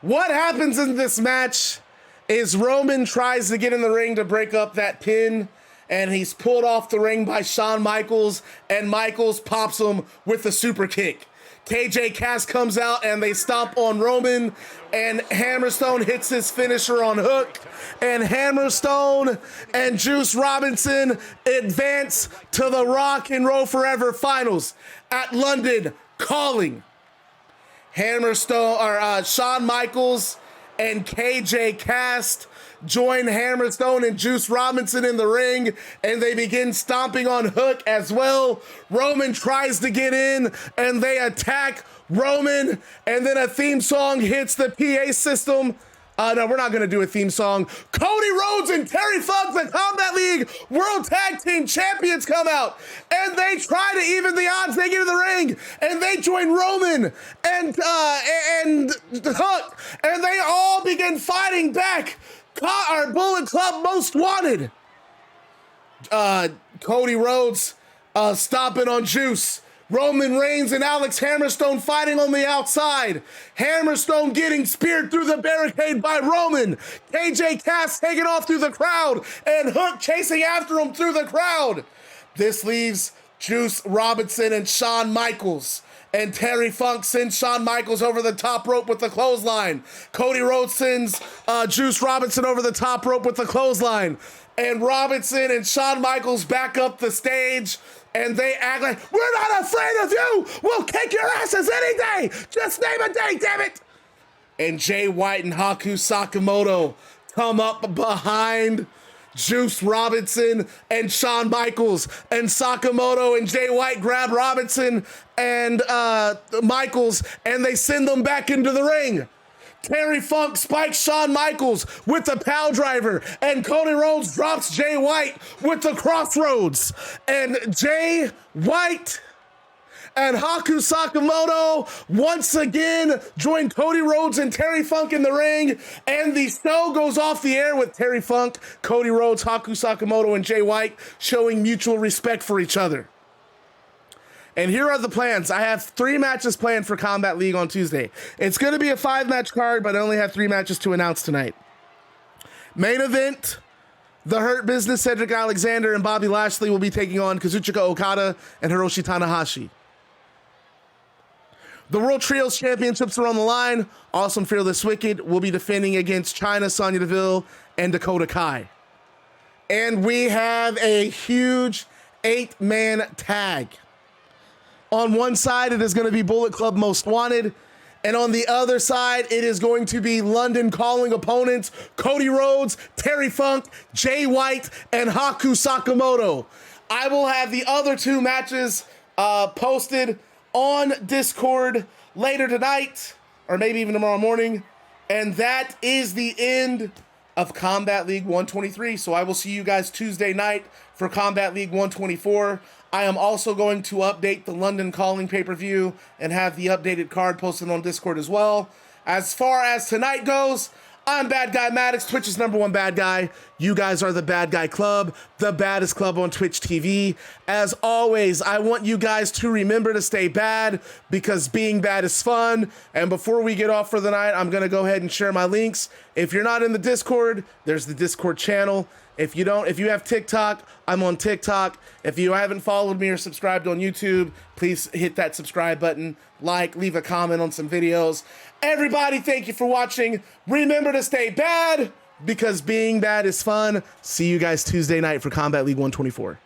what happens in this match is Roman tries to get in the ring to break up that pin, and he's pulled off the ring by Shawn Michaels, and Michaels pops him with a super kick. KJ Cass comes out and they stomp on Roman, and Hammerstone hits his finisher on Hook, and Hammerstone and Juice Robinson advance to the Rock and Roll Forever finals at London Calling. Shawn Michaels and KJ Cass join Hammerstone and Juice Robinson in the ring, and they begin stomping on Hook as well. Roman tries to get in, and they attack Roman, and then a theme song hits the PA system. No, we're not going to do a theme song. Cody Rhodes and Terry Funk, the Combat League World Tag Team Champions, come out, and they try to even the odds. They get in the ring, and they join Roman and Hook, and they all begin fighting back. Our Bullet Club Most Wanted. Cody Rhodes stomping on Juice. Roman Reigns and Alex Hammerstone fighting on the outside. Hammerstone getting speared through the barricade by Roman. KJ Cass taking off through the crowd, and Hook chasing after him through the crowd. This leaves Juice Robinson and Shawn Michaels. And Terry Funk sends Shawn Michaels over the top rope with the clothesline. Cody Rhodes sends Juice Robinson over the top rope with the clothesline. And Robinson and Shawn Michaels back up the stage, and they act like, we're not afraid of you! We'll kick your asses any day! Just name a day, damn it! And Jay White and Haku Sakamoto come up behind Juice Robinson and Shawn Michaels, and Sakamoto and Jay White grab Robinson and Michaels, and they send them back into the ring. Terry Funk spikes Shawn Michaels with the power driver, and Cody Rhodes drops Jay White with the crossroads. And Jay White and Haku Sakamoto once again join Cody Rhodes and Terry Funk in the ring, and the show goes off the air with Terry Funk, Cody Rhodes, Haku Sakamoto, and Jay White showing mutual respect for each other. And here are the plans. I have 3 matches planned for Combat League on Tuesday. It's going to be a 5-match card, but I only have 3 matches to announce tonight. Main event, The Hurt Business, Cedric Alexander and Bobby Lashley will be taking on Kazuchika Okada and Hiroshi Tanahashi. The World Trios Championships are on the line. Awesome Fearless Wicked will be defending against Chyna, Sonya Deville, and Dakota Kai. And we have a huge 8-man tag. On one side, it is going to be Bullet Club Most Wanted. And on the other side, it is going to be London Calling opponents, Cody Rhodes, Terry Funk, Jay White, and Haku Sakamoto. I will have the other 2 matches posted on Discord later tonight, or maybe even tomorrow morning. And that is the end of Combat League 123. So I will see you guys Tuesday night for Combat League 124. I am also going to update the London Calling pay-per-view and have the updated card posted on Discord as well. As far as tonight goes, I'm Bad Guy Maddox, Twitch's #1 bad guy. You guys are the Bad Guy Club, the baddest club on Twitch TV. As always, I want you guys to remember to stay bad, because being bad is fun. And before we get off for the night, I'm gonna go ahead and share my links. If you're not in the Discord, there's the Discord channel. If you have TikTok, I'm on TikTok. If you haven't followed me or subscribed on YouTube, please hit that subscribe button, leave a comment on some videos. Everybody, thank you for watching. Remember to stay bad, because being bad is fun. See you guys Tuesday night for Combat League 124.